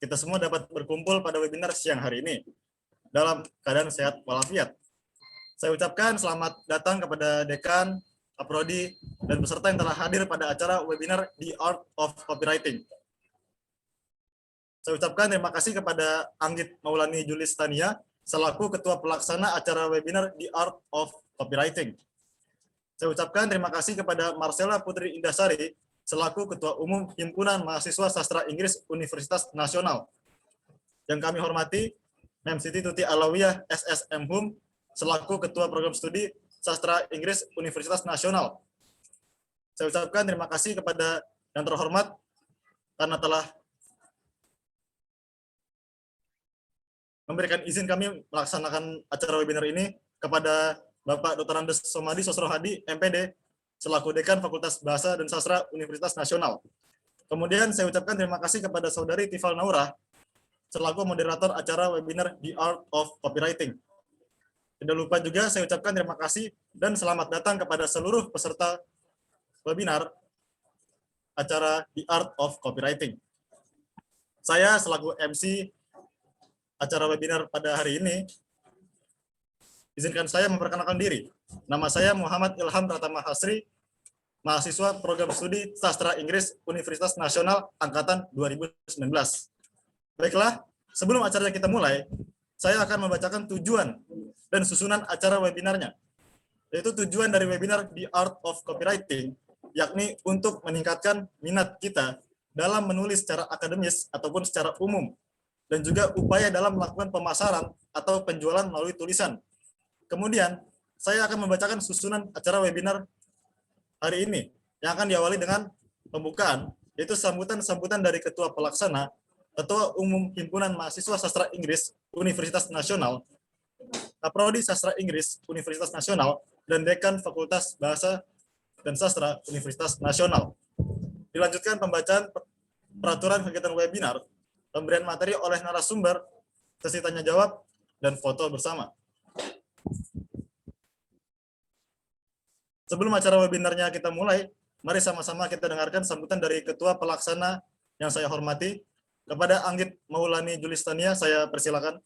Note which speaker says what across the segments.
Speaker 1: kita semua dapat berkumpul pada webinar siang hari ini dalam keadaan sehat walafiat. Saya ucapkan selamat datang kepada Dekan, Kaprodi, dan peserta yang telah hadir pada acara webinar The Art of Copywriting. Saya ucapkan terima kasih kepada Anggit Maulani Julistania selaku Ketua Pelaksana acara webinar The Art of Copywriting. Saya ucapkan terima kasih kepada Marcella Putri Indasari selaku Ketua Umum Himpunan Mahasiswa Sastra Inggris Universitas Nasional. Yang kami hormati Mem Siti Tuti Alawiyah SSM Hum selaku Ketua Program Studi Sastra Inggris Universitas Nasional. Saya ucapkan terima kasih kepada yang terhormat karena telah memberikan izin kami melaksanakan acara webinar ini, kepada Bapak Dr. Andes Somadi Sosrohadi, MPD, selaku Dekan Fakultas Bahasa dan Sastra Universitas Nasional. Kemudian saya ucapkan terima kasih kepada Saudari Tifal Naura, selaku moderator acara webinar The Art of Copywriting. Tidak lupa juga saya ucapkan terima kasih dan selamat datang kepada seluruh peserta webinar acara The Art of Copywriting. Saya selaku MC acara webinar pada hari ini, izinkan saya memperkenalkan diri. Nama saya Muhammad Ilham Pratama Hasri, mahasiswa Program Studi Sastra Inggris Universitas Nasional Angkatan 2019. Baiklah, sebelum acaranya kita mulai, saya akan membacakan tujuan dan susunan acara webinarnya. Yaitu tujuan dari webinar The Art of Copywriting, yakni untuk meningkatkan minat kita dalam menulis secara akademis ataupun secara umum, dan juga upaya dalam melakukan pemasaran atau penjualan melalui tulisan. Kemudian, saya akan membacakan susunan acara webinar hari ini, yang akan diawali dengan pembukaan, yaitu sambutan dari Ketua Pelaksana, Ketua Umum Himpunan Mahasiswa Sastra Inggris Universitas Nasional, Kaprodi Sastra Inggris Universitas Nasional, dan Dekan Fakultas Bahasa dan Sastra Universitas Nasional. Dilanjutkan pembacaan peraturan kegiatan webinar, pemberian materi oleh narasumber, sesi tanya jawab, dan foto bersama. Sebelum acara webinarnya kita mulai, mari sama-sama kita dengarkan sambutan dari Ketua Pelaksana yang saya hormati. Kepada Anggit Maulani Julistania, saya persilakan.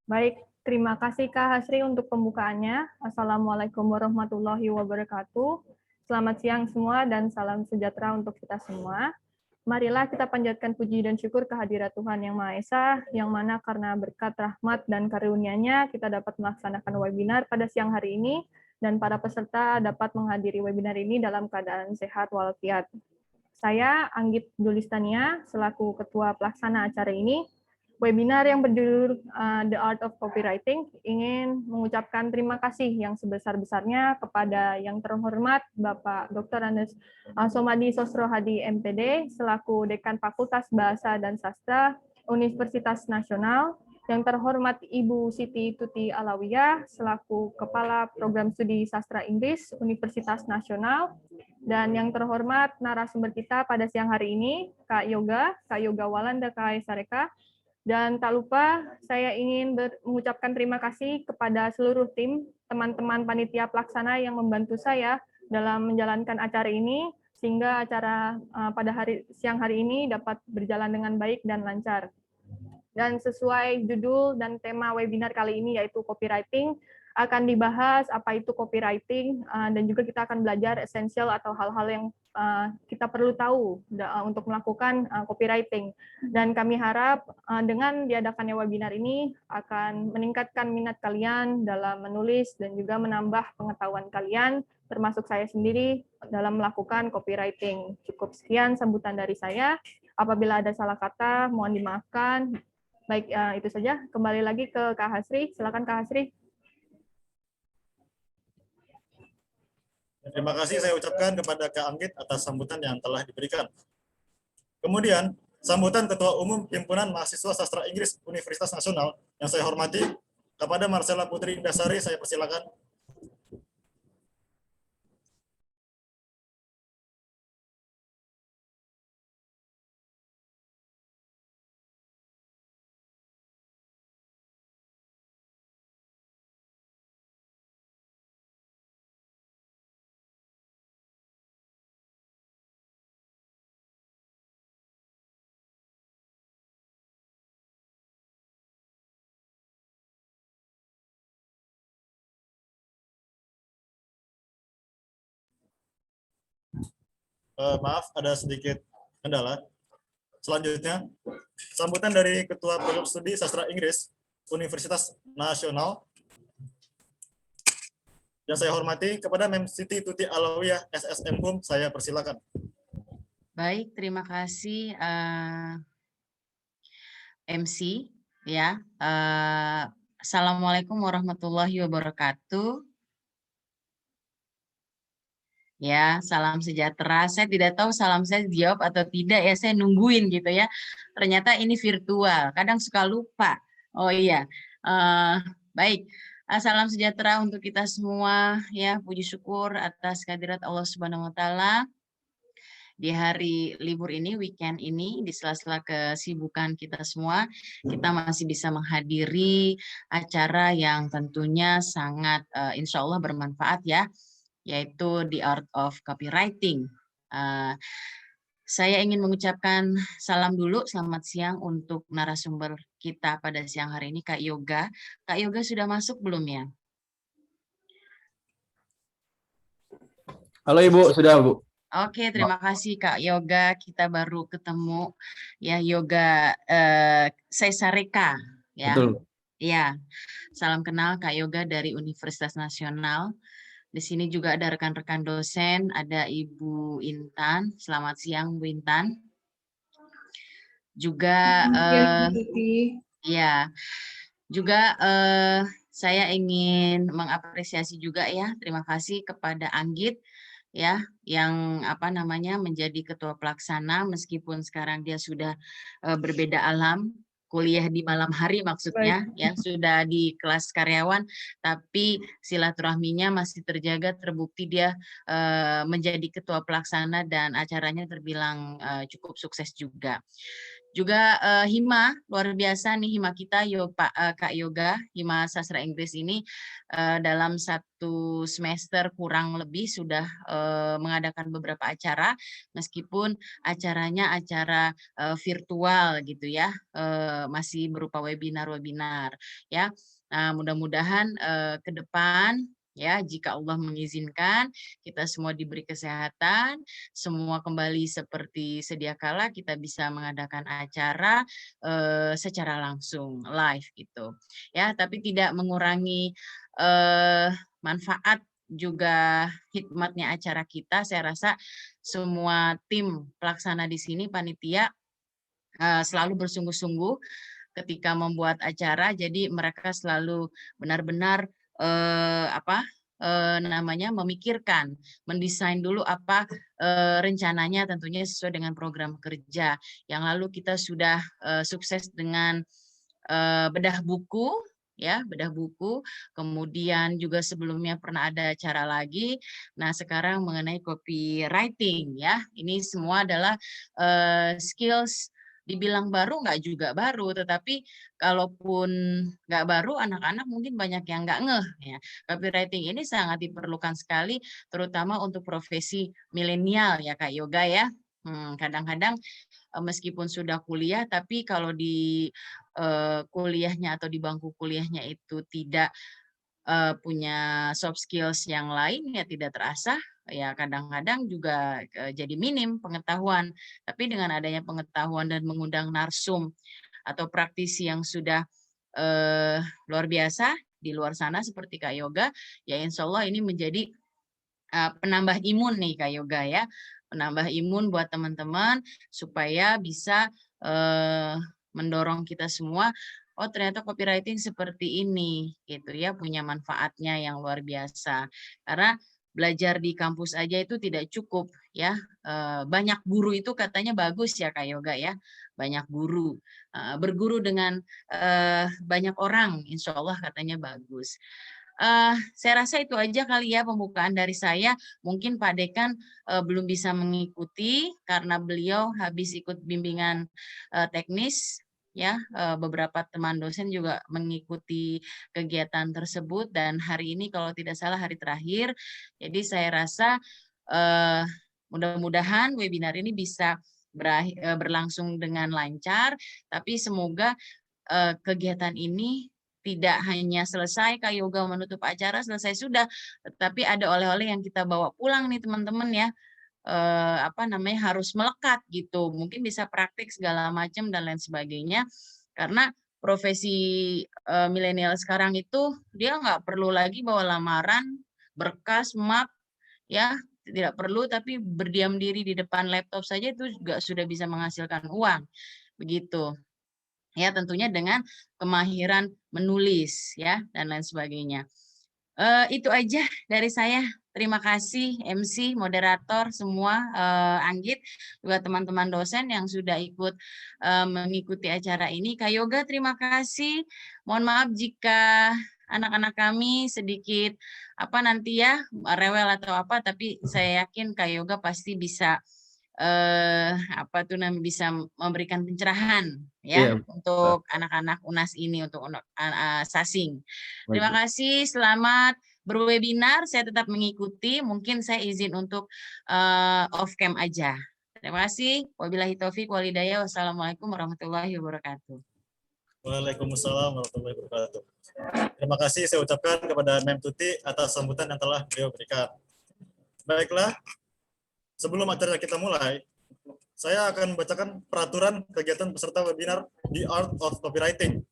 Speaker 2: Baik, terima kasih Kak Hasri untuk pembukaannya. Assalamualaikum warahmatullahi wabarakatuh. Selamat siang semua dan salam sejahtera untuk kita semua. Marilah kita panjatkan puji dan syukur kehadirat Tuhan Yang Maha Esa, yang mana karena berkat rahmat dan karunia-Nya kita dapat melaksanakan webinar pada siang hari ini, dan para peserta dapat menghadiri webinar ini dalam keadaan sehat walafiat. Saya, Anggit Julistania, selaku Ketua Pelaksana acara ini, webinar yang berjudul The Art of Copywriting, ingin mengucapkan terima kasih yang sebesar-besarnya kepada yang terhormat Bapak Dr. Andes Somadi Sosrohadi MPD selaku Dekan Fakultas Bahasa dan Sastra Universitas Nasional, yang terhormat Ibu Siti Tuti Alawiyah selaku Kepala Program Studi Sastra Inggris Universitas Nasional, dan yang terhormat narasumber kita pada siang hari ini, Kak Yoga Walanda Kai Sareka. Dan tak lupa, saya ingin mengucapkan terima kasih kepada seluruh tim, teman-teman panitia pelaksana yang membantu saya dalam menjalankan acara ini, sehingga acara pada siang hari ini dapat berjalan dengan baik dan lancar. Dan sesuai judul dan tema webinar kali ini, yaitu copywriting, akan dibahas apa itu copywriting, dan juga kita akan belajar esensial atau hal-hal yang kita perlu tahu untuk melakukan copywriting. Dan kami harap dengan diadakannya webinar ini akan meningkatkan minat kalian dalam menulis dan juga menambah pengetahuan kalian, termasuk saya sendiri, dalam melakukan copywriting. Cukup sekian sambutan dari saya. Apabila ada salah kata, mohon dimaafkan. Baik, itu saja. Kembali lagi ke Kak Hasri. Silakan Kak Hasri.
Speaker 1: Terima kasih saya ucapkan kepada Kak Anggit atas sambutan yang telah diberikan. Kemudian, sambutan Ketua Umum Himpunan Mahasiswa Sastra Inggris Universitas Nasional yang saya hormati, kepada Marcella Putri Indasari, saya persilakan. Maaf, ada sedikit kendala. Selanjutnya, sambutan dari Ketua Program Studi Sastra Inggris Universitas Nasional yang saya hormati, kepada Mem Siti Tuti Alawiyah SSM HUM, saya persilakan.
Speaker 3: Baik, terima kasih MC ya. Assalamualaikum warahmatullahi wabarakatuh. Ya, salam sejahtera. Saya tidak tahu salam saya dijawab atau tidak ya, saya nungguin gitu ya. Ternyata ini virtual, kadang suka lupa. Oh iya, baik. Salam sejahtera untuk kita semua ya, puji syukur atas kehadirat Allah Subhanahu wa taala. Di hari libur ini, weekend ini, di sela-sela kesibukan kita semua, kita masih bisa menghadiri acara yang tentunya sangat insya Allah bermanfaat ya, yaitu The Art of Copywriting. Saya ingin mengucapkan salam dulu, selamat siang untuk narasumber kita pada siang hari ini, Kak Yoga. Kak Yoga sudah masuk belum ya?
Speaker 4: Halo Ibu, sudah Bu.
Speaker 3: Oke, terima kasih Kak Yoga. Kita baru ketemu ya, Yoga Cesareka ya.
Speaker 4: Betul.
Speaker 3: Ya, salam kenal Kak Yoga dari Universitas Nasional. Di sini juga ada rekan-rekan dosen, ada Ibu Intan. Selamat siang Bu Intan. Juga ya, juga saya ingin mengapresiasi juga ya, terima kasih kepada Anggit ya, yang menjadi ketua pelaksana, meskipun sekarang dia sudah berbeda alam, kuliah di malam hari maksudnya. Baik. Ya, sudah di kelas karyawan, tapi silaturahminya masih terjaga, terbukti dia menjadi ketua pelaksana dan acaranya terbilang cukup sukses juga. Juga Hima, luar biasa nih Hima kita, Kak Yoga, Hima Sastra Inggris ini dalam 1 semester kurang lebih sudah mengadakan beberapa acara, meskipun acaranya acara virtual gitu ya, masih berupa webinar-webinar ya. Nah, mudah-mudahan ke depan ya, jika Allah mengizinkan, kita semua diberi kesehatan, semua kembali seperti sedia kala, kita bisa mengadakan acara secara langsung live gitu ya, tapi tidak mengurangi manfaat juga hikmatnya acara kita. Saya rasa semua tim pelaksana di sini, panitia, selalu bersungguh-sungguh ketika membuat acara, jadi mereka selalu benar-benar memikirkan, mendesain dulu apa rencananya, tentunya sesuai dengan program kerja. Yang lalu kita sudah sukses dengan bedah buku, ya, bedah buku. Kemudian juga sebelumnya pernah ada acara lagi. Nah, sekarang mengenai copywriting, ya, ini semua adalah skills. Dibilang baru nggak juga baru, tetapi kalaupun nggak baru, anak-anak mungkin banyak yang nggak ngeh. Ya. Copywriting ini sangat diperlukan sekali, terutama untuk profesi milenial ya Kak Yoga ya. Kadang-kadang meskipun sudah kuliah, tapi kalau di kuliahnya atau di bangku kuliahnya itu tidak punya soft skills yang lain, ya tidak terasah, ya kadang-kadang juga jadi minim pengetahuan. Tapi dengan adanya pengetahuan dan mengundang narsum atau praktisi yang sudah luar biasa di luar sana seperti Kak Yoga, ya insya Allah ini menjadi penambah imun nih Kak Yoga ya, penambah imun buat teman-teman supaya bisa mendorong kita semua, oh ternyata copywriting seperti ini gitu ya, punya manfaatnya yang luar biasa. Karena belajar di kampus aja itu tidak cukup ya, banyak guru itu katanya bagus ya Kak Yoga ya, banyak guru, berguru dengan banyak orang insya Allah katanya bagus. Saya rasa itu aja kali ya pembukaan dari saya. Mungkin Pak Dekan belum bisa mengikuti karena beliau habis ikut bimbingan teknis ya. Beberapa teman dosen juga mengikuti kegiatan tersebut dan hari ini kalau tidak salah hari terakhir. Jadi saya rasa mudah-mudahan webinar ini bisa berlangsung dengan lancar, tapi semoga kegiatan ini tidak hanya selesai Kak Yoga menutup acara selesai sudah, tetapi ada oleh-oleh yang kita bawa pulang nih teman-teman ya. harus melekat gitu. Mungkin bisa praktik segala macam dan lain sebagainya. Karena profesi milenial sekarang itu dia nggak perlu lagi bawa lamaran, berkas, map, ya tidak perlu, tapi berdiam diri di depan laptop saja itu juga sudah bisa menghasilkan uang. Begitu. Ya, tentunya dengan kemahiran menulis ya dan lain sebagainya. Itu aja dari saya. Terima kasih MC, moderator semua, Anggit, juga teman-teman dosen yang sudah ikut mengikuti acara ini. Kak Yoga, terima kasih. Mohon maaf jika anak-anak kami sedikit nanti ya rewel atau apa, tapi saya yakin Kak Yoga pasti bisa bisa memberikan pencerahan ya untuk anak-anak UNAS ini, untuk Sasing. Terima kasih, selamat berwebinar. Saya tetap mengikuti, mungkin saya izin untuk off cam aja. Terima kasih. Wabillahi taufik walhidayah. Wassalamualaikum warahmatullahi wabarakatuh.
Speaker 1: Waalaikumsalam warahmatullahi wabarakatuh. Terima kasih saya ucapkan kepada Mem Tuti atas sambutan yang telah beliau berikan. Baiklah, sebelum acara kita mulai, saya akan membacakan peraturan kegiatan peserta webinar The Art of Copywriting.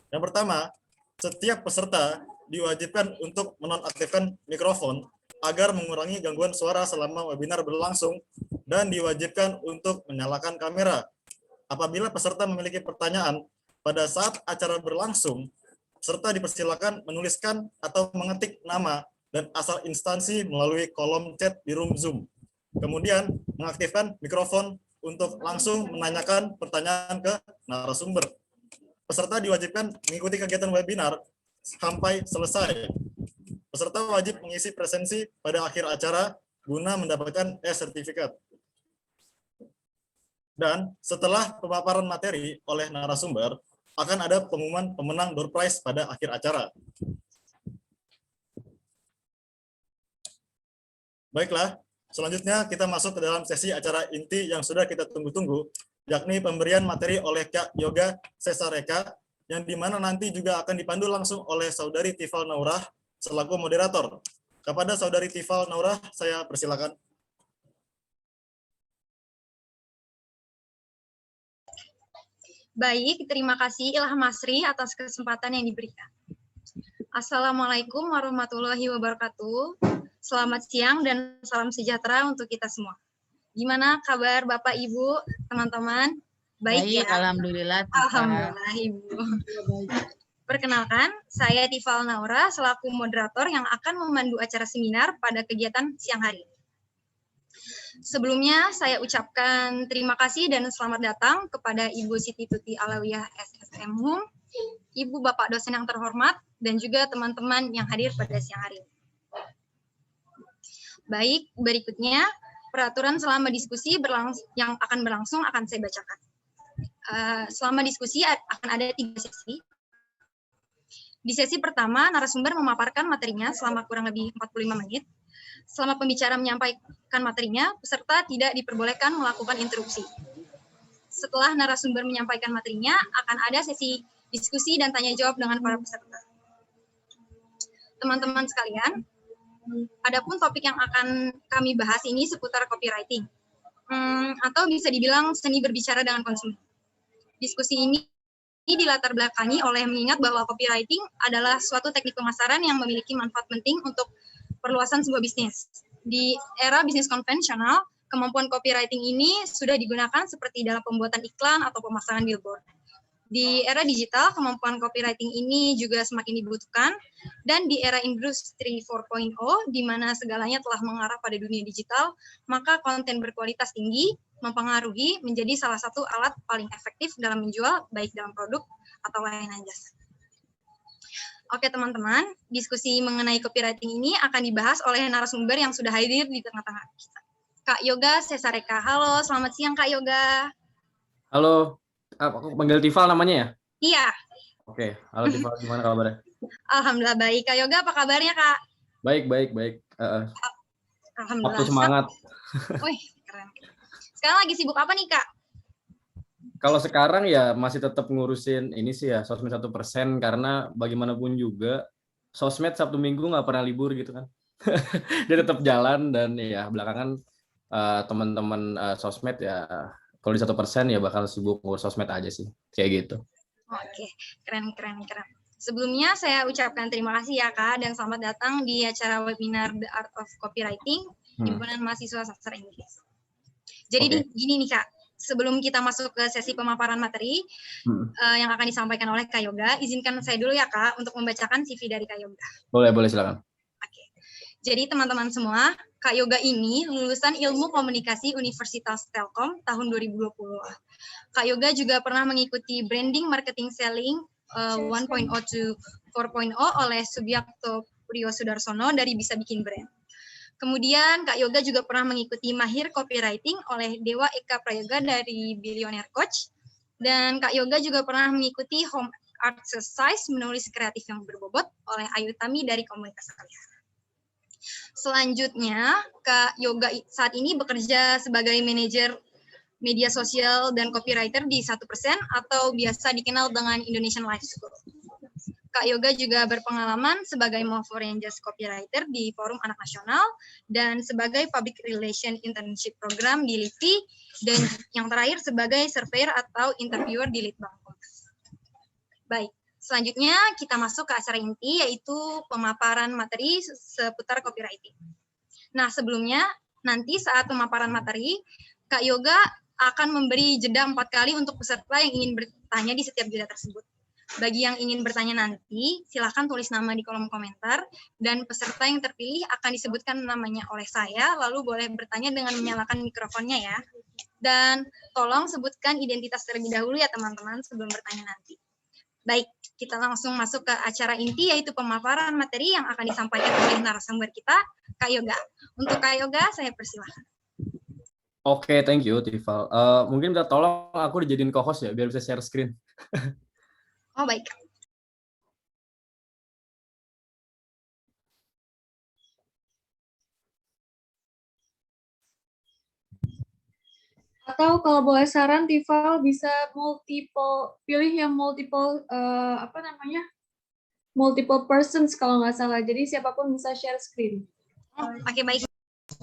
Speaker 1: Yang pertama, setiap peserta diwajibkan untuk menonaktifkan mikrofon agar mengurangi gangguan suara selama webinar berlangsung dan diwajibkan untuk menyalakan kamera. Apabila peserta memiliki pertanyaan pada saat acara berlangsung, peserta dipersilakan menuliskan atau mengetik nama dan asal instansi melalui kolom chat di room Zoom. Kemudian mengaktifkan mikrofon untuk langsung menanyakan pertanyaan ke narasumber. Peserta diwajibkan mengikuti kegiatan webinar sampai selesai. Peserta wajib mengisi presensi pada akhir acara guna mendapatkan e-sertifikat. Dan setelah pemaparan materi oleh narasumber, akan ada pengumuman pemenang door prize pada akhir acara. Baiklah, selanjutnya kita masuk ke dalam sesi acara inti yang sudah kita tunggu-tunggu, yakni pemberian materi oleh Kak Yoga Sesareka, yang dimana nanti juga akan dipandu langsung oleh Saudari Tifal Naurah selaku moderator. Kepada Saudari Tifal Naurah, saya persilakan.
Speaker 4: Baik, terima kasih Ilham Masri atas kesempatan yang diberikan. Assalamualaikum warahmatullahi wabarakatuh. Selamat siang dan salam sejahtera untuk kita semua. Gimana kabar Bapak, Ibu, teman-teman? Baik ya?
Speaker 3: Alhamdulillah.
Speaker 4: Alhamdulillah, Ibu. Perkenalkan, saya Tifal Naura selaku moderator yang akan memandu acara seminar pada kegiatan siang hari. Sebelumnya, saya ucapkan terima kasih dan selamat datang kepada Ibu Siti Tuti Alawiyah SSM HUM, Ibu Bapak dosen yang terhormat, dan juga teman-teman yang hadir pada siang hari ini. Baik, berikutnya peraturan selama diskusi yang akan berlangsung akan saya bacakan. Selama diskusi akan ada 3 sesi. Di sesi pertama, narasumber memaparkan materinya selama kurang lebih 45 menit. Selama pembicara menyampaikan materinya, peserta tidak diperbolehkan melakukan interupsi. Setelah narasumber menyampaikan materinya, akan ada sesi diskusi dan tanya jawab dengan para peserta. Teman-teman sekalian, adapun topik yang akan kami bahas ini seputar copywriting, atau bisa dibilang seni berbicara dengan konsumen. Diskusi ini dilatar belakangi oleh mengingat bahwa copywriting adalah suatu teknik pemasaran yang memiliki manfaat penting untuk perluasan sebuah bisnis. Di era bisnis konvensional, kemampuan copywriting ini sudah digunakan seperti dalam pembuatan iklan atau pemasangan billboard. Di era digital, kemampuan copywriting ini juga semakin dibutuhkan, dan di era industri 4.0, di mana segalanya telah mengarah pada dunia digital, maka konten berkualitas tinggi mempengaruhi menjadi salah satu alat paling efektif dalam menjual, baik dalam produk atau layanan jasa. Oke teman-teman, diskusi mengenai copywriting ini akan dibahas oleh narasumber yang sudah hadir di tengah-tengah kita. Kak Yoga Sesareka. Halo, selamat siang Kak Yoga.
Speaker 5: Halo. Aku panggil Tifal namanya ya?
Speaker 4: Iya.
Speaker 5: Oke, halo Tifal, gimana kabarnya?
Speaker 4: Alhamdulillah baik. Kak Yoga, apa kabarnya Kak?
Speaker 5: Baik.
Speaker 4: Alhamdulillah.
Speaker 5: Waktu semangat.
Speaker 4: Wih, keren. Sekarang lagi sibuk apa nih Kak?
Speaker 5: Kalau sekarang ya masih tetap ngurusin ini sih ya, sosmed 1%, karena bagaimanapun juga sosmed Sabtu Minggu nggak pernah libur gitu kan. Dia tetap jalan, dan ya belakangan teman-teman sosmed ya, kalau di 1% ya bakal sibuk ngurus sosmed aja sih, kayak gitu.
Speaker 4: Oke, keren. Sebelumnya saya ucapkan terima kasih ya Kak dan selamat datang di acara webinar The Art of Copywriting Himpunan Mahasiswa Sastra Inggris. Jadi gini nih Kak, sebelum kita masuk ke sesi pemaparan materi yang akan disampaikan oleh Kak Yoga, izinkan saya dulu ya Kak untuk membacakan CV dari Kak Yoga.
Speaker 5: Boleh silakan.
Speaker 4: Oke. Jadi teman-teman semua, Kak Yoga ini lulusan Ilmu Komunikasi Universitas Telkom tahun 2020. Kak Yoga juga pernah mengikuti Branding Marketing Selling 1.0 to 4.0 oleh Subiakto Priyo Sudarsono dari Bisa Bikin Brand. Kemudian Kak Yoga juga pernah mengikuti Mahir Copywriting oleh Dewa Eka Prayoga dari Billionaire Coach. Dan Kak Yoga juga pernah mengikuti Home Art Exercise menulis kreatif yang berbobot oleh Ayu Tami dari Komunitas Kalian. Selanjutnya, Kak Yoga saat ini bekerja sebagai manajer media sosial dan copywriter di 1% atau biasa dikenal dengan Indonesian Life School. Kak Yoga juga berpengalaman sebagai Movo Rangers copywriter di Forum Anak Nasional dan sebagai Public Relation Internship Program di LIPI dan yang terakhir sebagai surveyor atau interviewer di Litbang. Baik, selanjutnya kita masuk ke acara inti yaitu pemaparan materi seputar copywriting. Nah, sebelumnya nanti saat pemaparan materi, Kak Yoga akan memberi jeda 4 kali untuk peserta yang ingin bertanya di setiap jeda tersebut. Bagi yang ingin bertanya nanti, silakan tulis nama di kolom komentar, dan peserta yang terpilih akan disebutkan namanya oleh saya, lalu boleh bertanya dengan menyalakan mikrofonnya ya. Dan tolong sebutkan identitas terlebih dahulu ya teman-teman sebelum bertanya nanti. Baik, kita langsung masuk ke acara inti, yaitu pemaparan materi yang akan disampaikan oleh narasumber kita, Kak Yoga. Untuk Kak Yoga, saya persilahkan.
Speaker 5: Oke, thank you, Tifal. Mungkin minta tolong aku dijadiin co-host ya, biar bisa share screen.
Speaker 4: Oh, baik.
Speaker 6: Atau kalau boleh saran, Tifal bisa pilih yang multiple persons kalau nggak salah. Jadi siapapun bisa share screen.
Speaker 4: Oke, baik.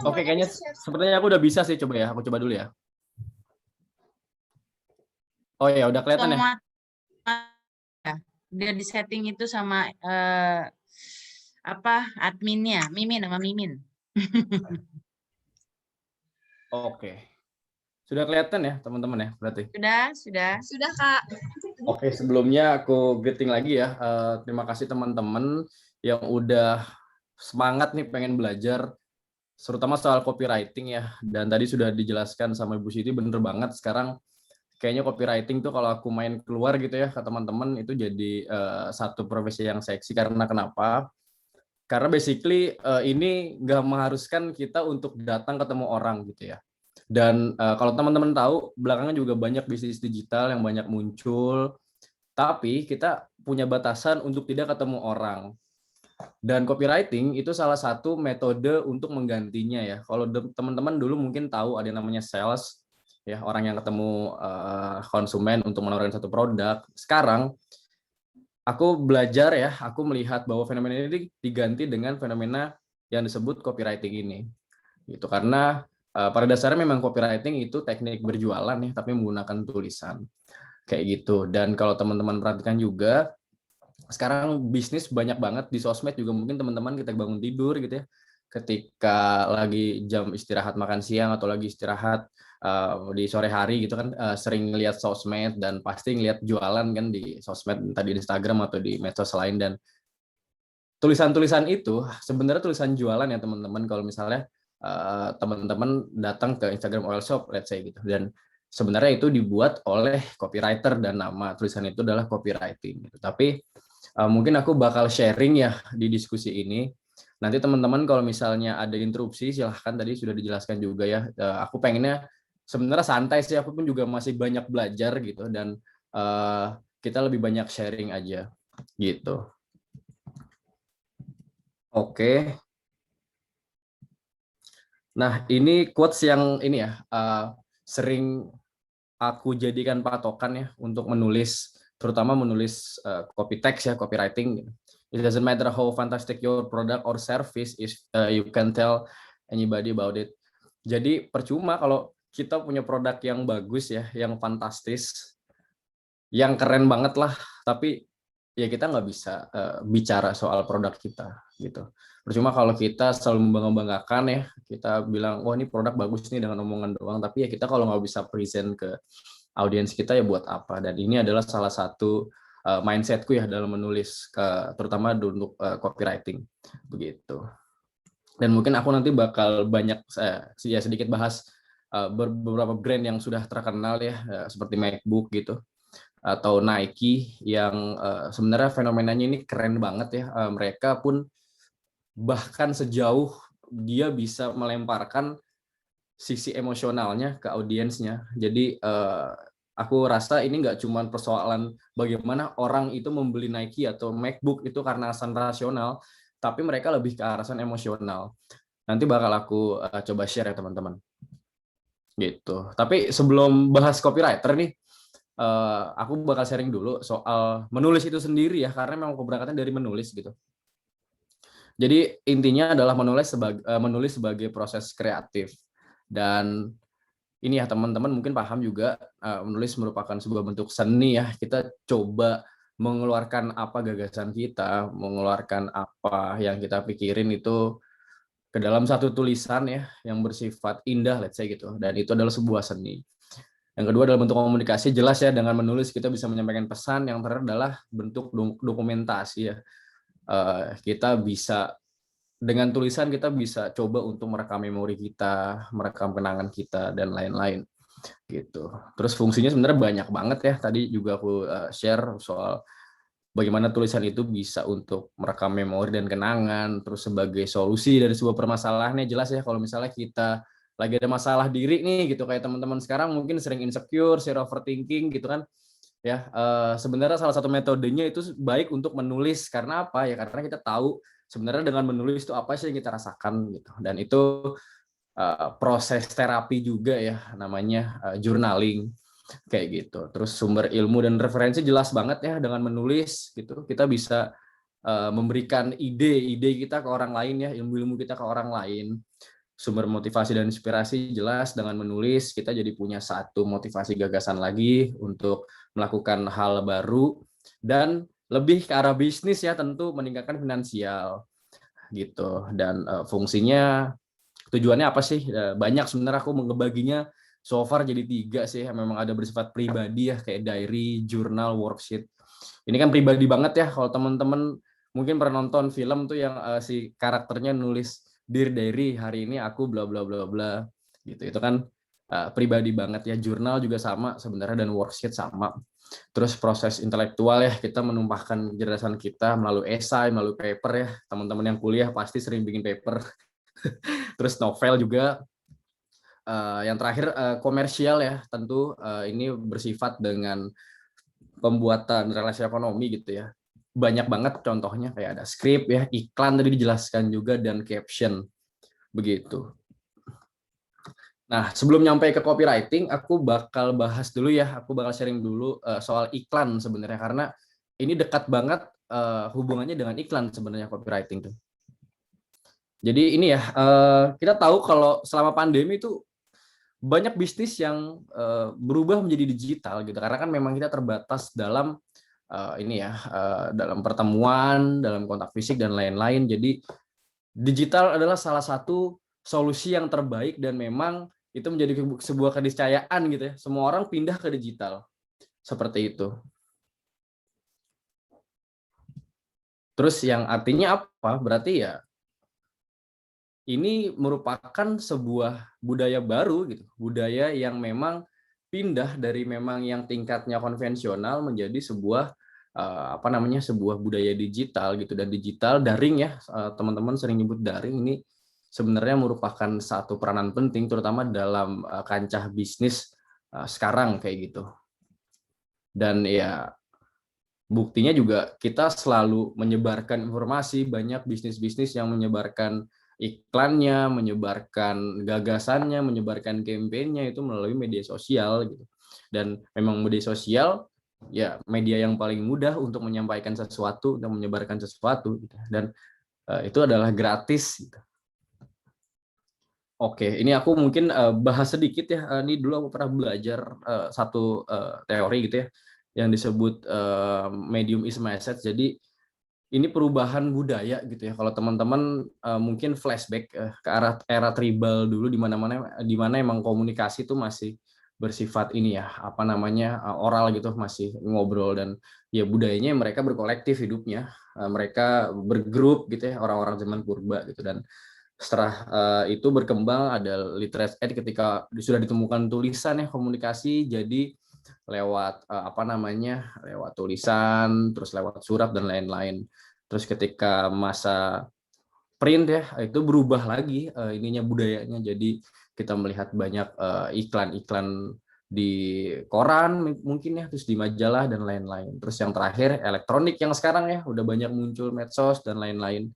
Speaker 5: Oke, kayaknya sepertinya aku udah bisa sih, coba ya. Aku coba dulu ya. Oh ya, udah kelihatan ya?
Speaker 3: Udah di setting itu sama adminnya, Mimin.
Speaker 5: Oke. Sudah kelihatan ya, teman-teman ya, berarti?
Speaker 3: Sudah.
Speaker 4: Sudah, Kak.
Speaker 5: Oke, sebelumnya aku greeting lagi ya. Terima kasih teman-teman yang udah semangat nih pengen belajar, terutama soal copywriting ya. Dan tadi sudah dijelaskan sama Ibu Siti, bener banget. Sekarang kayaknya copywriting tuh kalau aku main keluar gitu ya ke teman-teman itu jadi satu profesi yang seksi. Karena kenapa? Karena basically ini nggak mengharuskan kita untuk datang ketemu orang gitu ya. Dan kalau teman-teman tahu, belakangan juga banyak bisnis digital yang banyak muncul, tapi kita punya batasan untuk tidak ketemu orang. Dan copywriting itu salah satu metode untuk menggantinya ya. Kalau teman-teman dulu mungkin tahu ada yang namanya sales, ya orang yang ketemu konsumen untuk menawarkan satu produk. Sekarang aku belajar ya, aku melihat bahwa fenomena ini diganti dengan fenomena yang disebut copywriting ini. Gitu, karena pada dasarnya memang copywriting itu teknik berjualan ya, tapi menggunakan tulisan. Kayak gitu. Dan kalau teman-teman perhatikan juga, sekarang bisnis banyak banget di sosmed juga, mungkin teman-teman kita bangun tidur gitu ya, ketika lagi jam istirahat makan siang atau lagi istirahat di sore hari gitu kan, sering lihat sosmed dan pasti ngeliat jualan kan di sosmed, tadi di Instagram atau di medsos lain. Dan tulisan-tulisan itu sebenarnya tulisan jualan ya teman-teman. Kalau misalnya teman-teman datang ke Instagram oil shop, let's say gitu, dan sebenarnya itu dibuat oleh copywriter dan nama tulisan itu adalah copywriting gitu. Tapi mungkin aku bakal sharing ya di diskusi ini. Nanti teman-teman kalau misalnya ada interupsi silahkan, tadi sudah dijelaskan juga ya. Aku pengennya sebenarnya santai sih, aku pun juga masih banyak belajar gitu, dan kita lebih banyak sharing aja gitu. Oke. Nah, ini quotes yang ini ya, sering aku jadikan patokan ya untuk menulis, terutama menulis copy text ya, copywriting. It doesn't matter how fantastic your product or service is, you can tell anybody about it. Jadi percuma kalau kita punya produk yang bagus ya, yang fantastis, yang keren banget lah, tapi ya kita nggak bisa bicara soal produk kita gitu. Percuma kalau kita selalu membangga-banggakan ya, kita bilang wah ini produk bagus nih dengan omongan doang, tapi ya kita kalau nggak bisa present ke audiens kita ya buat apa. Dan ini adalah salah satu mindsetku ya dalam menulis, terutama untuk copywriting begitu. Dan mungkin aku nanti bakal banyak ya sedikit bahas beberapa brand yang sudah terkenal ya, seperti MacBook gitu atau Nike yang sebenarnya fenomenanya ini keren banget ya. Mereka pun bahkan sejauh dia bisa melemparkan sisi emosionalnya ke audiensnya. Jadi aku rasa ini nggak cuma persoalan bagaimana orang itu membeli Nike atau MacBook itu karena alasan rasional, tapi mereka lebih ke alasan emosional. Nanti bakal aku coba share ya teman-teman. Gitu. Tapi sebelum bahas copywriter nih, aku bakal sharing dulu soal menulis itu sendiri ya, karena memang keberangkatan dari menulis gitu. Jadi intinya adalah menulis sebagai proses kreatif. Dan ini ya teman-teman mungkin paham juga, menulis merupakan sebuah bentuk seni ya. Kita coba mengeluarkan apa gagasan kita, mengeluarkan apa yang kita pikirin itu ke dalam satu tulisan ya yang bersifat indah, let's say gitu. Dan itu adalah sebuah seni. Yang kedua adalah bentuk komunikasi, jelas ya dengan menulis kita bisa menyampaikan pesan. Yang terakhir adalah bentuk dokumentasi ya. Kita bisa dengan tulisan kita bisa coba untuk merekam memori kita, merekam kenangan kita dan lain-lain gitu. Terus fungsinya sebenarnya banyak banget ya. Tadi juga aku share soal bagaimana tulisan itu bisa untuk merekam memori dan kenangan, terus sebagai solusi dari sebuah permasalahannya jelas ya kalau misalnya kita lagi ada masalah diri nih gitu, kayak teman-teman sekarang mungkin sering insecure, sering overthinking gitu kan. Ya, sebenarnya salah satu metodenya itu baik untuk menulis. Karena apa? Ya karena kita tahu sebenarnya dengan menulis itu apa sih yang kita rasakan gitu. Dan itu proses terapi juga ya, namanya journaling kayak gitu. Terus sumber ilmu dan referensi jelas banget ya dengan menulis gitu. Kita bisa memberikan ide-ide kita ke orang lain ya, ilmu-ilmu kita ke orang lain. Sumber motivasi dan inspirasi jelas dengan menulis kita jadi punya satu motivasi gagasan lagi untuk melakukan hal baru dan lebih ke arah bisnis ya, tentu meningkatkan finansial gitu. Dan fungsinya tujuannya apa sih? Banyak sebenarnya, aku ngebaginya so far jadi 3 sih. Memang ada bersifat pribadi ya, kayak diary, jurnal, worksheet. Ini kan pribadi banget ya. Kalau teman-teman mungkin pernah nonton film tuh yang si karakternya nulis Dear Diary, hari ini aku bla bla bla bla gitu. Itu kan pribadi banget ya. Jurnal juga sama sebenarnya dan worksheet sama. Terus proses intelektual ya, kita menumpahkan kecerdasan kita melalui esai, melalui paper ya. Teman-teman yang kuliah pasti sering bikin paper. Terus novel juga. Yang terakhir komersial ya, tentu ini bersifat dengan pembuatan relasi ekonomi gitu ya. Banyak banget contohnya, kayak ada skrip ya, iklan tadi dijelaskan juga, dan caption begitu. Nah, sebelum nyampe ke copywriting, aku bakal bahas dulu ya, aku bakal sharing dulu soal iklan sebenarnya, karena ini dekat banget hubungannya dengan iklan sebenarnya copywriting tuh. Jadi ini ya, kita tahu kalau selama pandemi itu banyak bisnis yang berubah menjadi digital gitu, karena kan memang kita terbatas dalam dalam pertemuan, dalam kontak fisik dan lain-lain. Jadi digital adalah salah satu solusi yang terbaik dan memang itu menjadi sebuah keniscayaan gitu ya. Semua orang pindah ke digital. Seperti itu. Terus yang artinya apa? Berarti ya ini merupakan sebuah budaya baru gitu. Budaya yang memang pindah dari memang yang tingkatnya konvensional menjadi sebuah sebuah budaya digital gitu. Dan digital daring ya, teman-teman sering nyebut daring, ini sebenarnya merupakan satu peranan penting terutama dalam kancah bisnis sekarang kayak gitu. Dan ya buktinya juga kita selalu menyebarkan informasi, banyak bisnis-bisnis yang menyebarkan iklannya, menyebarkan gagasannya, menyebarkan kampanyenya itu melalui media sosial gitu. Dan memang media sosial ya media yang paling mudah untuk menyampaikan sesuatu dan menyebarkan sesuatu gitu. Dan itu adalah gratis gitu. Oke, ini aku mungkin bahas sedikit ya. Ini dulu aku pernah belajar satu teori gitu ya, yang disebut medium is message. Jadi ini perubahan budaya gitu ya. Kalau teman-teman mungkin flashback ke arah era tribal dulu, di mana emang komunikasi itu masih bersifat ini ya, apa namanya, oral gitu, masih ngobrol, dan ya budayanya mereka berkolektif hidupnya. Mereka bergrup gitu ya, orang-orang zaman purba gitu. Dan setelah itu berkembang ada literate ed ketika sudah ditemukan tulisan ya, komunikasi jadi lewat apa namanya, lewat tulisan, terus lewat surat dan lain-lain. Terus ketika masa print ya, itu berubah lagi ininya, budayanya. Jadi kita melihat banyak iklan-iklan di koran mungkin ya, terus di majalah dan lain-lain. Terus yang terakhir elektronik yang sekarang ya udah banyak muncul, medsos dan lain-lain.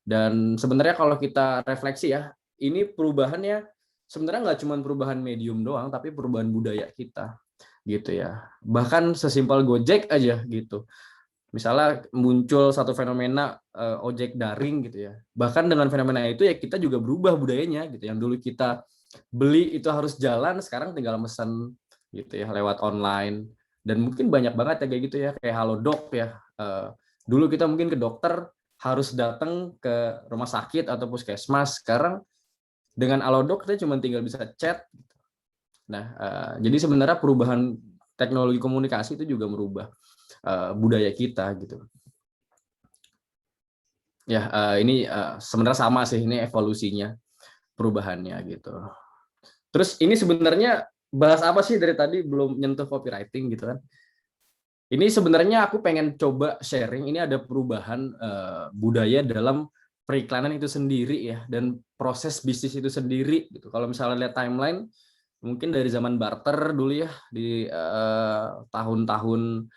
Speaker 5: Dan sebenarnya kalau kita refleksi ya, ini perubahannya sebenarnya nggak cuma perubahan medium doang, tapi perubahan budaya kita gitu ya. Bahkan sesimpel Gojek aja gitu. Misalnya muncul satu fenomena ojek daring gitu ya. Bahkan dengan fenomena itu ya kita juga berubah budayanya gitu. Yang dulu kita beli itu harus jalan, sekarang tinggal mesen gitu ya lewat online. Dan mungkin banyak banget ya kayak gitu ya, kayak Halodoc ya. Dulu kita mungkin ke dokter harus datang ke rumah sakit atau puskesmas. Sekarang dengan Halodoc kita cuma tinggal bisa chat. Nah, jadi sebenarnya perubahan teknologi komunikasi itu juga merubah budaya kita gitu. Ya, ini sebenarnya sama sih, ini evolusinya, perubahannya gitu. Terus ini sebenarnya bahas apa sih dari tadi, belum nyentuh copywriting gitu kan. Ini sebenarnya aku pengen coba sharing, ini ada perubahan budaya dalam periklanan itu sendiri ya, dan proses bisnis itu sendiri gitu. Kalau misalnya lihat timeline, mungkin dari zaman barter dulu ya, di tahun-tahun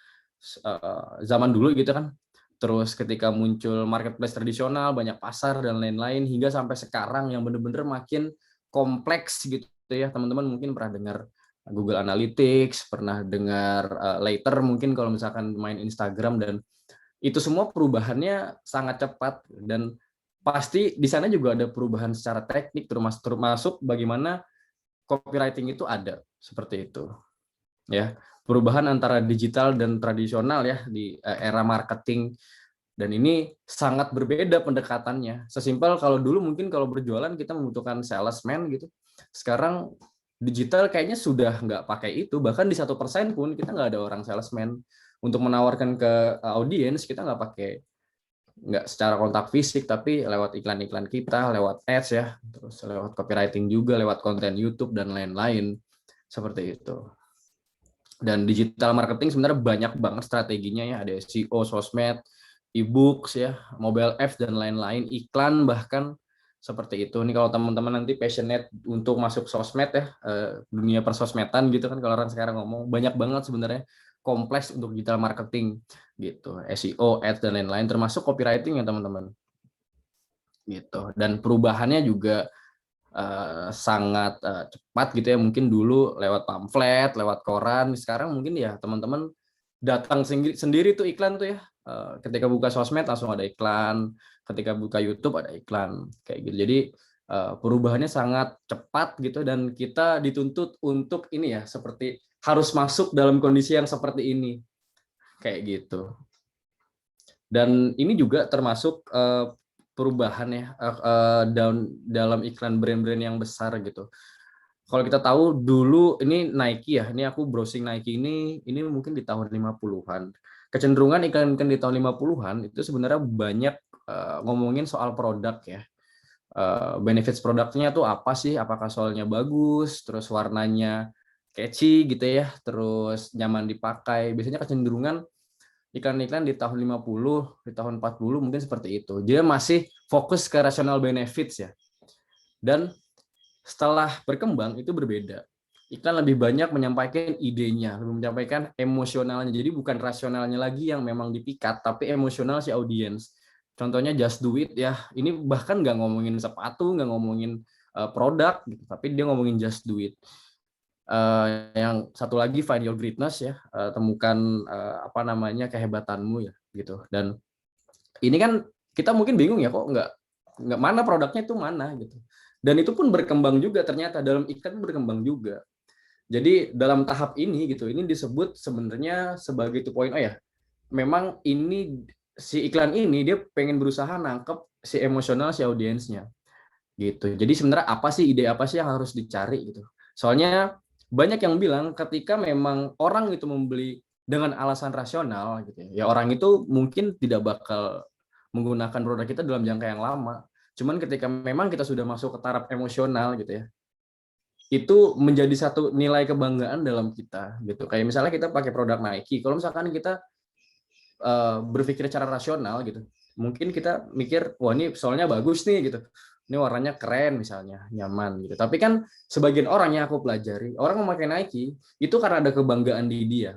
Speaker 5: zaman dulu gitu kan. Terus ketika muncul marketplace tradisional, banyak pasar dan lain-lain, hingga sampai sekarang yang benar-benar makin kompleks gitu ya. Teman-teman mungkin pernah dengar Google Analytics, pernah dengar Later mungkin kalau misalkan main Instagram, dan itu semua perubahannya sangat cepat, dan pasti di sana juga ada perubahan secara teknik, termasuk bagaimana copywriting itu ada seperti itu. Ya, perubahan antara digital dan tradisional ya di era marketing, dan ini sangat berbeda pendekatannya. Sesimpel kalau dulu mungkin kalau berjualan kita membutuhkan salesman gitu. Sekarang digital kayaknya sudah nggak pakai itu, bahkan di 1% pun kita nggak ada orang salesman. Untuk menawarkan ke audiens kita nggak secara kontak fisik, tapi lewat iklan-iklan kita, lewat ads ya, terus lewat copywriting juga, lewat konten YouTube dan lain-lain seperti itu. Dan digital marketing sebenarnya banyak banget strateginya ya, ada SEO, sosmed, e-books ya, mobile apps dan lain-lain, iklan bahkan seperti itu. Ini kalau teman-teman nanti passionate untuk masuk sosmed ya, dunia persosmedan gitu kan kalau orang sekarang ngomong, banyak banget sebenarnya kompleks untuk digital marketing gitu, SEO, ads dan lain-lain, termasuk copywriting ya teman-teman. Gitu. Dan perubahannya juga sangat cepat gitu ya. Mungkin dulu lewat pamflet, lewat koran, sekarang mungkin ya teman-teman datang sendiri tuh iklan tuh ya. Ketika buka sosmed langsung ada iklan, ketika buka YouTube ada iklan kayak gitu. Jadi perubahannya sangat cepat gitu, dan kita dituntut untuk ini ya, seperti harus masuk dalam kondisi yang seperti ini kayak gitu. Dan ini juga termasuk perubahan ya dalam iklan brand-brand yang besar gitu. Kalau kita tahu dulu ini Nike ya, ini aku browsing Nike ini mungkin di tahun 50-an. Kecenderungan iklan-iklan di tahun 50-an itu sebenarnya banyak ngomongin soal produk ya. Benefits produknya tuh apa sih? Apakah soalnya bagus, terus warnanya catchy gitu ya, terus nyaman dipakai. Biasanya kecenderungan iklan-iklan di tahun 50, di tahun 40 mungkin seperti itu. Dia masih fokus ke rational benefits ya. Dan setelah berkembang itu berbeda. Iklan lebih banyak menyampaikan idenya, lebih menyampaikan emosionalnya. Jadi bukan rasionalnya lagi yang memang dipikat, tapi emosional si audiens. Contohnya Just Do It ya. Ini bahkan nggak ngomongin sepatu, nggak ngomongin produk, gitu, tapi dia ngomongin Just Do It. Yang satu lagi Find Your Greatness ya, temukan apa namanya kehebatanmu ya gitu. Dan ini kan kita mungkin bingung ya, kok nggak mana produknya itu mana gitu. Dan itu pun berkembang juga, ternyata dalam iklan berkembang juga. Jadi dalam tahap ini gitu, ini disebut sebenarnya sebagai 2.0 ya. Memang ini si iklan ini dia pengen berusaha nangkep si emosional si audiensnya gitu. Jadi sebenarnya apa sih ide apa sih yang harus dicari gitu. Soalnya banyak yang bilang ketika memang orang itu membeli dengan alasan rasional gitu ya, orang itu mungkin tidak bakal menggunakan produk kita dalam jangka yang lama. Cuman ketika memang kita sudah masuk ke taraf emosional gitu ya, itu menjadi satu nilai kebanggaan dalam kita gitu. Kayak misalnya kita pakai produk Nike, kalau misalkan kita berpikir secara rasional gitu, mungkin kita mikir wah ini soalnya bagus nih gitu, ini warnanya keren misalnya, nyaman gitu. Tapi kan sebagian orang yang aku pelajari, orang memakai Nike itu karena ada kebanggaan di dia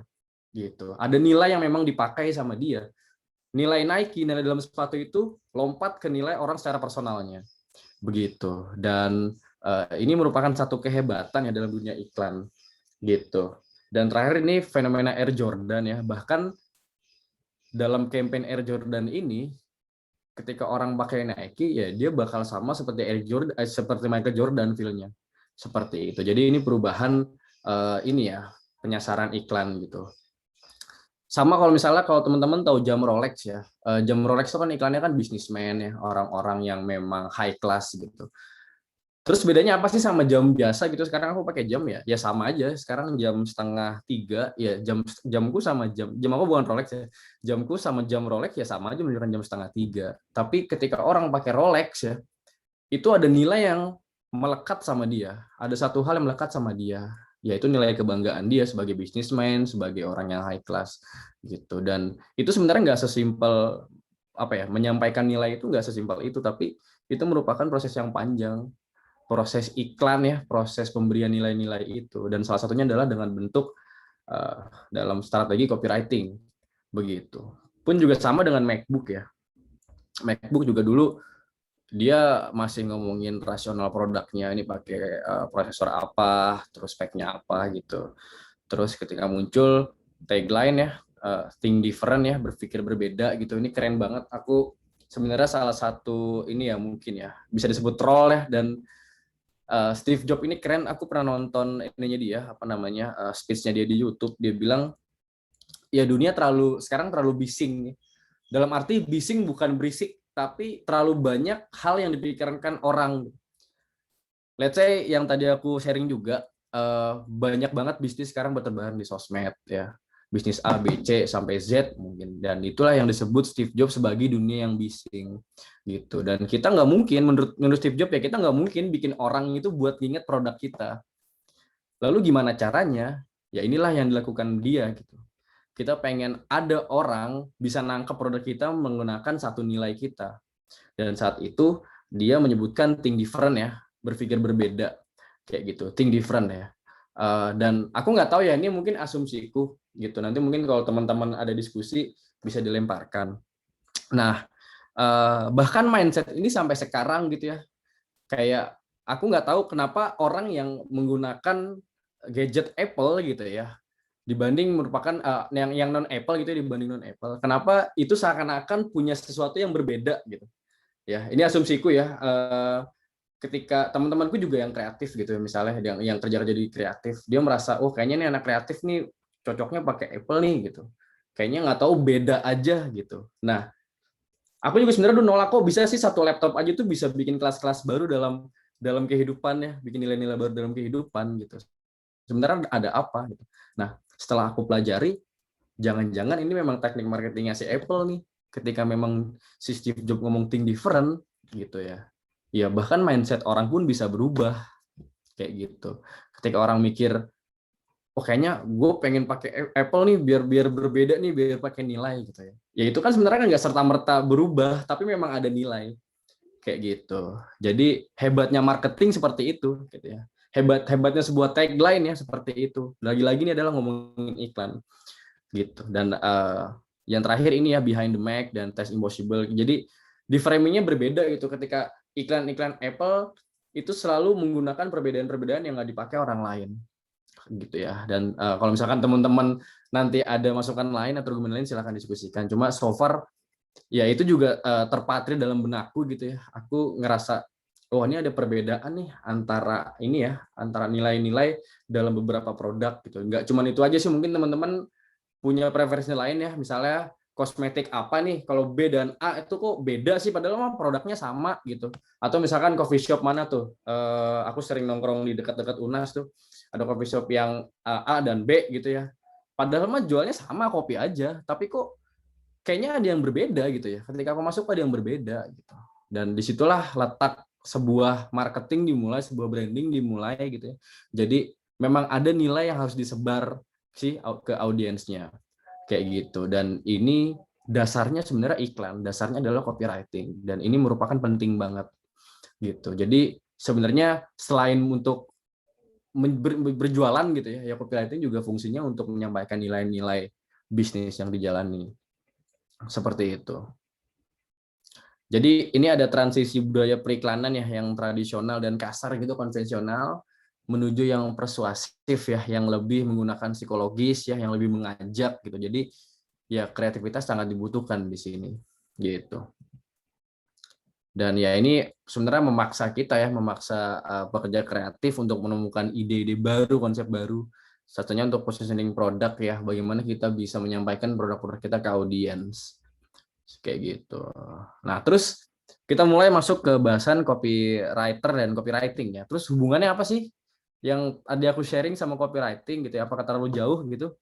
Speaker 5: gitu, ada nilai yang memang dipakai sama dia. Nilai Nike, nilai dalam sepatu itu lompat ke nilai orang secara personalnya begitu. Dan ini merupakan satu kehebatan ya dalam dunia iklan gitu. Dan terakhir ini fenomena Air Jordan ya, bahkan dalam campaign Air Jordan ini ketika orang pakai Nike ya dia bakal sama seperti Air Jordan, seperti Michael Jordan feel-nya seperti itu. Jadi ini perubahan ini ya, penyasaran iklan gitu. Sama kalau misalnya kalau teman-teman tahu jam Rolex ya, jam Rolex itu kan iklannya kan bisnismen ya, orang-orang yang memang high class gitu. Terus bedanya apa sih sama jam biasa gitu? Sekarang aku pakai jam ya sama aja. Sekarang jam 2:30 ya, jamku sama jam aku bukan Rolex ya. Jamku sama jam Rolex ya sama aja menunjukkan jam 2:30. Tapi ketika orang pakai Rolex ya, itu ada nilai yang melekat sama dia. Ada satu hal yang melekat sama dia, yaitu nilai kebanggaan dia sebagai bisnismen, sebagai orang yang high class gitu. Dan itu sebenarnya nggak sesimpel apa ya, menyampaikan nilai itu nggak sesimpel itu, tapi itu merupakan proses yang panjang, proses iklan ya, proses pemberian nilai-nilai itu. Dan salah satunya adalah dengan bentuk dalam strategi copywriting begitu. Pun juga sama dengan MacBook ya. MacBook juga dulu dia masih ngomongin rasional produknya, ini pakai prosesor apa, terus speknya apa gitu. Terus ketika muncul tagline ya, think different ya, berpikir berbeda gitu. Ini keren banget. Aku sebenarnya salah satu ini ya mungkin ya bisa disebut troll ya. Dan Steve Jobs ini keren. Aku pernah nonton ininya dia, apa namanya, speech-nya dia di YouTube. Dia bilang ya dunia sekarang terlalu bising. Dalam arti bising bukan berisik, tapi terlalu banyak hal yang dipikirkan orang. Let's say yang tadi aku sharing juga, banyak banget bisnis sekarang berterbangan di sosmed ya. Bisnis A, B, C sampai Z mungkin. Dan itulah yang disebut Steve Jobs sebagai dunia yang bising gitu. Dan kita nggak mungkin, menurut Steve Jobs ya, kita nggak mungkin bikin orang itu buat ingat produk kita. Lalu gimana caranya? Ya inilah yang dilakukan dia gitu. Kita pengen ada orang bisa nangkep produk kita menggunakan satu nilai kita. Dan saat itu dia menyebutkan think different ya, berpikir berbeda kayak gitu, think different ya. Dan aku nggak tahu ya, ini mungkin asumsiku gitu. Nanti mungkin kalau teman-teman ada diskusi bisa dilemparkan. Nah, bahkan mindset ini sampai sekarang gitu ya. Kayak aku nggak tahu kenapa orang yang menggunakan gadget Apple gitu ya, dibanding merupakan yang non Apple gitu ya, dibanding non Apple, kenapa itu seakan-akan punya sesuatu yang berbeda gitu ya. Ini asumsiku ya. Ketika teman-temanku juga yang kreatif gitu, misalnya yang kerja jadi kreatif, dia merasa oh kayaknya nih anak kreatif nih cocoknya pakai Apple nih gitu, kayaknya nggak tahu beda aja gitu. Nah, aku juga sebenarnya dulu nolak, kok bisa sih satu laptop aja tuh bisa bikin kelas-kelas baru dalam kehidupan ya, bikin nilai-nilai baru dalam kehidupan gitu. Sebenarnya ada apa gitu. Nah, setelah aku pelajari, jangan-jangan ini memang teknik marketingnya si Apple nih. Ketika memang si Steve Jobs ngomong think different gitu ya. Ya bahkan mindset orang pun bisa berubah kayak gitu. Ketika orang mikir, oh kayaknya gue pengen pakai Apple nih biar berbeda nih, biar pakai nilai gitu ya. Ya itu kan sebenarnya nggak serta-merta berubah, tapi memang ada nilai kayak gitu. Jadi hebatnya marketing seperti itu gitu ya. Hebatnya sebuah tagline ya seperti itu. Lagi-lagi ini adalah ngomongin iklan gitu. Dan yang terakhir ini ya behind the Mac dan Test Impossible. Jadi di framingnya berbeda gitu. Ketika iklan-iklan Apple itu selalu menggunakan perbedaan-perbedaan yang nggak dipakai orang lain gitu ya. Dan kalau misalkan teman-teman nanti ada masukan lain atau argumen lain silahkan diskusikan. Cuma so far ya itu juga terpatri dalam benakku gitu ya. Aku ngerasa oh ini ada perbedaan nih antara ini ya, antara nilai-nilai dalam beberapa produk gitu. Nggak cuma itu aja sih, mungkin teman-teman punya preferensi lain ya, misalnya kosmetik apa nih, kalau B dan A itu kok beda sih, padahal mah produknya sama gitu. Atau misalkan coffee shop mana tuh, aku sering nongkrong di dekat-dekat UNAS tuh, ada coffee shop yang A dan B gitu ya. Padahal mah jualnya sama kopi aja, tapi kok kayaknya ada yang berbeda gitu ya. Ketika aku masuk ada yang berbeda gitu. Dan disitulah letak sebuah marketing dimulai, sebuah branding dimulai gitu ya. Jadi memang ada nilai yang harus disebar sih ke audiensnya kayak gitu. Dan ini dasarnya sebenarnya iklan, dasarnya adalah copywriting, dan ini merupakan penting banget gitu. Jadi sebenarnya selain untuk berjualan gitu ya, copywriting juga fungsinya untuk menyampaikan nilai-nilai bisnis yang dijalani seperti itu. Jadi ini ada transisi budaya periklanan ya, yang tradisional dan kasar gitu, konvensional, menuju yang persuasif ya, yang lebih menggunakan psikologis ya, yang lebih mengajak gitu. Jadi ya kreativitas sangat dibutuhkan di sini gitu. Dan ya ini sebenarnya memaksa kita ya, memaksa pekerja kreatif untuk menemukan ide-ide baru, konsep baru. Satunya untuk positioning produk ya, bagaimana kita bisa menyampaikan produk-produk kita ke audiens. Kayak gitu. Nah, terus kita mulai masuk ke bahasan copywriter dan copywriting ya. Terus hubungannya apa sih yang ada aku sharing sama copywriting gitu ya? Apakah terlalu jauh gitu?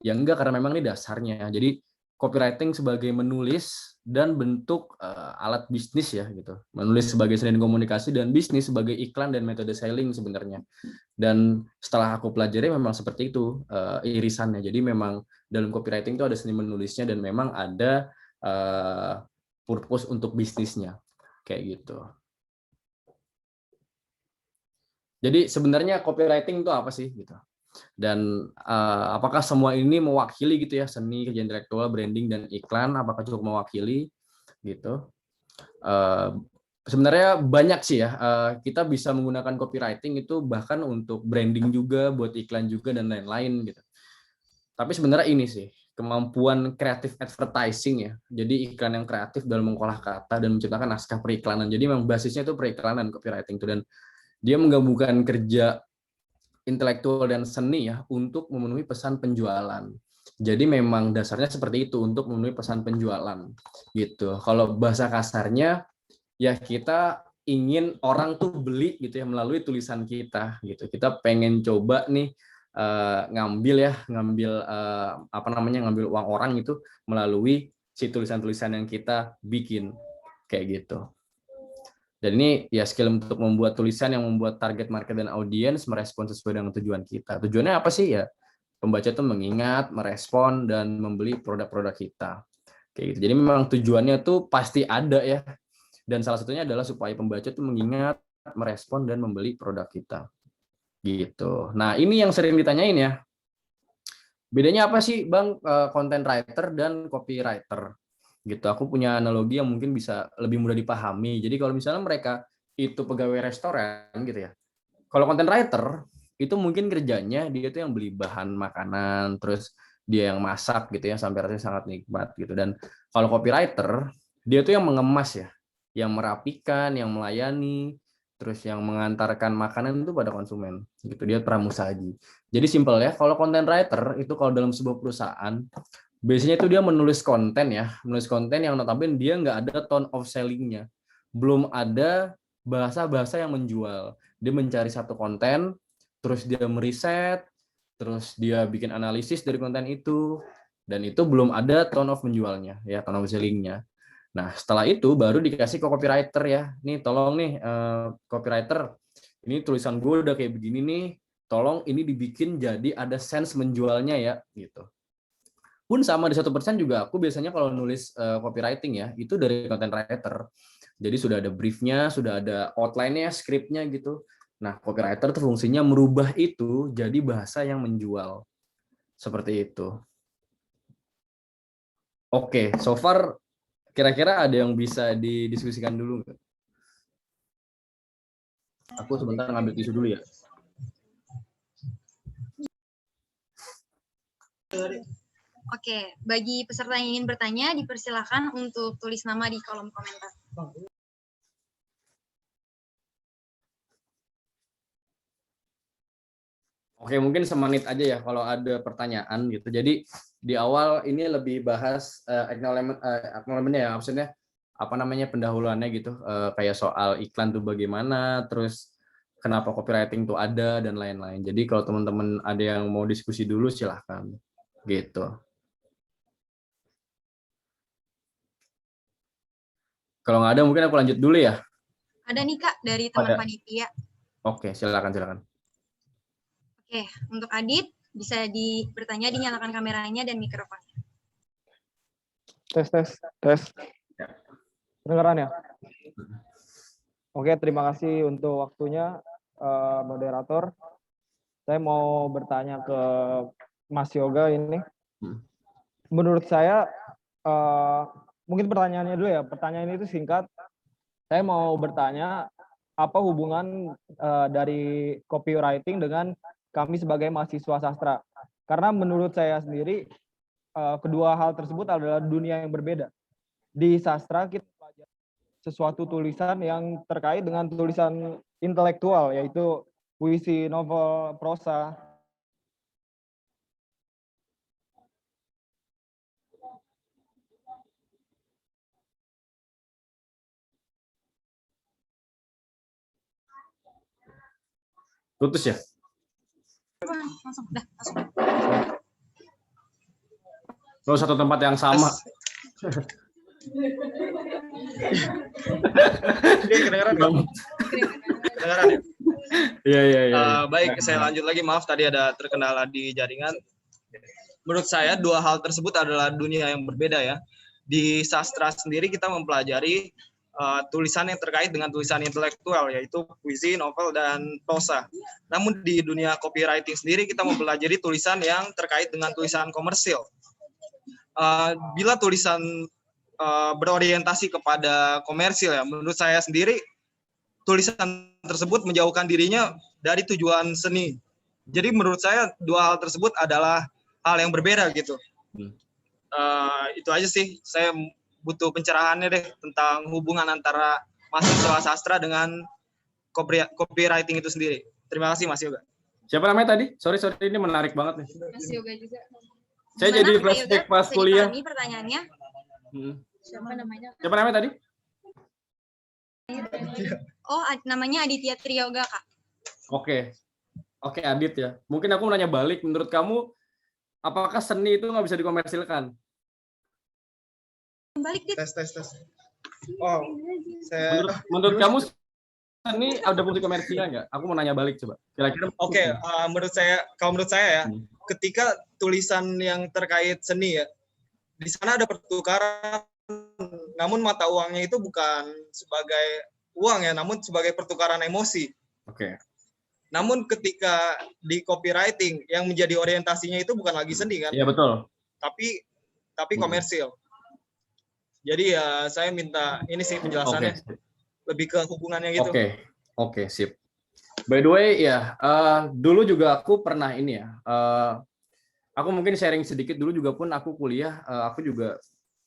Speaker 5: Ya enggak, karena memang ini dasarnya. Jadi copywriting sebagai menulis dan bentuk alat bisnis ya gitu. Menulis sebagai seni komunikasi dan bisnis sebagai iklan dan metode selling sebenarnya. Dan setelah aku pelajari memang seperti itu irisannya. Jadi memang dalam copywriting itu ada seni menulisnya dan memang ada purpose untuk bisnisnya kayak gitu. Jadi sebenarnya copywriting itu apa sih gitu? Dan apakah semua ini mewakili gitu ya, seni, kerja intelektual, branding dan iklan? Apakah cukup mewakili gitu? Sebenarnya banyak sih ya. Kita bisa menggunakan copywriting itu bahkan untuk branding juga, buat iklan juga dan lain-lain gitu. Tapi sebenarnya ini sih kemampuan kreatif advertising ya. Jadi iklan yang kreatif dalam mengolah kata dan menciptakan naskah periklanan. Jadi memang basisnya itu periklanan copywriting itu, dan dia menggabungkan kerja intelektual dan seni ya untuk memenuhi pesan penjualan. Jadi memang dasarnya seperti itu, untuk memenuhi pesan penjualan gitu. Kalau bahasa kasarnya ya, kita ingin orang tuh beli gitu ya melalui tulisan kita gitu. Kita pengen coba nih ngambil ngambil uang orang itu melalui si tulisan-tulisan yang kita bikin kayak gitu. Dan ini ya skill untuk membuat tulisan yang membuat target market dan audiens merespon sesuai dengan tujuan kita. Tujuannya apa sih ya? Pembaca tuh mengingat, merespon, dan membeli produk-produk kita. Kayak gitu. Jadi memang tujuannya tuh pasti ada ya. Dan salah satunya adalah supaya pembaca tuh mengingat, merespon, dan membeli produk kita. Gitu. Nah, ini yang sering ditanyain ya. Bedanya apa sih, Bang, content writer dan copywriter? Gitu. Aku punya analogi yang mungkin bisa lebih mudah dipahami. Jadi kalau misalnya mereka itu pegawai restoran gitu ya. Kalau content writer itu mungkin kerjanya dia tuh yang beli bahan makanan, terus dia yang masak gitu ya sampai rasanya sangat nikmat gitu. Dan kalau copywriter dia tuh yang mengemas ya, yang merapikan, yang melayani, terus yang mengantarkan makanan itu pada konsumen gitu. Dia pramusaji. Jadi simpel ya, kalau content writer itu kalau dalam sebuah perusahaan biasanya itu dia menulis konten ya, menulis konten yang notabene dia nggak ada tone of selling-nya, belum ada bahasa-bahasa yang menjual. Dia mencari satu konten, terus dia meriset, terus dia bikin analisis dari konten itu, dan itu belum ada tone of menjualnya, ya tone of selling-nya. Nah setelah itu baru dikasih ke copywriter ya, nih tolong nih copywriter, ini tulisan gue udah kayak begini nih, tolong ini dibikin jadi ada sense menjualnya ya, gitu. Pun sama di 1% juga aku biasanya kalau nulis copywriting ya itu dari content writer. Jadi sudah ada briefnya, sudah ada outline-nya, skripnya gitu. Nah copywriter tuh fungsinya merubah itu jadi bahasa yang menjual seperti itu. Oke, so far kira-kira ada yang bisa didiskusikan dulu nggak? Aku sebentar ngambil tisu dulu ya.
Speaker 4: Oke, bagi peserta yang ingin bertanya, dipersilakan untuk tulis nama di kolom komentar.
Speaker 5: Oke, mungkin semenit aja ya kalau ada pertanyaan gitu. Jadi di awal ini lebih bahas acknowledgement ya, maksudnya apa namanya pendahuluannya gitu, kayak soal iklan tuh bagaimana, terus kenapa copywriting tuh ada dan lain-lain. Jadi kalau teman-teman ada yang mau diskusi dulu silahkan gitu. Kalau nggak ada mungkin aku lanjut dulu ya.
Speaker 4: Ada nih Kak dari teman
Speaker 5: Ada.
Speaker 4: panitia.
Speaker 5: Oke, silakan.
Speaker 4: Oke, untuk Adit bisa bertanya, dinyalakan kameranya dan mikrofonnya.
Speaker 7: Tes.
Speaker 5: Ya.
Speaker 7: Kedengeran ya? Oke, terima kasih untuk waktunya, moderator. Saya mau bertanya ke Mas Yoga ini. Menurut saya, mungkin pertanyaannya dulu ya. Pertanyaan itu singkat. Saya mau bertanya, apa hubungan dari copywriting dengan kami sebagai mahasiswa sastra? Karena menurut saya sendiri, kedua hal tersebut adalah dunia yang berbeda. Di sastra kita belajar sesuatu tulisan yang terkait dengan tulisan intelektual, yaitu puisi, novel, prosa.
Speaker 5: Putus ya?
Speaker 4: Langsung.
Speaker 5: Kalau satu tempat yang sama.
Speaker 8: Kedengaran Pak? Kedengaran ya?
Speaker 5: Iya.
Speaker 8: Baik, saya lanjut lagi. Maaf tadi ada terkendala di jaringan. Menurut saya dua hal tersebut adalah dunia yang berbeda ya. Di sastra sendiri kita mempelajari tulisan yang terkait dengan tulisan intelektual, yaitu puisi, novel, dan prosa. Namun di dunia copywriting sendiri kita mempelajari tulisan yang terkait dengan tulisan komersil. Bila tulisan berorientasi kepada komersil ya, menurut saya sendiri tulisan tersebut menjauhkan dirinya dari tujuan seni. Jadi menurut saya dua hal tersebut adalah hal yang berbeda gitu. Itu aja sih, saya butuh pencerahannya deh tentang hubungan antara mahasiswa sastra dengan copywriting itu sendiri. Terima kasih Mas Yoga.
Speaker 5: Siapa namanya tadi? Sorry, ini menarik banget nih.
Speaker 4: Mas Yoga juga.
Speaker 5: Saya
Speaker 4: Gimana,
Speaker 5: jadi
Speaker 4: Kak
Speaker 5: flashback
Speaker 4: Yoga?
Speaker 5: pas
Speaker 4: Bisa
Speaker 5: kuliah.
Speaker 4: dipahami pertanyaannya?
Speaker 6: Siapa namanya?
Speaker 5: Siapa namanya tadi?
Speaker 4: Oh, namanya Aditya Triyoga, Kak.
Speaker 5: Oke, Adit ya. Mungkin aku mau nanya balik. Menurut kamu, apakah seni itu nggak bisa dikomersilkan?
Speaker 4: Balik, Dit.
Speaker 8: Tes. Oh, saya
Speaker 5: Menurut kamu seni ada fungsi komersial nggak? Aku mau nanya balik coba. Kira-kira.
Speaker 8: Oke, menurut saya ya, ketika tulisan yang terkait seni ya, di sana ada pertukaran, namun mata uangnya itu bukan sebagai uang ya, namun sebagai pertukaran emosi.
Speaker 5: Oke.
Speaker 8: Namun ketika di copywriting yang menjadi orientasinya itu bukan lagi seni kan,
Speaker 5: Iya betul.
Speaker 8: tapi komersil. Jadi ya saya minta ini sih penjelasannya, lebih ke hubungannya gitu.
Speaker 5: Oke, sip. By the way ya, dulu juga aku pernah ini ya. Aku mungkin sharing sedikit dulu juga pun aku kuliah, aku juga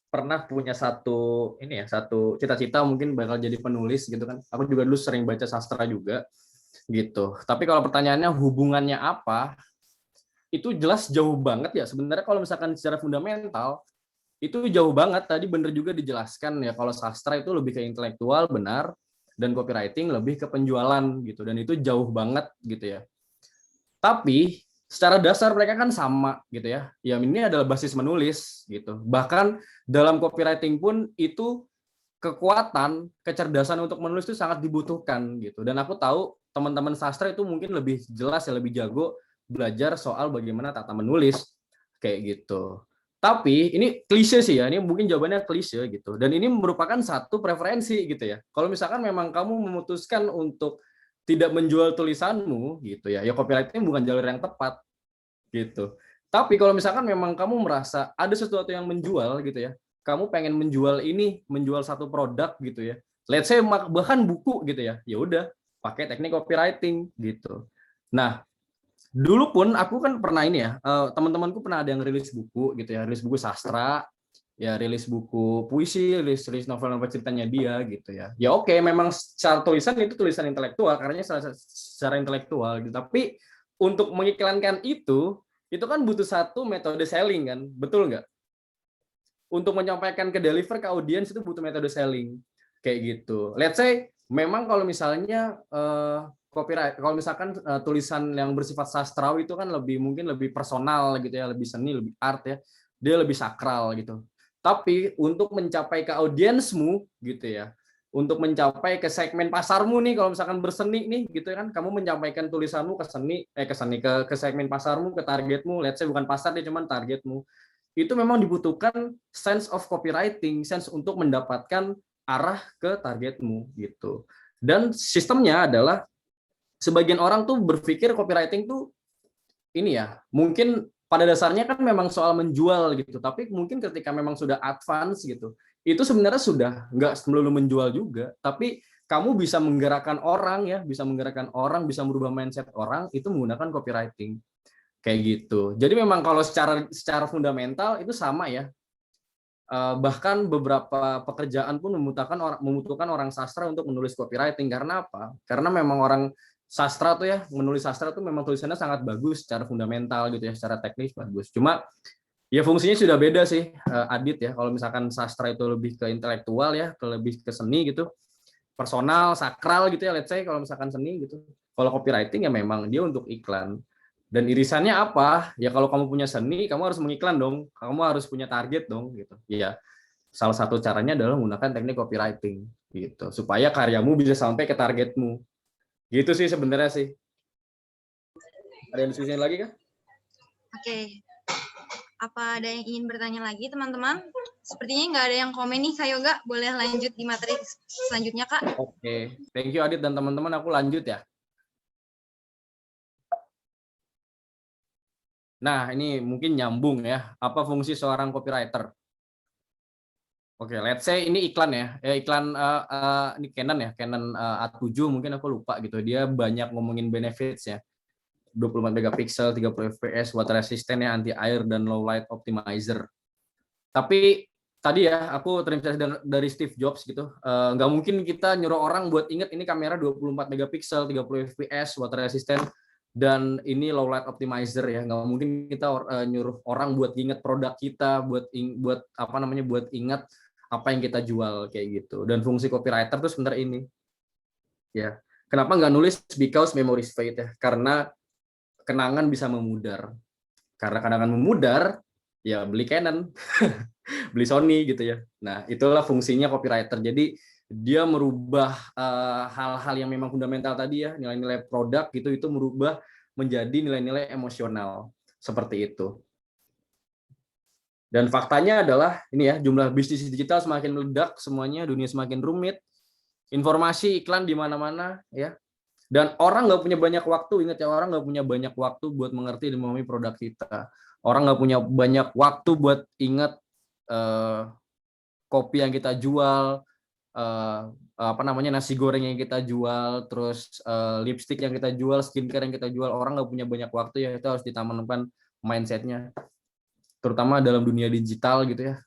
Speaker 5: pernah punya satu cita-cita mungkin bakal jadi penulis gitu kan. Aku juga dulu sering baca sastra juga gitu. Tapi kalau pertanyaannya hubungannya apa? Itu jelas jauh banget ya. Sebenarnya kalau misalkan secara fundamental itu jauh banget. Tadi bener juga dijelaskan ya, kalau sastra itu lebih ke intelektual, benar, dan copywriting lebih ke penjualan gitu, dan itu jauh banget gitu ya. Tapi secara dasar mereka kan sama gitu ya. Ya ini adalah basis menulis gitu. Bahkan dalam copywriting pun itu kekuatan, kecerdasan untuk menulis itu sangat dibutuhkan gitu. Dan aku tahu teman-teman sastra itu mungkin lebih jelas ya, lebih jago belajar soal bagaimana tata menulis kayak gitu. Tapi ini klise sih ya, ini mungkin jawabannya klise gitu. Dan ini merupakan satu preferensi gitu ya. Kalau misalkan memang kamu memutuskan untuk tidak menjual tulisanmu gitu ya, ya copywriting bukan jalur yang tepat gitu. Tapi kalau misalkan memang kamu merasa ada sesuatu yang menjual gitu ya, kamu pengen menjual ini, menjual satu produk gitu ya. Let's say bahkan buku gitu ya. Ya udah, pakai teknik copywriting gitu. Nah, dulu pun aku kan pernah ini ya, teman-temanku pernah ada yang rilis buku gitu ya, rilis buku sastra, ya rilis buku puisi, rilis novel-novel ceritanya dia gitu ya. Ya oke, memang secara tulisan itu tulisan intelektual, karena secara intelektual gitu. Tapi untuk mengiklankan itu kan butuh satu metode selling kan, betul nggak? Untuk menyampaikan ke deliver ke audiens itu butuh metode selling kayak gitu. Let's say memang kalau misalnya copyright, kalau misalkan tulisan yang bersifat sastrawi itu kan mungkin lebih personal gitu ya, lebih seni, lebih art ya, dia lebih sakral gitu. Tapi untuk mencapai ke audiensmu gitu ya, untuk mencapai ke segmen pasarmu nih, kalau misalkan berseni nih gitu kan, kamu menyampaikan tulisanmu ke segmen pasarmu, ke targetmu, let's say bukan pasar dia cuman targetmu, itu memang dibutuhkan sense of copywriting, sense untuk mendapatkan arah ke targetmu gitu. Dan sistemnya adalah sebagian orang tuh berpikir copywriting tuh ini ya, mungkin pada dasarnya kan memang soal menjual gitu, tapi mungkin ketika memang sudah advance gitu, itu sebenarnya sudah nggak melulu menjual juga, tapi kamu bisa menggerakkan orang ya, bisa merubah mindset orang itu menggunakan copywriting kayak gitu. Jadi memang kalau secara fundamental itu sama ya. Bahkan beberapa pekerjaan pun membutuhkan orang sastra untuk menulis copywriting. Karena apa? Karena memang orang sastra tuh ya, menulis sastra tuh memang tulisannya sangat bagus secara fundamental gitu ya, secara teknis bagus. Cuma ya fungsinya sudah beda sih, Adit ya. Kalau misalkan sastra itu lebih ke intelektual ya, lebih ke seni gitu, personal, sakral gitu ya, let's say kalau misalkan seni gitu. Kalau copywriting ya memang dia untuk iklan. Dan irisannya apa? Ya kalau kamu punya seni, kamu harus mengiklan dong. Kamu harus punya target dong gitu. Ya, salah satu caranya adalah menggunakan teknik copywriting gitu. Supaya karyamu bisa sampai ke targetmu. Gitu sih sebenarnya sih. Ada yang diskusiin lagi kah?
Speaker 4: Oke. Apa ada yang ingin bertanya lagi, teman-teman? Sepertinya nggak ada yang komen nih, Kak Yoga. Boleh lanjut di materi selanjutnya, Kak?
Speaker 5: Oke. Thank you, Adit dan teman-teman. Aku lanjut ya. Nah, ini mungkin nyambung ya. Apa fungsi seorang copywriter? Oke, let's say ini iklan ya. Iklan ini Canon ya, Canon A7 mungkin aku lupa gitu. Dia banyak ngomongin benefits ya. 24 megapiksel, 30 fps, water resistant ya, anti air dan low light optimizer. Tapi tadi ya aku terinspirasi dari Steve Jobs gitu. Nggak mungkin kita nyuruh orang buat inget ini kamera 24 megapiksel, 30 fps, water resistant dan ini low light optimizer ya. Nggak mungkin kita nyuruh orang buat inget produk kita, buat ingat apa yang kita jual kayak gitu. Dan fungsi copywriter tuh sebenarnya ini. Ya. Kenapa nggak nulis because memories fade ya? Karena kenangan bisa memudar. Karena kenangan memudar, ya beli Canon, beli Sony gitu ya. Nah, itulah fungsinya copywriter. Jadi dia merubah hal-hal yang memang fundamental tadi ya, nilai-nilai produk gitu, itu merubah menjadi nilai-nilai emosional seperti itu. Dan faktanya adalah ini ya, jumlah bisnis digital semakin meledak, semuanya dunia semakin rumit, informasi iklan di mana-mana ya. Dan orang nggak punya banyak waktu, ingat ya, orang nggak punya banyak waktu buat mengerti dan memahami produk kita. Orang nggak punya banyak waktu buat ingat kopi yang kita jual, nasi goreng yang kita jual, terus lipstick yang kita jual, skincare yang kita jual. Orang nggak punya banyak waktu ya, itu harus ditanamkan mindsetnya, terutama dalam dunia digital gitu ya.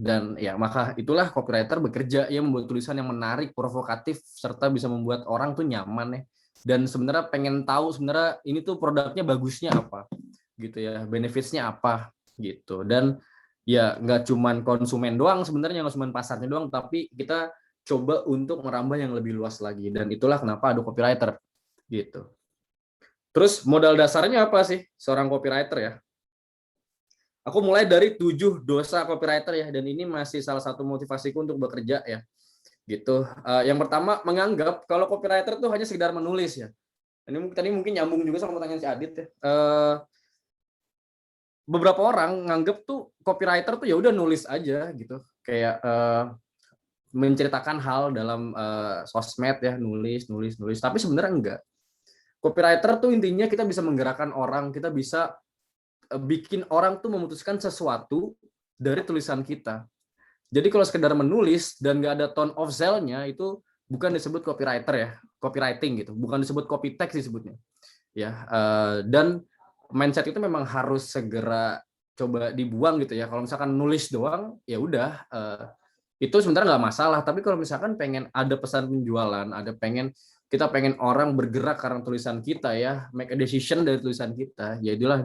Speaker 5: Dan ya maka itulah copywriter bekerja, ia membuat tulisan yang menarik, provokatif, serta bisa membuat orang tuh nyaman ya. Dan sebenarnya pengen tahu sebenarnya ini tuh produknya bagusnya apa gitu ya, benefitsnya apa gitu. Dan ya nggak cuman konsumen doang sebenarnya, nggak cuman pasarnya doang, tapi kita coba untuk merambah yang lebih luas lagi. Dan itulah kenapa ada copywriter gitu. Terus modal dasarnya apa sih seorang copywriter ya? Aku mulai dari 7 dosa copywriter ya, dan ini masih salah satu motivasiku untuk bekerja ya. Gitu. Yang pertama, menganggap kalau copywriter tuh hanya sekedar menulis ya. Ini tadi mungkin nyambung juga sama pertanyaan si Adit ya. Beberapa orang nganggap tuh copywriter tuh ya udah nulis aja gitu. Kayak menceritakan hal dalam sosmed ya, nulis. Tapi sebenarnya enggak. Copywriter tuh intinya kita bisa menggerakkan orang, kita bisa bikin orang tuh memutuskan sesuatu dari tulisan kita. Jadi kalau sekedar menulis dan nggak ada tone of sell-nya, itu bukan disebut copywriter ya, copywriting gitu, bukan disebut copy text disebutnya. Ya, dan mindset itu memang harus segera coba dibuang gitu ya. Kalau misalkan nulis doang, ya udah, itu sebenarnya nggak masalah. Tapi kalau misalkan pengen ada pesan penjualan, ada pengen kita pengen orang bergerak karena tulisan kita ya, make a decision dari tulisan kita, ya itulah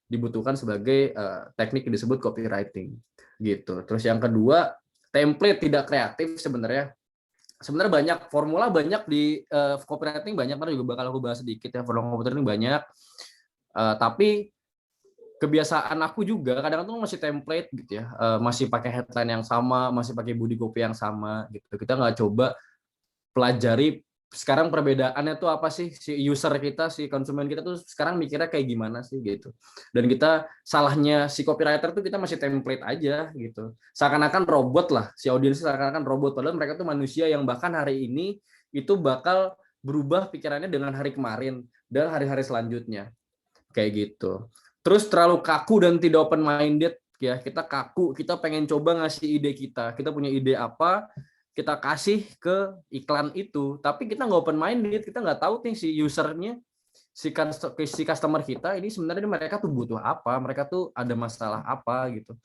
Speaker 5: dibutuhkan sebagai teknik yang disebut copywriting gitu. Terus yang kedua, template tidak kreatif sebenarnya banyak formula, banyak di copywriting banyak, ntar juga bakal aku bahas sedikit ya, formula copywriting banyak. Tapi kebiasaan aku juga kadang-kadang masih template gitu ya, masih pakai headline yang sama, masih pakai body copy yang sama gitu. Kita nggak coba pelajari sekarang perbedaannya tuh apa sih, si user kita, si konsumen kita tuh sekarang mikirnya kayak gimana sih gitu. Dan kita salahnya si copywriter tuh kita masih template aja gitu. Seakan-akan robot lah, si audiens seakan-akan robot, padahal mereka tuh manusia yang bahkan hari ini itu bakal berubah pikirannya dengan hari kemarin dan hari-hari selanjutnya. Kayak gitu. Terus terlalu kaku dan tidak open minded ya, kita kaku, kita pengen coba ngasih ide kita punya ide apa, kita kasih ke iklan itu, tapi kita nggak open minded, kita nggak tahu nih si usernya, si customer kita ini sebenarnya mereka tuh butuh apa, mereka tuh ada masalah apa gitu.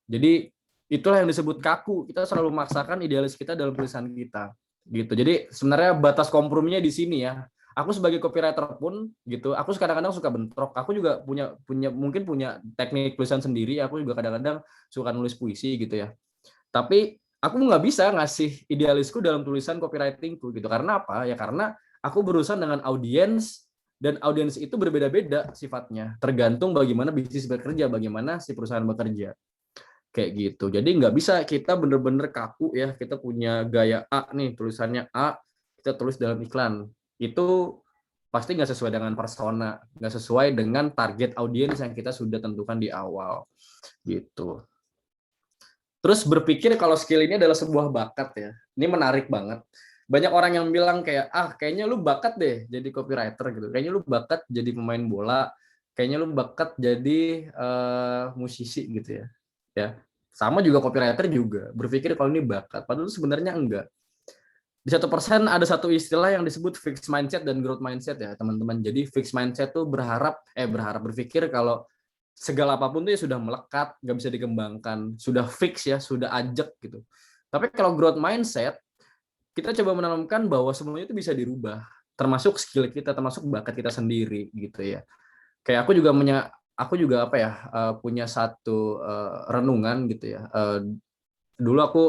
Speaker 5: Jadi itulah yang disebut kaku, kita selalu memaksakan idealis kita dalam tulisan kita gitu. Jadi sebenarnya batas komprominya di sini ya. Aku sebagai copywriter pun gitu, aku kadang-kadang suka bentrok. Aku juga mungkin punya teknik tulisan sendiri. Aku juga kadang-kadang suka nulis puisi gitu ya. Tapi aku nggak bisa ngasih idealisku dalam tulisan copywritingku gitu. Karena apa? Ya karena aku berurusan dengan audiens, dan audiens itu berbeda-beda sifatnya. Tergantung bagaimana bisnis bekerja, bagaimana si perusahaan bekerja. Kayak gitu. Jadi nggak bisa kita bener-bener kaku ya. Kita punya gaya A nih, tulisannya A, kita tulis dalam iklan. Itu pasti nggak sesuai dengan persona, nggak sesuai dengan target audiens yang kita sudah tentukan di awal gitu. Terus berpikir kalau skill ini adalah sebuah bakat ya, ini menarik banget. Banyak orang yang bilang kayak, kayaknya lu bakat deh jadi copywriter gitu, kayaknya lu bakat jadi pemain bola, kayaknya lu bakat jadi musisi gitu ya. Ya, sama juga copywriter juga berpikir kalau ini bakat, padahal sebenarnya enggak. Di 1% ada satu istilah yang disebut fixed mindset dan growth mindset ya teman-teman. Jadi fixed mindset tuh berpikir kalau segala apapun tuh ya sudah melekat, nggak bisa dikembangkan, sudah fix ya, sudah ajak gitu. Tapi kalau growth mindset, kita coba menanamkan bahwa semuanya itu bisa dirubah, termasuk skill kita, termasuk bakat kita sendiri gitu ya. Kayak aku juga punya satu renungan gitu ya. Dulu aku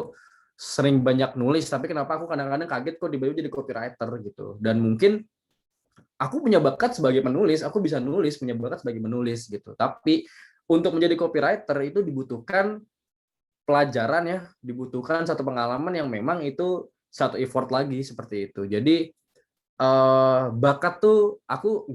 Speaker 5: sering banyak nulis, tapi kenapa aku kadang-kadang kaget kok tiba-tiba jadi copywriter gitu. Dan mungkin aku punya bakat sebagai penulis, aku bisa nulis, punya bakat sebagai menulis gitu. Tapi untuk menjadi copywriter itu dibutuhkan pelajaran ya, dibutuhkan satu pengalaman yang memang itu satu effort lagi seperti itu. Jadi bakat tuh aku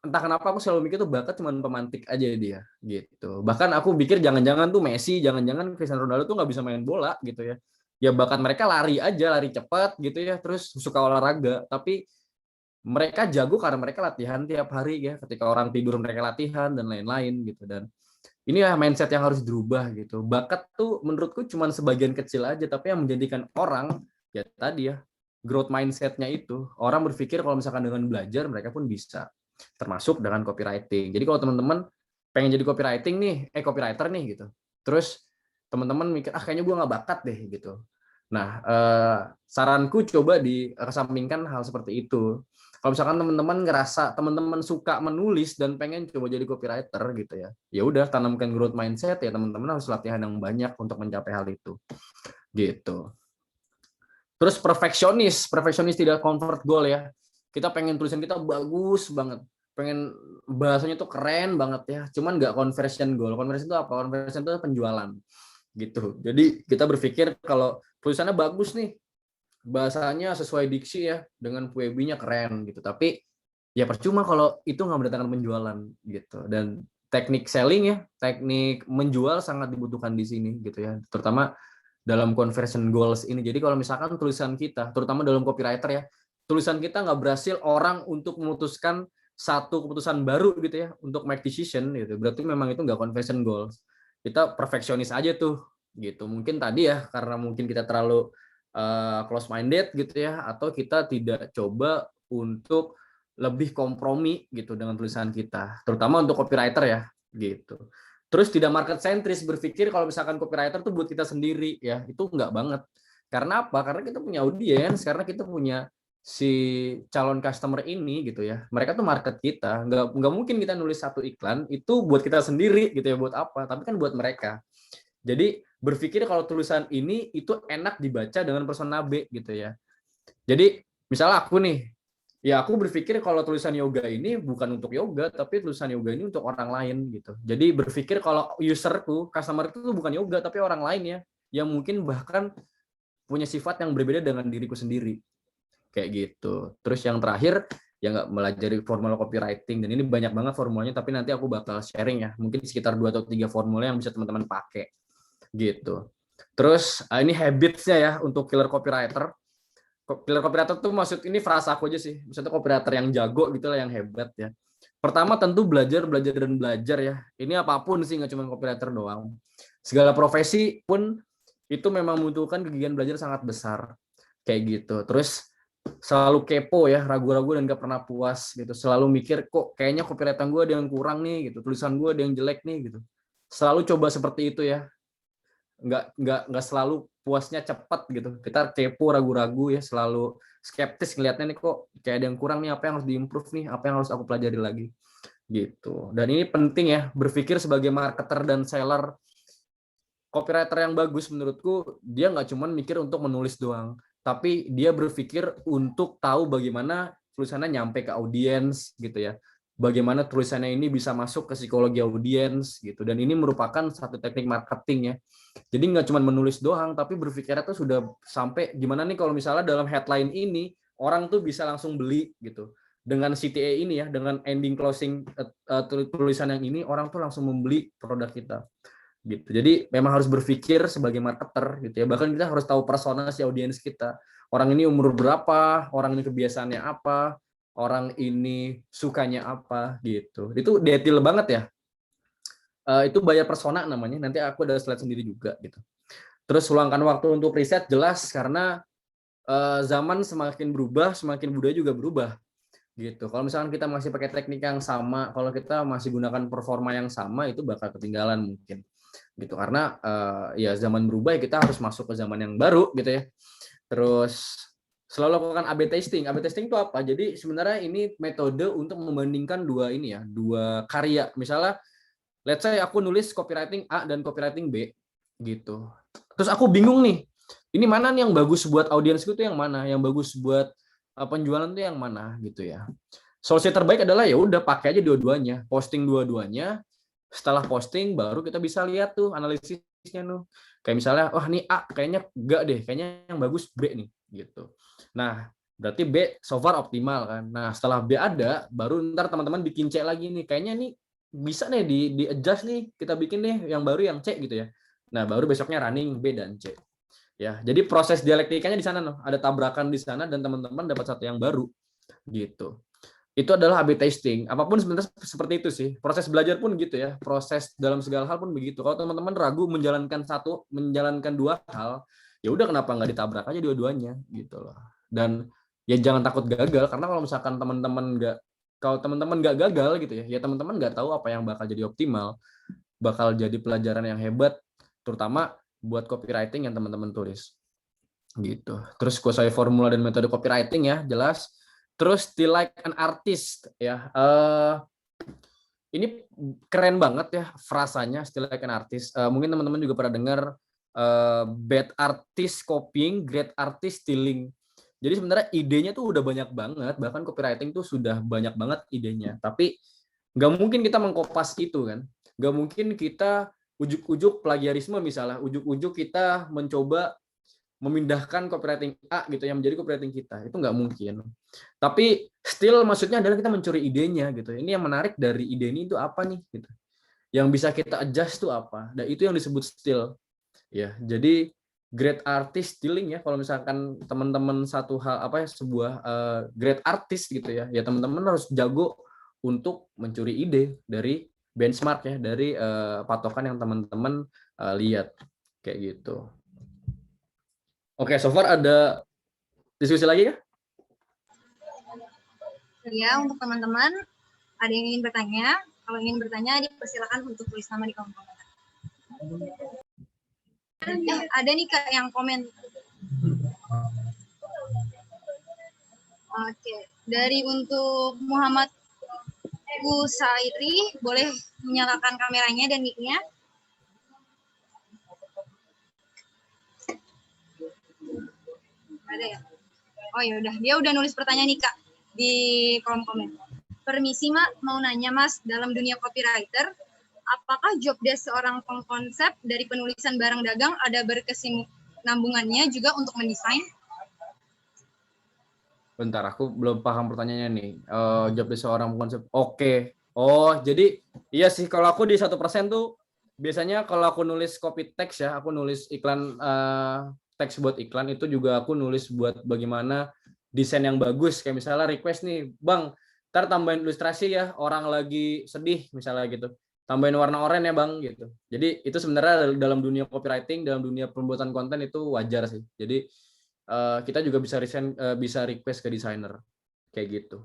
Speaker 5: entah kenapa aku selalu mikir tuh bakat cuma pemantik aja dia gitu. Bahkan aku pikir jangan-jangan tuh Messi, jangan-jangan Cristiano Ronaldo tuh nggak bisa main bola gitu ya. Ya bakat mereka lari aja, lari cepat gitu ya, terus suka olahraga, tapi mereka jago karena mereka latihan tiap hari ya, ketika orang tidur mereka latihan dan lain-lain gitu. Dan ini ya mindset yang harus dirubah gitu. Bakat tuh menurutku cuma sebagian kecil aja, tapi yang menjadikan orang ya tadi ya, growth mindset-nya itu, orang berpikir kalau misalkan dengan belajar mereka pun bisa, termasuk dengan copywriting. Jadi kalau teman-teman pengen jadi copywriter nih gitu, terus teman-teman mikir kayaknya gue nggak bakat deh gitu. Nah, saranku coba dikesampingkan hal seperti itu. Kalau misalkan teman-teman ngerasa teman-teman suka menulis dan pengen coba jadi copywriter gitu ya, ya udah tanamkan growth mindset ya, teman-teman harus latihan yang banyak untuk mencapai hal itu. Gitu. Terus perfeksionis tidak convert goal ya. Kita pengen tulisan kita bagus banget, pengen bahasanya tuh keren banget ya, cuman nggak conversion goal. Conversion itu apa? Conversion itu penjualan gitu. Jadi kita berpikir kalau tulisannya bagus nih, bahasanya sesuai diksi ya, dengan puebinya keren gitu, tapi ya percuma kalau itu nggak mendatangkan penjualan gitu. Dan teknik selling ya, teknik menjual sangat dibutuhkan di sini gitu ya, terutama dalam conversion goals ini. Jadi kalau misalkan tulisan kita, terutama dalam copywriter ya, tulisan kita nggak berhasil orang untuk memutuskan satu keputusan baru gitu ya, untuk make decision gitu, berarti memang itu nggak conversion goals. Kita perfeksionis aja tuh gitu. Mungkin tadi ya karena mungkin kita terlalu close minded gitu ya, atau kita tidak coba untuk lebih kompromi gitu dengan tulisan kita, terutama untuk copywriter ya gitu. Terus tidak market centris, berpikir kalau misalkan copywriter tuh buat kita sendiri ya, itu enggak banget. Karena apa? Karena kita punya audiens, karena kita punya si calon customer ini gitu ya, mereka tuh market kita, nggak mungkin kita nulis satu iklan itu buat kita sendiri gitu ya, buat apa, tapi kan buat mereka. Jadi berpikir kalau tulisan ini itu enak dibaca dengan persona B gitu ya. Jadi misalnya aku nih, ya aku berpikir kalau tulisan yoga ini bukan untuk yoga, tapi tulisan yoga ini untuk orang lain gitu. Jadi berpikir kalau userku, customer itu tuh bukan yoga, tapi orang lain ya, yang mungkin bahkan punya sifat yang berbeda dengan diriku sendiri. Kayak gitu. Terus yang terakhir, ya nggak melajari formula copywriting. Dan ini banyak banget formulanya, tapi nanti aku bakal sharing ya. Mungkin sekitar 2 atau 3 formula yang bisa teman-teman pakai. Gitu. Terus ini habits-nya ya untuk killer copywriter. Killer copywriter tuh maksud ini frasa aku aja sih. Maksudnya copywriter yang jago gitu lah, yang hebat ya. Pertama tentu belajar ya. Ini apapun sih, nggak cuma copywriter doang. Segala profesi pun itu memang membutuhkan kegigihan belajar sangat besar. Kayak gitu. Terus selalu kepo ya, ragu-ragu dan gak pernah puas gitu. Selalu mikir kok kayaknya copywriting gue ada yang kurang nih gitu. Tulisan gue ada yang jelek nih gitu. Selalu coba seperti itu ya. Nggak selalu puasnya cepat gitu. Kita kepo, ragu-ragu ya, selalu skeptis ngelihatnya nih kok kayak ada yang kurang nih, apa yang harus diimprove nih, apa yang harus aku pelajari lagi gitu. Dan ini penting ya, berpikir sebagai marketer dan seller. Copywriter yang bagus menurutku dia nggak cuma mikir untuk menulis doang, tapi dia berpikir untuk tahu bagaimana tulisannya nyampe ke audiens gitu ya. Bagaimana tulisannya ini bisa masuk ke psikologi audiens gitu. Dan ini merupakan satu teknik marketing ya. Jadi nggak cuma menulis doang, tapi berpikirnya tuh sudah sampai gimana nih kalau misalnya dalam headline ini orang tuh bisa langsung beli gitu. Dengan CTA ini ya, dengan ending closing tulisan yang ini, orang tuh langsung membeli produk kita. Gitu. Jadi memang harus berpikir sebagai marketer gitu ya. Bahkan kita harus tahu persona si audiens kita. Orang ini umur berapa, orang ini kebiasaannya apa, orang ini sukanya apa gitu. Itu detail banget ya. Itu bayar persona namanya. Nanti aku ada slide sendiri juga gitu. Terus luangkan waktu untuk riset, jelas karena zaman semakin berubah, semakin budaya juga berubah gitu. Kalau misalkan kita masih pakai teknik yang sama, kalau kita masih gunakan performa yang sama, itu bakal ketinggalan mungkin gitu. Karena ya zaman berubah, kita harus masuk ke zaman yang baru gitu ya. Terus selalu lakukan A/B testing. A/B testing itu apa? Jadi sebenarnya ini metode untuk membandingkan dua karya. Misalnya let's say aku nulis copywriting A dan copywriting B gitu. Terus aku bingung nih, ini mana nih yang bagus buat audiensku tuh yang mana? Yang bagus buat penjualan tuh yang mana gitu ya. Solusi terbaik adalah ya udah pakai aja dua-duanya, posting dua-duanya. Setelah posting baru kita bisa lihat tuh analisisnya tuh. Kayak misalnya, wah nih A kayaknya enggak deh, kayaknya yang bagus B nih gitu. Nah, berarti B so far optimal kan. Nah, setelah B ada, baru ntar teman-teman bikin C lagi nih. Kayaknya nih bisa nih di adjust nih, kita bikin nih yang baru yang C gitu ya. Nah, baru besoknya running B dan C. Ya, jadi proses dialektikanya di sana loh. Ada tabrakan di sana dan teman-teman dapat satu yang baru gitu. Itu adalah A/B testing. Apapun sebenarnya seperti itu sih. Proses belajar pun gitu ya. Proses dalam segala hal pun begitu. Kalau teman-teman ragu menjalankan dua hal, ya udah kenapa nggak ditabrak aja dua-duanya gitu loh. Dan ya jangan takut gagal, karena kalau misalkan teman-teman nggak gagal gitu ya teman-teman nggak tahu apa yang bakal jadi optimal, bakal jadi pelajaran yang hebat, terutama buat copywriting yang teman-teman tulis gitu. Terus kuasai formula dan metode copywriting ya, jelas. Terus still like an artist ya. Ini keren banget ya frasanya, still like an artist. Mungkin teman-teman juga pernah dengar bad artist copying, great artist stealing. Jadi sebenarnya idenya tuh udah banyak banget, bahkan copywriting tuh sudah banyak banget idenya. Tapi nggak mungkin kita mengkopas itu kan. Nggak mungkin kita ujuk-ujuk plagiarisme misalnya, ujuk-ujuk kita mencoba memindahkan copywriting A gitu yang menjadi copywriting kita, itu nggak mungkin. Tapi still maksudnya adalah kita mencuri idenya gitu. Ini yang menarik dari ide ini itu apa nih gitu. Yang bisa kita adjust tuh apa? Dan itu yang disebut still. Ya, jadi great artist stealing ya. Kalau misalkan teman-teman sebuah great artist gitu ya. Ya teman-teman harus jago untuk mencuri ide dari benchmark ya, dari patokan yang teman-teman lihat kayak gitu. Oke, so far ada diskusi lagi ya?
Speaker 4: Ya, untuk teman-teman, ada yang ingin bertanya? Kalau ingin bertanya, dipersilakan untuk tulis nama di kolom komentar. Ada nih Kak yang komen. Oke, dari untuk Muhammad Kusairi, boleh menyalakan kameranya dan mic-nya. Ada ya? Oh ya udah, dia udah nulis pertanyaan nih Kak di kolom komen. Permisi Mak, mau nanya Mas, dalam dunia copywriter, apakah job desk seorang pengkonsep dari penulisan barang dagang ada berkesinambungannya juga untuk mendesain?
Speaker 5: Bentar, aku belum paham pertanyaannya nih. Job desk seorang konsep. Oke. Oh, jadi iya sih kalau aku di 1% tuh biasanya kalau aku nulis copy text ya, aku nulis iklan teks buat iklan itu juga aku nulis buat bagaimana desain yang bagus. Kayak misalnya request nih, Bang, ntar tambahin ilustrasi ya, orang lagi sedih misalnya gitu. Tambahin warna oranye ya, Bang gitu. Jadi itu sebenarnya dalam dunia copywriting, dalam dunia pembuatan konten itu wajar sih. Jadi kita juga bisa request ke desainer kayak gitu.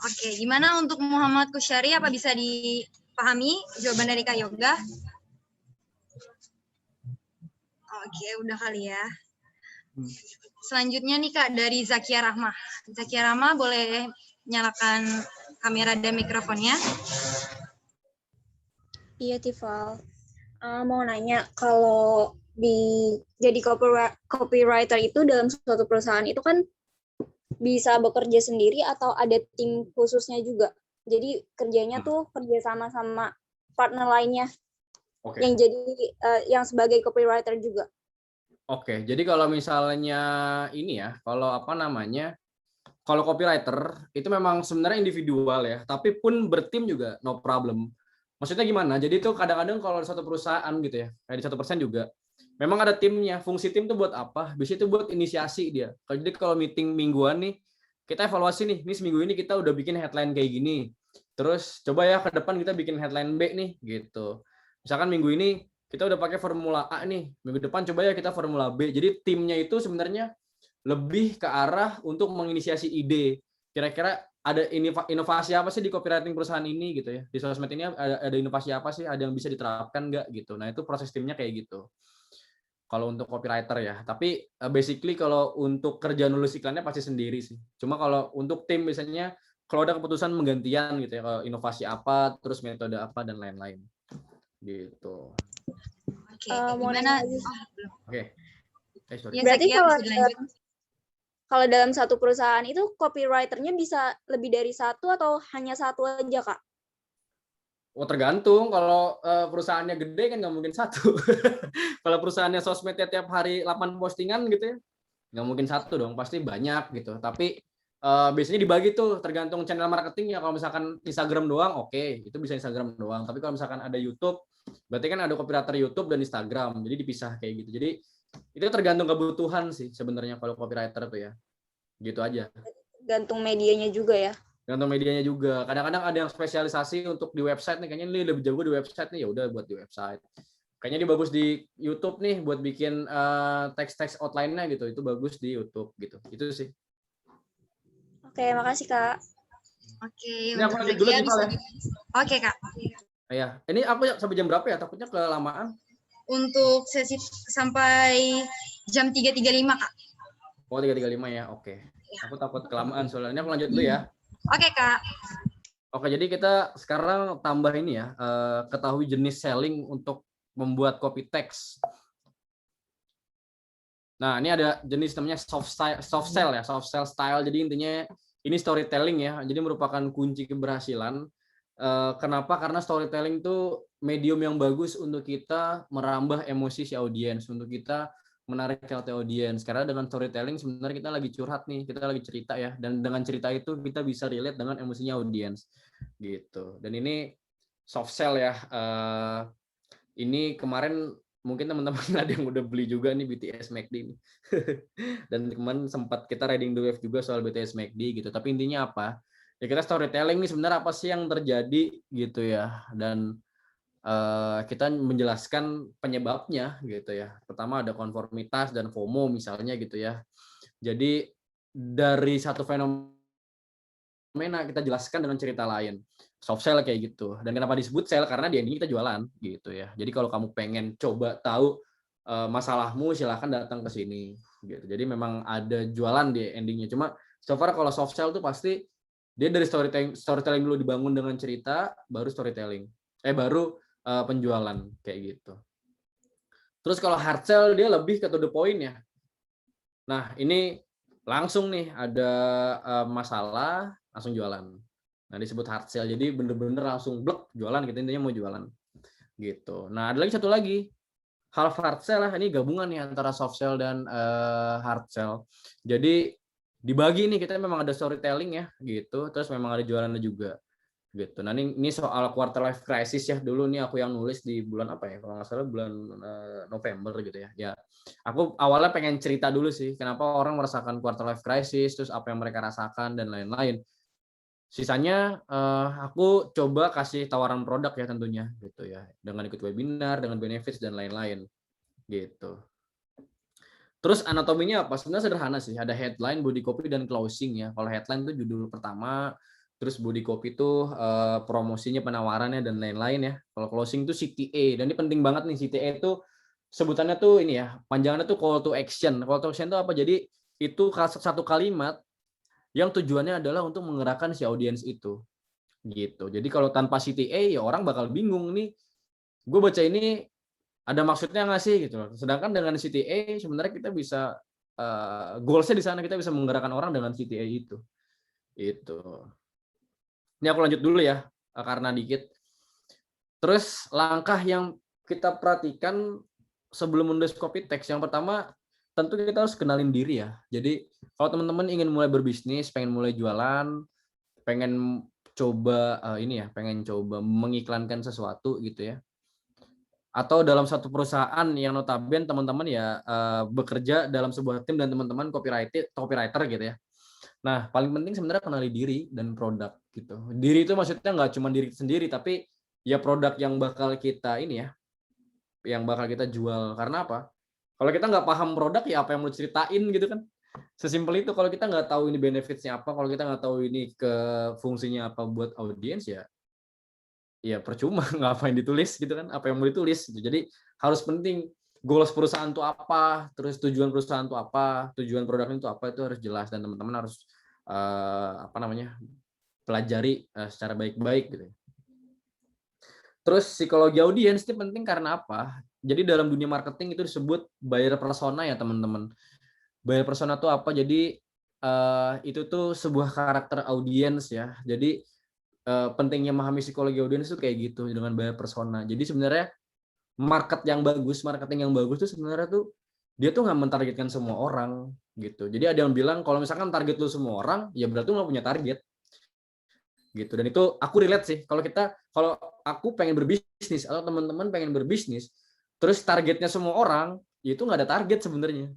Speaker 4: Oke, gimana untuk Muhammad Kusyari? Apa bisa dipahami jawaban dari Kak Yoga? Oke, udah kali ya. Selanjutnya nih Kak dari Zakia Rahmah. Zakia Rahmah boleh nyalakan kamera dan mikrofonnya.
Speaker 9: Iya, Tifal. Mau nanya, kalau jadi copywriter itu dalam suatu perusahaan itu kan bisa bekerja sendiri atau ada tim khususnya juga. Jadi kerjanya tuh kerja sama partner lainnya yang jadi yang sebagai copywriter juga.
Speaker 5: Oke, jadi kalau misalnya ini ya, kalau apa namanya, kalau copywriter itu memang sebenarnya individual ya, tapi pun bertim juga no problem. Maksudnya gimana? Jadi itu kadang-kadang kalau di satu perusahaan gitu ya, kayak di 1% juga, memang ada timnya. Fungsi tim itu buat apa? Biasanya itu buat inisiasi dia. Jadi kalau meeting mingguan nih, kita evaluasi nih seminggu ini kita udah bikin headline kayak gini. Terus coba ya ke depan kita bikin headline B nih gitu. Misalkan minggu ini kita udah pakai formula A nih, minggu depan coba ya kita formula B. Jadi timnya itu sebenarnya lebih ke arah untuk menginisiasi ide. Kira-kira ada inovasi apa sih di copywriting perusahaan ini gitu ya, di sosmed ini ada inovasi apa sih, ada yang bisa diterapkan nggak gitu. Nah itu proses timnya kayak gitu kalau untuk copywriter ya. Tapi basically kalau untuk kerja nulis iklannya pasti sendiri sih. Cuma kalau untuk tim biasanya kalau ada keputusan menggantian gitu ya, kalau inovasi apa, terus metode apa dan lain-lain gitu.
Speaker 4: Oke, gimana?
Speaker 5: Oke.
Speaker 4: Ya,
Speaker 9: Berarti
Speaker 4: Zakia,
Speaker 9: kalau dalam satu perusahaan itu copywriter-nya bisa lebih dari satu atau hanya satu aja, Kak?
Speaker 5: Oh, tergantung. Kalau perusahaannya gede kan nggak mungkin satu. Kalau perusahaannya sosmed tiap hari 8 postingan gitu ya, nggak mungkin satu dong, pasti banyak gitu. Tapi biasanya dibagi tuh tergantung channel marketingnya. Kalau misalkan Instagram doang, oke, itu bisa Instagram doang. Tapi kalau misalkan ada YouTube, berarti kan ada copywriter YouTube dan Instagram. Jadi dipisah kayak gitu. Jadi itu tergantung kebutuhan sih sebenarnya kalau copywriter tuh ya. Gitu aja.
Speaker 9: Gantung medianya juga ya.
Speaker 5: Gantung medianya juga. Kadang-kadang ada yang spesialisasi untuk di website nih, kayaknya ini lebih jago di website nih, ya udah buat di website. Kayaknya dia bagus di YouTube nih buat bikin teks-teks outline-nya gitu. Itu bagus di YouTube gitu. Itu sih.
Speaker 9: Oke, makasih Kak.
Speaker 4: Oke,
Speaker 5: Ini aku lanjut dulu bisa ya.
Speaker 4: Oke, Kak.
Speaker 5: Ya, ini aku sampai jam berapa ya? Takutnya kelamaan.
Speaker 4: Untuk sesi sampai jam 3.35, Kak.
Speaker 5: Oh, 3.35 ya. Oke. Aku takut kelamaan soalnya. Ini aku lanjut dulu ya.
Speaker 4: Oke, Kak.
Speaker 5: Oke, jadi kita sekarang tambah ini ya, ketahui jenis selling untuk membuat copy text. Nah, ini ada jenis namanya soft sell ya, soft sell style. Jadi intinya ini storytelling ya. Jadi merupakan kunci keberhasilan. Kenapa? Karena storytelling itu medium yang bagus untuk kita merambah emosi si audiens, untuk kita menarik hati audiens. Karena dengan storytelling sebenarnya kita lagi curhat nih, kita lagi cerita ya, dan dengan cerita itu kita bisa relate dengan emosinya audiens gitu. Dan ini soft sell ya. Ini kemarin mungkin teman-teman ada yang udah beli juga nih BTS MACD ini. Dan kemarin sempat kita riding the wave juga soal BTS MACD gitu. Tapi intinya apa? Ya kita storytelling nih sebenarnya apa sih yang terjadi gitu ya. Dan kita menjelaskan penyebabnya gitu ya. Pertama ada konformitas dan FOMO misalnya gitu ya. Jadi dari satu fenomena kita jelaskan dengan cerita lain. Soft sell kayak gitu. Dan kenapa disebut sell? Karena di ending kita jualan gitu ya. Jadi kalau kamu pengen coba tahu masalahmu silahkan datang ke sini gitu. Jadi memang ada jualan di endingnya. Cuma so far kalau soft sell tuh pasti dia dari storytelling dulu dibangun dengan cerita, baru storytelling. Baru penjualan kayak gitu. Terus kalau hard sell dia lebih ke to the point ya. Nah, ini langsung nih ada masalah, langsung jualan. Nah, disebut hard sell. Jadi bener-bener langsung blok jualan gitu, intinya mau jualan. Gitu. Nah, ada lagi satu lagi. Half hard sell lah, ini gabungan nih antara soft sell dan hard sell. Jadi dibagi nih, kita memang ada storytelling ya gitu, terus memang ada jualannya juga gitu. Nah, ini soal quarter life crisis ya, dulu nih aku yang nulis di bulan apa ya, kalau nggak salah bulan November gitu ya. Ya, aku awalnya pengen cerita dulu sih kenapa orang merasakan quarter life crisis, terus apa yang mereka rasakan dan lain-lain. Sisanya aku coba kasih tawaran produk ya tentunya gitu ya, dengan ikut webinar, dengan benefits dan lain-lain gitu. Terus anatominya apa? Sebenarnya sederhana sih, ada headline, body copy dan closing ya. Kalau headline itu judul pertama, terus body copy itu promosinya, penawarannya dan lain-lain ya. Kalau closing itu CTA, dan ini penting banget nih, CTA itu sebutannya tuh ini ya, panjangannya tuh call to action. Call to action itu apa? Jadi itu satu kalimat yang tujuannya adalah untuk menggerakkan si audiens itu gitu. Jadi kalau tanpa CTA ya orang bakal bingung nih, gue baca ini ada maksudnya nggak sih gitu loh. Sedangkan dengan CTA sebenarnya kita bisa goalsnya di sana, kita bisa menggerakkan orang dengan CTA itu. Ini aku lanjut dulu ya karena dikit. Terus langkah yang kita perhatikan sebelum menulis copy text, yang pertama tentu kita harus kenalin diri ya. Jadi kalau teman-teman ingin mulai berbisnis, pengen mulai jualan, pengen coba pengen coba mengiklankan sesuatu gitu ya, atau dalam satu perusahaan yang notabene teman-teman ya bekerja dalam sebuah tim dan teman-teman copywriter gitu ya. Nah, paling penting sebenarnya kenali diri dan produk gitu. Diri itu maksudnya nggak cuma diri sendiri, tapi ya produk yang bakal kita yang bakal kita jual. Karena apa? Kalau kita nggak paham produk, ya apa yang mau ceritain gitu kan? Sesimpel itu. Kalau kita nggak tahu ini benefitsnya apa, kalau kita nggak tahu ini ke fungsinya apa buat audiens ya percuma, ngapain ditulis gitu kan, apa yang mau ditulis gitu. Jadi harus penting goals perusahaan itu apa, terus tujuan perusahaan itu apa, tujuan produknya itu apa, itu harus jelas dan teman-teman harus pelajari secara baik-baik gitu. Terus psikologi audiens itu penting karena apa? Jadi dalam dunia marketing itu disebut buyer persona ya teman-teman. Buyer persona itu apa? Jadi itu tuh sebuah karakter audiens ya. Jadi pentingnya memahami psikologi audiens itu kayak gitu dengan buyer persona. Jadi sebenarnya marketing yang bagus tuh sebenarnya tuh dia tuh nggak mentargetkan semua orang gitu. Jadi ada yang bilang kalau misalkan target lu semua orang, ya berarti lu nggak punya target gitu. Dan itu aku relate sih. Kalau aku pengen berbisnis atau teman-teman pengen berbisnis, terus targetnya semua orang, ya itu nggak ada target sebenarnya.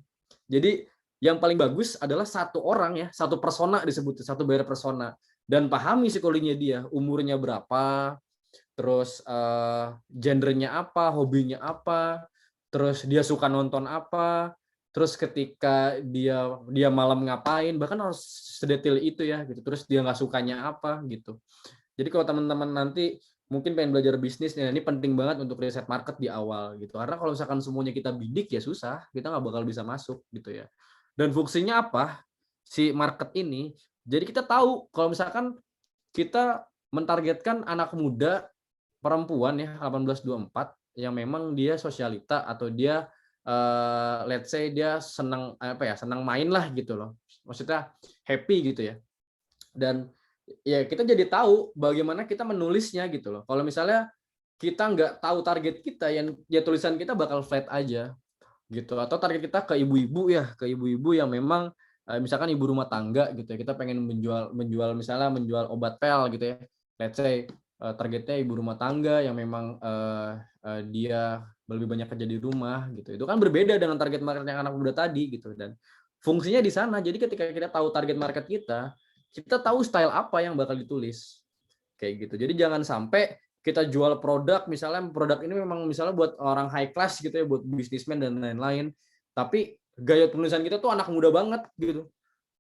Speaker 5: Jadi yang paling bagus adalah satu orang ya, satu persona disebut, satu buyer persona. Dan pahami psikologinya dia, umurnya berapa, terus gendernya apa, hobinya apa, terus dia suka nonton apa, terus ketika dia malam ngapain, bahkan harus sedetail itu ya gitu. Terus dia nggak sukanya apa gitu. Jadi kalau teman-teman nanti mungkin pengen belajar bisnis, ya ini penting banget untuk riset market di awal gitu. Karena kalau misalkan semuanya kita bidik ya susah, kita nggak bakal bisa masuk gitu ya. Dan fungsinya apa si market ini? Jadi kita tahu kalau misalkan kita mentargetkan anak muda perempuan ya 18-24 yang memang dia sosialita atau dia let's say dia senang senang main lah gitu loh. Maksudnya happy gitu ya. Dan ya kita jadi tahu bagaimana kita menulisnya gitu loh. Kalau misalnya kita nggak tahu target kita, ya tulisan kita bakal flat aja gitu. Atau target kita ke ibu-ibu yang memang misalkan ibu rumah tangga gitu ya, kita pengen menjual obat pel gitu ya, let's say targetnya ibu rumah tangga yang memang dia lebih banyak kerja di rumah gitu. Itu kan berbeda dengan target market yang anak muda tadi gitu. Dan fungsinya di sana. Jadi ketika kita tahu target market kita tahu style apa yang bakal ditulis kayak gitu. Jadi jangan sampai kita jual produk, misalnya produk ini memang misalnya buat orang high class gitu ya, buat bisnismen dan lain-lain, tapi gaya tulisan kita tuh anak muda banget gitu.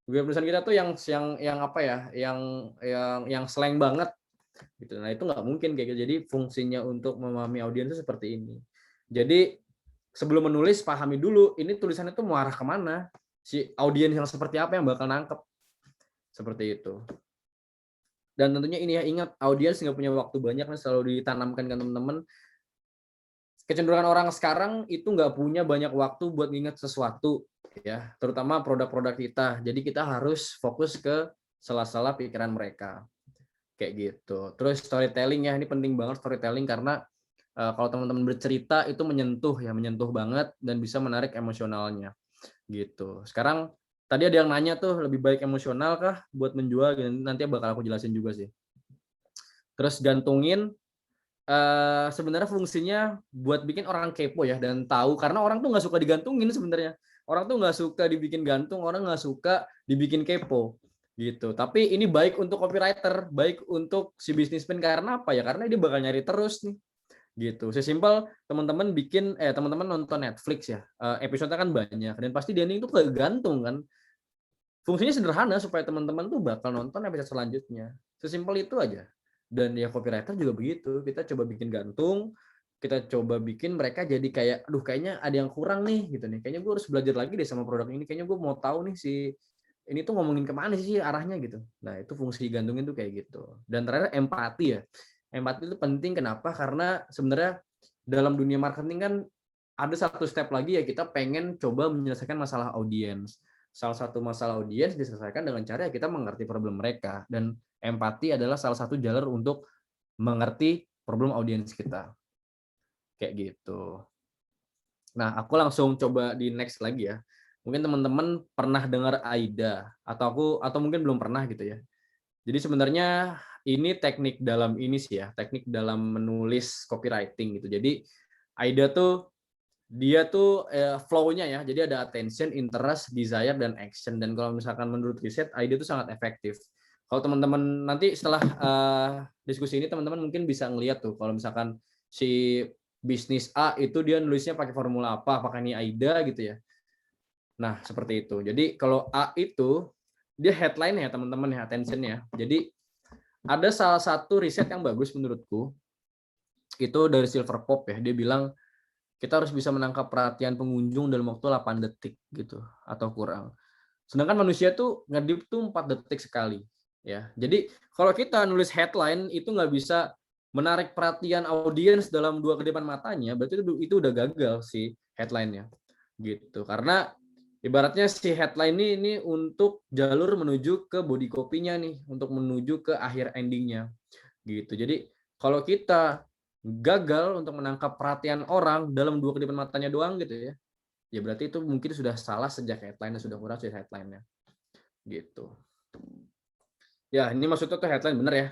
Speaker 5: Gaya tulisan kita tuh yang slang banget gitu. Nah, itu nggak mungkin kayak gitu. Jadi fungsinya untuk memahami audiens itu seperti ini. Jadi sebelum menulis pahami dulu ini tulisannya tuh mau arah kemana, si audiens yang seperti apa yang bakal nangkep, seperti itu. Dan tentunya ini ya, ingat audiens nggak punya waktu banyak nih, selalu ditanamkan ke teman-teman. Kecenderungan orang sekarang itu nggak punya banyak waktu buat nginget sesuatu, ya, terutama produk-produk kita. Jadi kita harus fokus ke sela-sela pikiran mereka, kayak gitu. Terus storytelling ya, ini penting banget storytelling karena kalau teman-teman bercerita itu menyentuh banget dan bisa menarik emosionalnya, gitu. Sekarang tadi ada yang nanya tuh, lebih baik emosional kah buat menjual? Nanti bakal aku jelasin juga sih. Terus gantungin. Sebenarnya fungsinya buat bikin orang kepo ya dan tahu, karena orang tuh nggak suka digantungin sebenarnya. Orang tuh nggak suka dibikin gantung, orang nggak suka dibikin kepo gitu. Tapi ini baik untuk copywriter, baik untuk si businessman, karena apa ya? Karena dia bakal nyari terus nih gitu. Sesimpel teman-teman bikin teman-teman nonton Netflix ya, episode kan banyak dan pasti dia itu kegantung kan. Fungsinya sederhana supaya teman-teman tuh bakal nonton episode selanjutnya. Sesimpel itu aja. Dan ya copywriter juga begitu, kita coba bikin gantung, kita coba bikin mereka jadi kayak, aduh kayaknya ada yang kurang nih gitu nih, kayaknya gue harus belajar lagi deh sama produk ini, kayaknya gue mau tahu nih si ini tuh ngomongin kemana sih arahnya gitu. Nah itu fungsi gantungin tuh kayak gitu. Dan terakhir empati ya, empati itu penting kenapa? Karena sebenarnya dalam dunia marketing kan ada satu step lagi ya, kita pengen coba menyelesaikan masalah audiens. Salah satu masalah audiens diselesaikan dengan cara kita mengerti problem mereka, dan empati adalah salah satu jalur untuk mengerti problem audiens kita. Kayak gitu. Nah, aku langsung coba di next lagi ya. Mungkin teman-teman pernah dengar AIDA atau mungkin belum pernah gitu ya. Jadi sebenarnya ini teknik dalam ini sih ya, teknik dalam menulis copywriting gitu. Jadi AIDA tuh dia tuh flow-nya ya. Jadi ada attention, interest, desire, dan action. Dan kalau misalkan menurut riset, AIDA itu sangat efektif. Kalau teman-teman nanti setelah diskusi ini, teman-teman mungkin bisa ngeliat tuh, kalau misalkan si bisnis A itu dia nulisnya pakai formula apa, apakah ini AIDA gitu ya. Nah, seperti itu. Jadi kalau A itu, dia headline ya teman-teman ya, attention-nya. Jadi ada salah satu riset yang bagus menurutku, itu dari Silver Pop ya, dia bilang, kita harus bisa menangkap perhatian pengunjung dalam waktu 8 detik gitu atau kurang. Sedangkan manusia tuh ngedip tuh 4 detik sekali ya. Jadi kalau kita nulis headline itu nggak bisa menarik perhatian audiens dalam 2 kedipan matanya, berarti itu udah gagal si headline-nya gitu. Karena ibaratnya si headline ini untuk jalur menuju ke body copy-nya nih, untuk menuju ke akhir ending-nya gitu. Jadi kalau kita gagal untuk menangkap perhatian orang dalam 2 kedipan matanya doang gitu ya, ya berarti itu mungkin sudah salah sejak headline, sudah kurang sejak headline-nya gitu. Ya ini maksudnya tuh headline bener ya.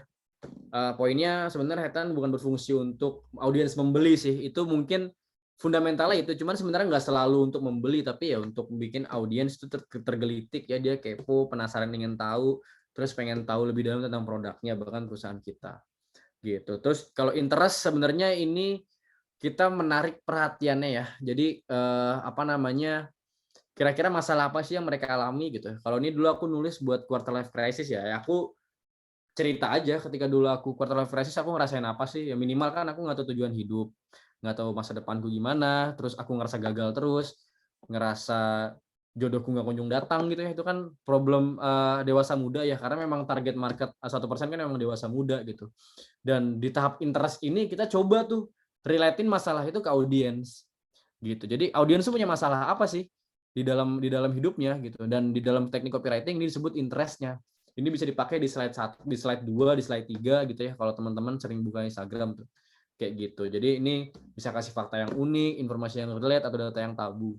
Speaker 5: Poinnya sebenarnya headline bukan berfungsi untuk audiens membeli sih, itu mungkin fundamentalnya itu, cuman sebenarnya nggak selalu untuk membeli, tapi ya untuk bikin audiens itu tergelitik ya, dia kepo, penasaran, ingin tahu, terus pengen tahu lebih dalam tentang produknya bahkan perusahaan kita gitu. Terus kalau interest sebenarnya ini kita menarik perhatiannya ya. Jadi kira-kira masalah apa sih yang mereka alami gitu. Kalau ini dulu aku nulis buat quarter life crisis ya, aku cerita aja ketika dulu aku quarter life crisis aku ngerasain apa sih, ya minimal kan aku nggak tahu tujuan hidup, nggak tahu masa depanku gimana, terus aku ngerasa gagal terus, ngerasa jodohku nggak kunjung datang gitu ya. Itu kan problem dewasa muda ya, karena memang target market 1% kan memang dewasa muda gitu. Dan di tahap interest ini kita coba tuh relatein masalah itu ke audiens gitu. Jadi audiens tuh punya masalah apa sih di dalam hidupnya gitu. Dan di dalam teknik copywriting ini disebut interestnya. Ini bisa dipakai di slide 1, di slide 2, di slide 3 gitu ya, kalau teman-teman sering buka Instagram tuh. Kayak gitu. Jadi ini bisa kasih fakta yang unik, informasi yang relate, atau data yang tabu.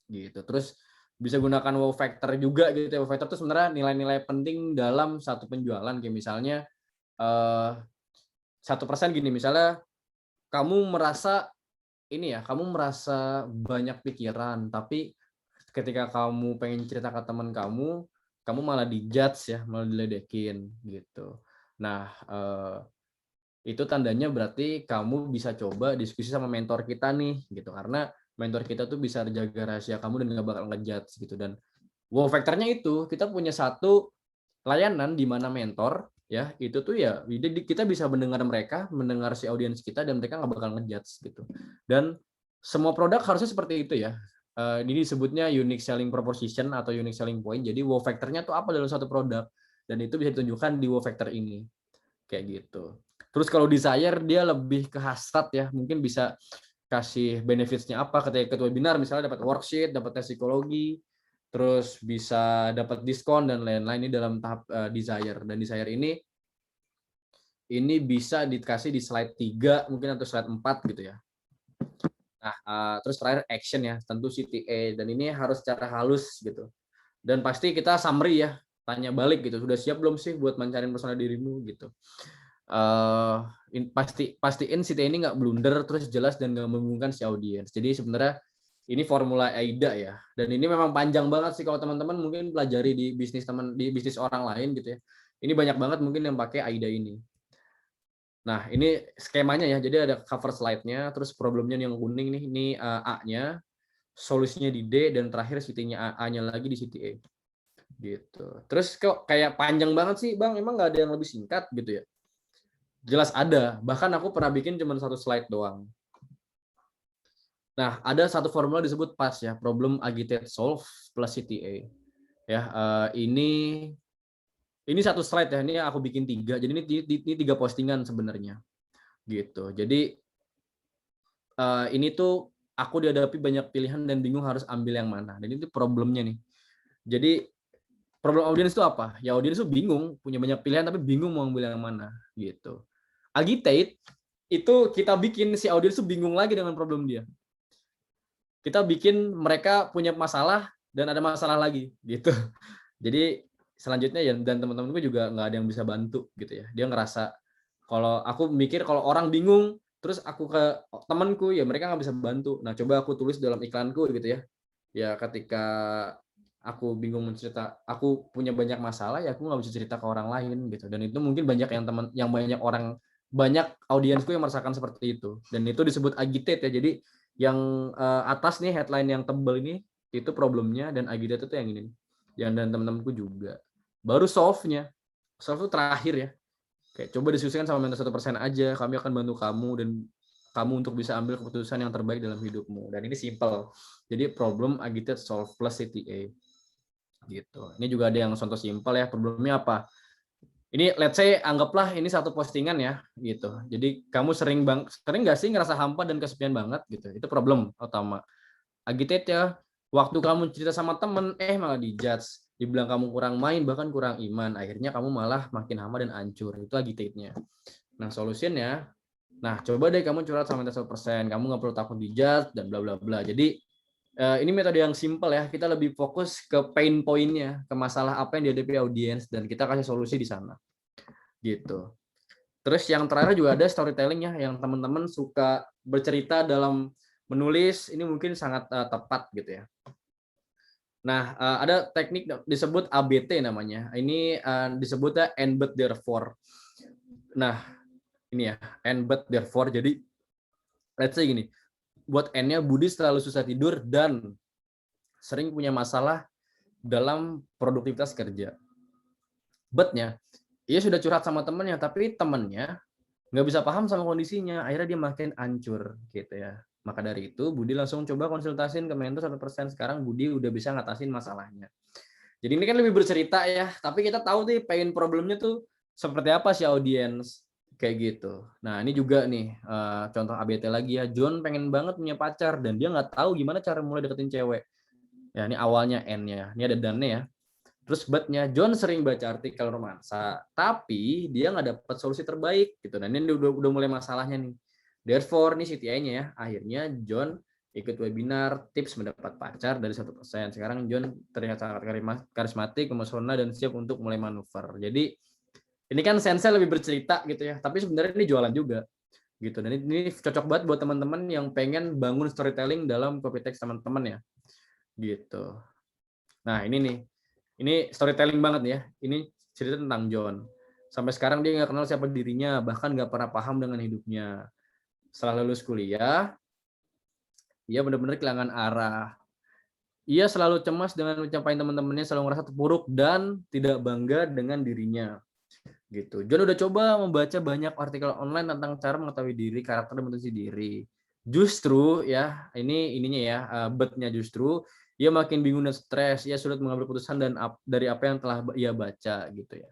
Speaker 5: Gitu. Terus bisa gunakan wow factor juga gitu ya. Wow factor itu sebenarnya nilai-nilai penting dalam satu penjualan, kayak misalnya 1% gini, misalnya kamu merasa banyak pikiran, tapi ketika kamu pengen cerita ke teman kamu malah dijudge ya, malah diledekin gitu. Nah, itu tandanya berarti kamu bisa coba diskusi sama mentor kita nih gitu, karena mentor kita tuh bisa jaga rahasia kamu dan nggak bakal ngejudge gitu. Dan wow factornya itu kita punya satu layanan di mana mentor ya itu tuh ya kita bisa mendengar mereka, mendengar si audiens kita, dan mereka nggak bakal ngejudge gitu. Dan semua produk harusnya seperti itu ya. Ini disebutnya unique selling proposition atau unique selling point. Jadi wow factor-nya tuh apa dalam suatu produk, dan itu bisa ditunjukkan di wow factor ini kayak gitu. Terus kalau desire dia lebih ke hasrat ya, mungkin bisa kasih benefits-nya apa ketika ikut webinar, misalnya dapat worksheet, dapat tes psikologi, terus bisa dapat diskon dan lain-lain. Ini dalam tahap desire, dan desire ini bisa dikasih di slide 3 mungkin atau slide 4 gitu ya. Nah, terus terakhir action ya, tentu CTA, dan ini harus secara halus gitu. Dan pasti kita summary ya, tanya balik gitu, sudah siap belum sih buat mancarin persona dirimu gitu. Pastiin CTA ini nggak blunder, terus jelas dan nggak membingungkan si audiens. Jadi sebenarnya ini formula AIDA ya, dan ini memang panjang banget sih kalau teman-teman mungkin pelajari di bisnis orang lain gitu ya. Ini banyak banget mungkin yang pakai AIDA ini. Nah, ini skemanya ya. Jadi ada cover slide-nya, terus problemnya yang kuning nih, ini A-nya, solusinya di D, dan terakhir CTA-nya A-nya lagi di CTA. Gitu. Terus kok kayak panjang banget sih, Bang? Emang nggak ada yang lebih singkat gitu ya? Jelas ada. Bahkan aku pernah bikin cuma 1 slide doang. Nah, ada satu formula disebut PAS ya, problem agitate solve plus CTA. Ya, ini 1 slide ya, ini aku bikin 3. Jadi ini 3 postingan sebenarnya. Gitu. Jadi ini tuh aku dihadapi banyak pilihan dan bingung harus ambil yang mana. Dan itu problemnya nih. Jadi problem audiens itu apa? Ya audiens itu bingung, punya banyak pilihan tapi bingung mau ambil yang mana gitu. Agitate itu kita bikin si audiens itu bingung lagi dengan problem dia. Kita bikin mereka punya masalah dan ada masalah lagi gitu. Jadi selanjutnya ya, dan teman-temanku juga nggak ada yang bisa bantu gitu ya. Dia ngerasa kalau aku mikir kalau orang bingung terus aku ke temanku ya mereka nggak bisa bantu. Nah coba aku tulis dalam iklanku gitu ya. Ya ketika aku bingung mencerita, aku punya banyak masalah ya aku nggak bisa cerita ke orang lain gitu. Dan itu mungkin banyak banyak audiensku yang merasakan seperti itu. Dan itu disebut agitate ya. Jadi yang atas nih headline yang tebal ini itu problemnya, dan agitate itu yang ini. Yang dan teman-temanku juga. Baru solve-nya. Solve itu terakhir ya. Kayak coba diskusikan sama mentor 1% aja, kami akan bantu kamu dan kamu untuk bisa ambil keputusan yang terbaik dalam hidupmu. Dan ini simple. Jadi problem agitate solve plus CTA. Gitu. Ini juga ada yang contoh simple ya. Problemnya apa? Ini let's say anggaplah ini 1 postingan ya gitu. Jadi kamu sering nggak sih ngerasa hampa dan kesepian banget gitu. Itu problem utama. Agitate ya. Waktu kamu cerita sama temen, malah dijudge, dibilang kamu kurang main, bahkan kurang iman. Akhirnya kamu malah makin hama dan hancur. Itu agitate-nya. Nah, solusinya, coba deh kamu curhat sama mentor 1%. Kamu nggak perlu takut dijudge dan bla bla bla. Jadi ini metode yang simple ya. Kita lebih fokus ke pain point-nya, ke masalah apa yang dihadapi audiens, dan kita kasih solusi di sana. Gitu. Terus yang terakhir juga ada storytelling ya, yang teman-teman suka bercerita dalam menulis, ini mungkin sangat tepat gitu ya. Nah, ada teknik disebut ABT namanya. Ini disebutnya and but therefore. Nah, ini ya, and but therefore. Jadi, let's say gini, buat N-nya Budi selalu susah tidur dan sering punya masalah dalam produktivitas kerja. But-nya, ia sudah curhat sama temannya, tapi temannya nggak bisa paham sama kondisinya, akhirnya dia makin hancur gitu ya. Maka dari itu Budi langsung coba konsultasin ke mentor 1%. Sekarang Budi udah bisa ngatasin masalahnya. Jadi ini kan lebih bercerita ya, tapi kita tahu nih pain problemnya tuh seperti apa sih audiens kayak gitu. Nah ini juga nih contoh ABT lagi ya. John pengen banget punya pacar dan dia nggak tahu gimana cara mulai deketin cewek. Ya ini awalnya N-nya, ini ada dan-nya ya. Terus but-nya, John sering baca artikel romansa, tapi dia nggak dapat solusi terbaik gitu. Dan ini udah mulai masalahnya nih. Therefore, nih CTA-nya ya, akhirnya John ikut webinar tips mendapat pacar dari 1%. Sekarang John terlihat sangat karismatik, memesona, dan siap untuk mulai manuver. Jadi ini kan sense lebih bercerita gitu ya, tapi sebenarnya ini jualan juga gitu. Dan ini cocok banget buat teman-teman yang pengen bangun storytelling dalam copy text teman-teman ya, gitu. Nah ini nih, ini storytelling banget ya. Ini cerita tentang John. Sampai sekarang dia nggak kenal siapa dirinya, bahkan nggak pernah paham dengan hidupnya. Setelah lulus kuliah, ia benar-benar kehilangan arah. Ia selalu cemas dengan pencapaian teman-temannya, selalu merasa terpuruk dan tidak bangga dengan dirinya. Gitu. John udah coba membaca banyak artikel online tentang cara mengetahui diri, karakter, dan potensi diri. Justru ya, ininya ya, but-nya justru ia makin bingung dan stres, ia sulit mengambil keputusan dan dari apa yang telah ia baca gitu ya.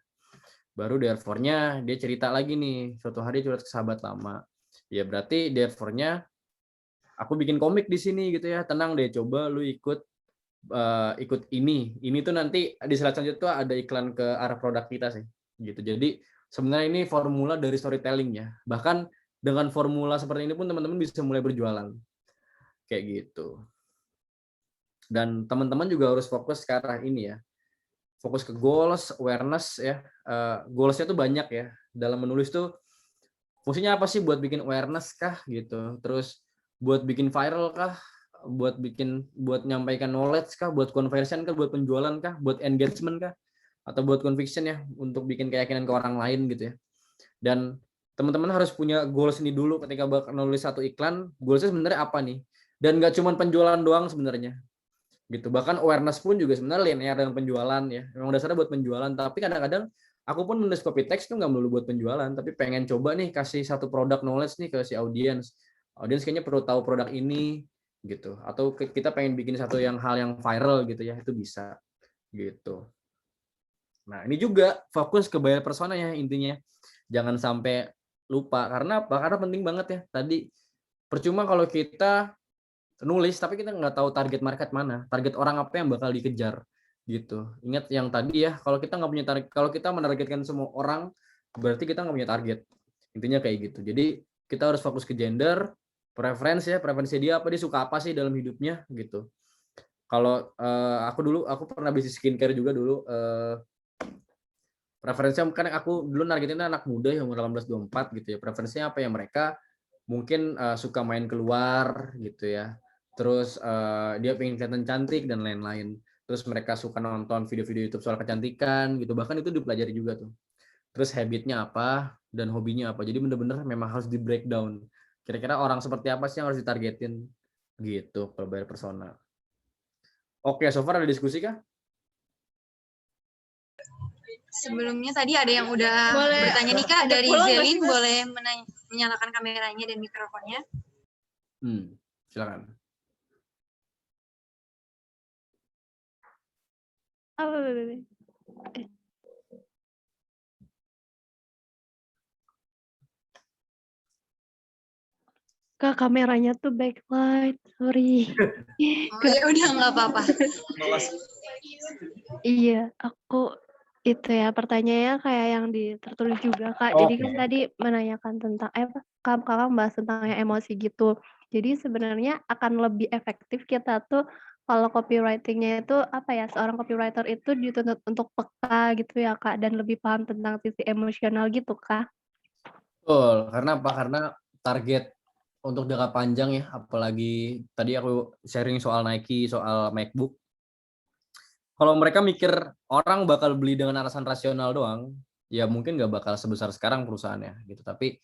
Speaker 5: Baru therefore-nya dia cerita lagi nih, suatu hari curhat ke sahabat lama. Ya berarti therefore-nya aku bikin komik di sini gitu ya. Tenang deh, coba lu ikut ini. Ini tuh nanti di slide selanjutnya tuh ada iklan ke arah produk kita sih gitu. Jadi sebenarnya ini formula dari storytelling ya. Bahkan dengan formula seperti ini pun teman-teman bisa mulai berjualan. Kayak gitu. Dan teman-teman juga harus fokus ke arah ini ya. Fokus ke goals, awareness ya. Goals-nya tuh banyak ya. Dalam menulis tuh fungsinya apa sih, buat bikin awareness kah gitu. Terus buat bikin viral kah? Buat nyampaikan knowledge kah? Buat conversion kah? Buat penjualan kah? Buat engagement kah? Atau buat conviction ya, untuk bikin keyakinan ke orang lain gitu ya. Dan teman-teman harus punya goals ini dulu ketika bakal nulis satu iklan. Goalsnya sebenarnya apa nih? Dan nggak cuma penjualan doang sebenarnya gitu. Bahkan awareness pun juga sebenarnya linear dengan penjualan ya. Memang dasarnya buat penjualan, tapi kadang-kadang aku pun menulis copy text tuh nggak melulu buat penjualan, tapi pengen coba nih kasih satu produk knowledge nih ke si audiens. Audiens kayaknya perlu tahu produk ini gitu. Atau kita pengen bikin satu hal yang viral gitu ya, itu bisa gitu. Nah, ini juga fokus ke buyer persona ya intinya. Jangan sampai lupa, karena apa? Karena penting banget ya. Tadi percuma kalau kita nulis tapi kita nggak tahu target market mana, target orang apa yang bakal dikejar gitu. Ingat yang tadi ya, kalau kita nggak punya target, kalau kita menargetkan semua orang, berarti kita nggak punya target. Intinya kayak gitu. Jadi kita harus fokus ke gender, preferensi dia apa, dia suka apa sih dalam hidupnya gitu. Kalau aku pernah bisnis skincare juga dulu. Preferensinya kan aku dulu nargetinnya anak muda yang umur 18-24 gitu ya. Preferensinya apa ya, mereka mungkin suka main keluar gitu ya. Terus dia pengen kelihatan cantik dan lain-lain. Terus mereka suka nonton video-video YouTube soal kecantikan gitu. Bahkan itu dipelajari juga tuh. Terus habitnya apa dan hobinya apa. Jadi bener-bener memang harus di breakdown. Kira-kira orang seperti apa sih yang harus ditargetin gitu kalau buyer persona. Oke, so far ada diskusi kah?
Speaker 4: Sebelumnya tadi ada yang udah bertanya nih Kak, dari Zelin, boleh menyalakan kameranya dan mikrofonnya.
Speaker 5: Silakan.
Speaker 10: Kak, kameranya tuh backlight, sorry.
Speaker 4: Oh ya udah, nggak apa-apa.
Speaker 10: Iya, aku itu ya pertanyaannya kayak yang tertulis juga Kak. Jadi kan tadi menanyakan tentang kakak bahas tentang yang emosi gitu. Jadi sebenarnya akan lebih efektif kita tuh kalau copywriting-nya itu apa ya, seorang copywriter itu dituntut untuk peka gitu ya Kak, dan lebih paham tentang sisi emosional gitu Kak.
Speaker 5: Betul, karena apa? Karena target untuk jangka panjang ya, apalagi tadi aku sharing soal Nike, soal MacBook. Kalau mereka mikir orang bakal beli dengan alasan rasional doang, ya mungkin nggak bakal sebesar sekarang perusahaannya gitu. Tapi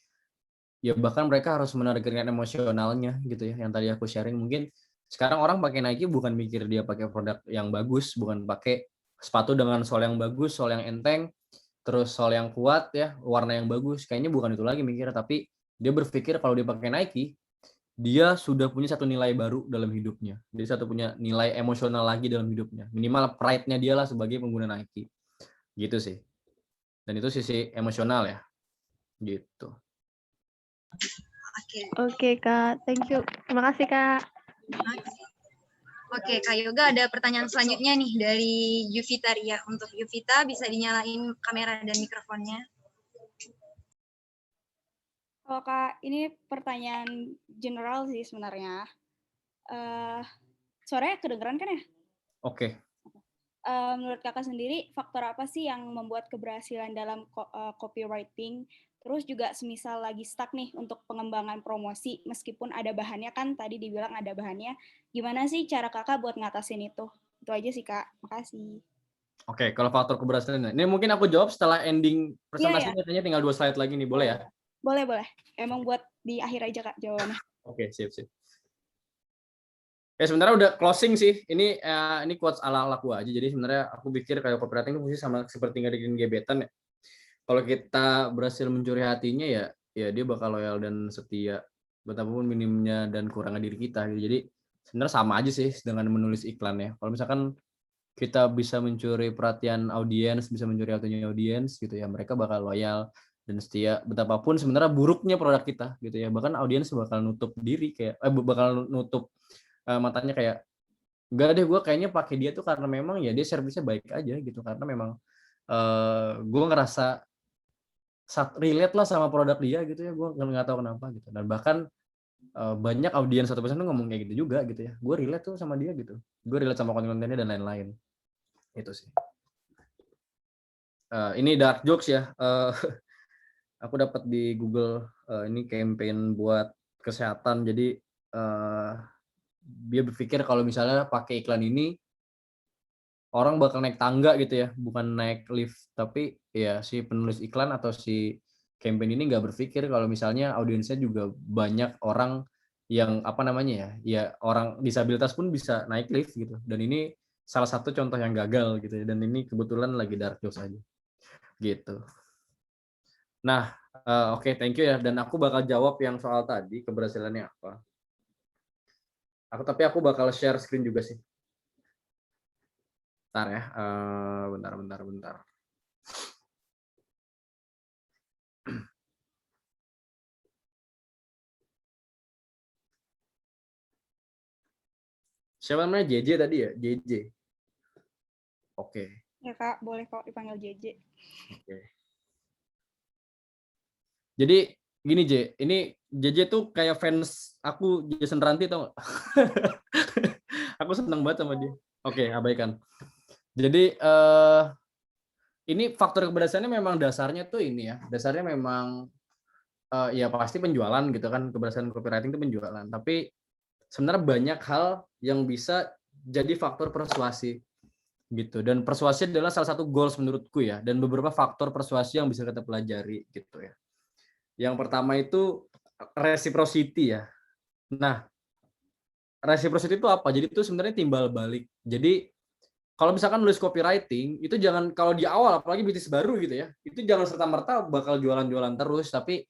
Speaker 5: ya bahkan mereka harus menargetkan emosionalnya gitu ya. Yang tadi aku sharing, mungkin sekarang orang pakai Nike bukan mikir dia pakai produk yang bagus, bukan pakai sepatu dengan sol yang bagus, sol yang enteng, terus sol yang kuat ya, warna yang bagus. Kayaknya bukan itu lagi mikir, tapi dia berpikir kalau dia pakai Nike, dia sudah punya satu nilai baru dalam hidupnya. Dia punya nilai emosional lagi dalam hidupnya. Minimal pride-nya dia lah sebagai pengguna Nike. Gitu sih. Dan itu sisi emosional ya. Gitu.
Speaker 10: Oke Kak, thank you. Terima kasih Kak.
Speaker 4: Oke, Kak Yoga, ada pertanyaan selanjutnya nih dari Yuvita Ria. Untuk Yuvita, bisa dinyalain kamera dan mikrofonnya.
Speaker 11: Kalau Kak, ini pertanyaan general sih sebenarnya. Suaranya kedengeran kan ya?
Speaker 5: Oke.
Speaker 11: Menurut Kakak sendiri, faktor apa sih yang membuat keberhasilan dalam copywriting? Terus juga semisal lagi stuck nih untuk pengembangan promosi, meskipun ada bahannya kan, tadi dibilang ada bahannya. Gimana sih cara Kakak buat ngatasin itu? Itu aja sih Kak, makasih.
Speaker 5: Oke, kalau faktor keberhasilan, ini mungkin aku jawab setelah ending presentasinya, kayaknya tinggal 2 slide lagi nih, boleh ya?
Speaker 11: Boleh. Emang buat di akhir aja Kak jawabannya.
Speaker 5: Oke, sip. Ya sebenarnya udah closing sih. Ini quotes ala aku aja. Jadi sebenarnya aku pikir kayak copywriting itu fungsi sama seperti ngedikin gebetan ya. Kalau kita berhasil mencuri hatinya ya dia bakal loyal dan setia betapapun minimnya dan kurangnya diri kita gitu. Jadi sebenarnya sama aja sih dengan menulis iklan ya. Kalau misalkan kita bisa mencuri perhatian audiens, bisa mencuri hatinya audiens gitu ya, mereka bakal loyal dan setia betapapun sebenarnya buruknya produk kita gitu ya. Bahkan audiens bakal nutup diri kayak bakal nutup matanya kayak enggak deh, gue kayaknya pakai dia tuh karena memang ya dia servisnya baik aja gitu, karena memang gue ngerasa relate lah sama produk dia gitu ya, gue nggak tahu kenapa gitu. Dan bahkan banyak audiens 1% tuh ngomong kayak gitu juga gitu ya, gue relate tuh sama dia gitu, gue relate sama konten-kontennya dan lain-lain. Itu sih. Ini dark jokes ya. Aku dapat di Google ini campaign buat kesehatan. Jadi dia berpikir kalau misalnya pakai iklan ini orang bakal naik tangga gitu ya, bukan naik lift. Tapi ya si penulis iklan atau si campaign ini nggak berpikir kalau misalnya audiensnya juga banyak orang yang apa namanya ya, ya orang disabilitas pun bisa naik lift gitu. Dan ini salah satu contoh yang gagal gitu ya. Dan ini kebetulan lagi dark jokes aja gitu. Nah, oke, thank you ya. Dan aku bakal jawab yang soal tadi keberhasilannya apa. Tapi aku bakal share screen juga sih. Bentar ya, bentar. Siapa namanya? JJ tadi ya? JJ. Oke.
Speaker 11: Ya Kak, boleh kok dipanggil JJ.
Speaker 5: Oke. Jadi gini J, ini JJ tuh kayak fans aku Jason Ranti tau gak? Aku seneng banget sama dia. Oke, abaikan. Jadi ini faktor keberhasilannya memang dasarnya tuh ini ya. Dasarnya memang ya pasti penjualan gitu kan. Keberhasilan copywriting itu penjualan. Tapi sebenarnya banyak hal yang bisa jadi faktor persuasi gitu. Dan persuasi adalah salah satu goals menurutku ya. Dan beberapa faktor persuasi yang bisa kita pelajari gitu ya. Yang pertama itu reciprocity ya. Nah, reciprocity itu apa? Jadi itu sebenarnya timbal balik. Jadi kalau misalkan nulis copywriting, itu jangan kalau di awal, apalagi bisnis baru gitu ya, itu jangan serta-merta bakal jualan-jualan terus. Tapi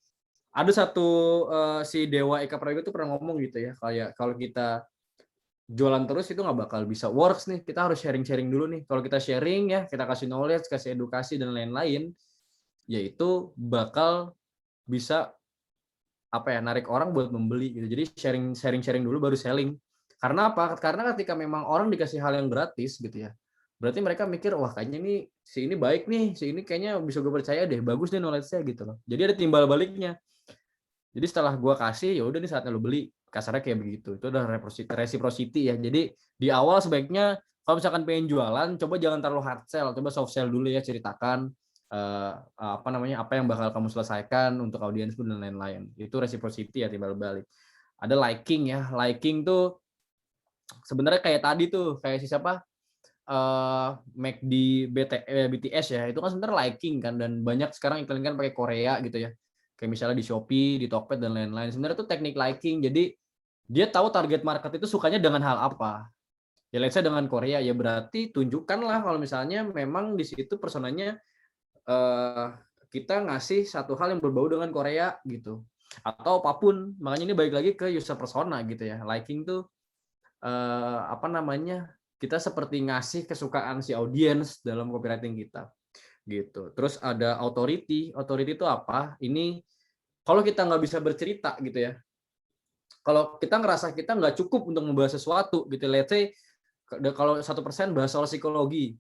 Speaker 5: ada satu si Dewa Eka Prayoga itu pernah ngomong gitu ya, kayak kalau kita jualan terus itu nggak bakal bisa works nih. Kita harus sharing-sharing dulu nih. Kalau kita sharing ya, kita kasih knowledge, kasih edukasi dan lain-lain, yaitu bakal bisa apa ya, narik orang buat membeli gitu. Jadi sharing dulu baru selling. Karena apa? Karena ketika memang orang dikasih hal yang gratis gitu ya, berarti mereka mikir wah kayaknya nih si ini baik nih, si ini kayaknya bisa gue percaya deh, bagus nih knowledge-nya gitu loh. Jadi ada timbal baliknya. Jadi setelah gue kasih ya udah nih saatnya lo beli, kasarnya kayak begitu. Itu udah reciprocity ya. Jadi di awal sebaiknya kalau misalkan pengen jualan, coba jangan terlalu hard sell, coba soft sell dulu ya, ceritakan apa namanya, apa yang bakal kamu selesaikan untuk audiens pun dan lain-lain. Itu reciprocity ya, timbal balik. Ada liking ya. Liking tuh sebenarnya kayak tadi tuh, kayak si siapa? McD BTS ya, itu kan sebenarnya liking kan, dan banyak sekarang iklan kan pakai Korea gitu ya. Kayak misalnya di Shopee, di Tokped dan lain-lain. Sebenarnya itu teknik liking. Jadi dia tahu target market itu sukanya dengan hal apa. Ya let's say dengan Korea, ya berarti tunjukkanlah kalau misalnya memang di situ personanya kita ngasih satu hal yang berbau dengan Korea gitu. Atau apapun. Makanya ini balik lagi ke user persona gitu ya. Liking tuh apa namanya, kita seperti ngasih kesukaan si audiens dalam copywriting kita gitu. Terus ada authority itu apa? Ini kalau kita nggak bisa bercerita gitu ya, kalau kita ngerasa kita nggak cukup untuk membahas sesuatu gitu, let's say kalau 1% bahas soal psikologi,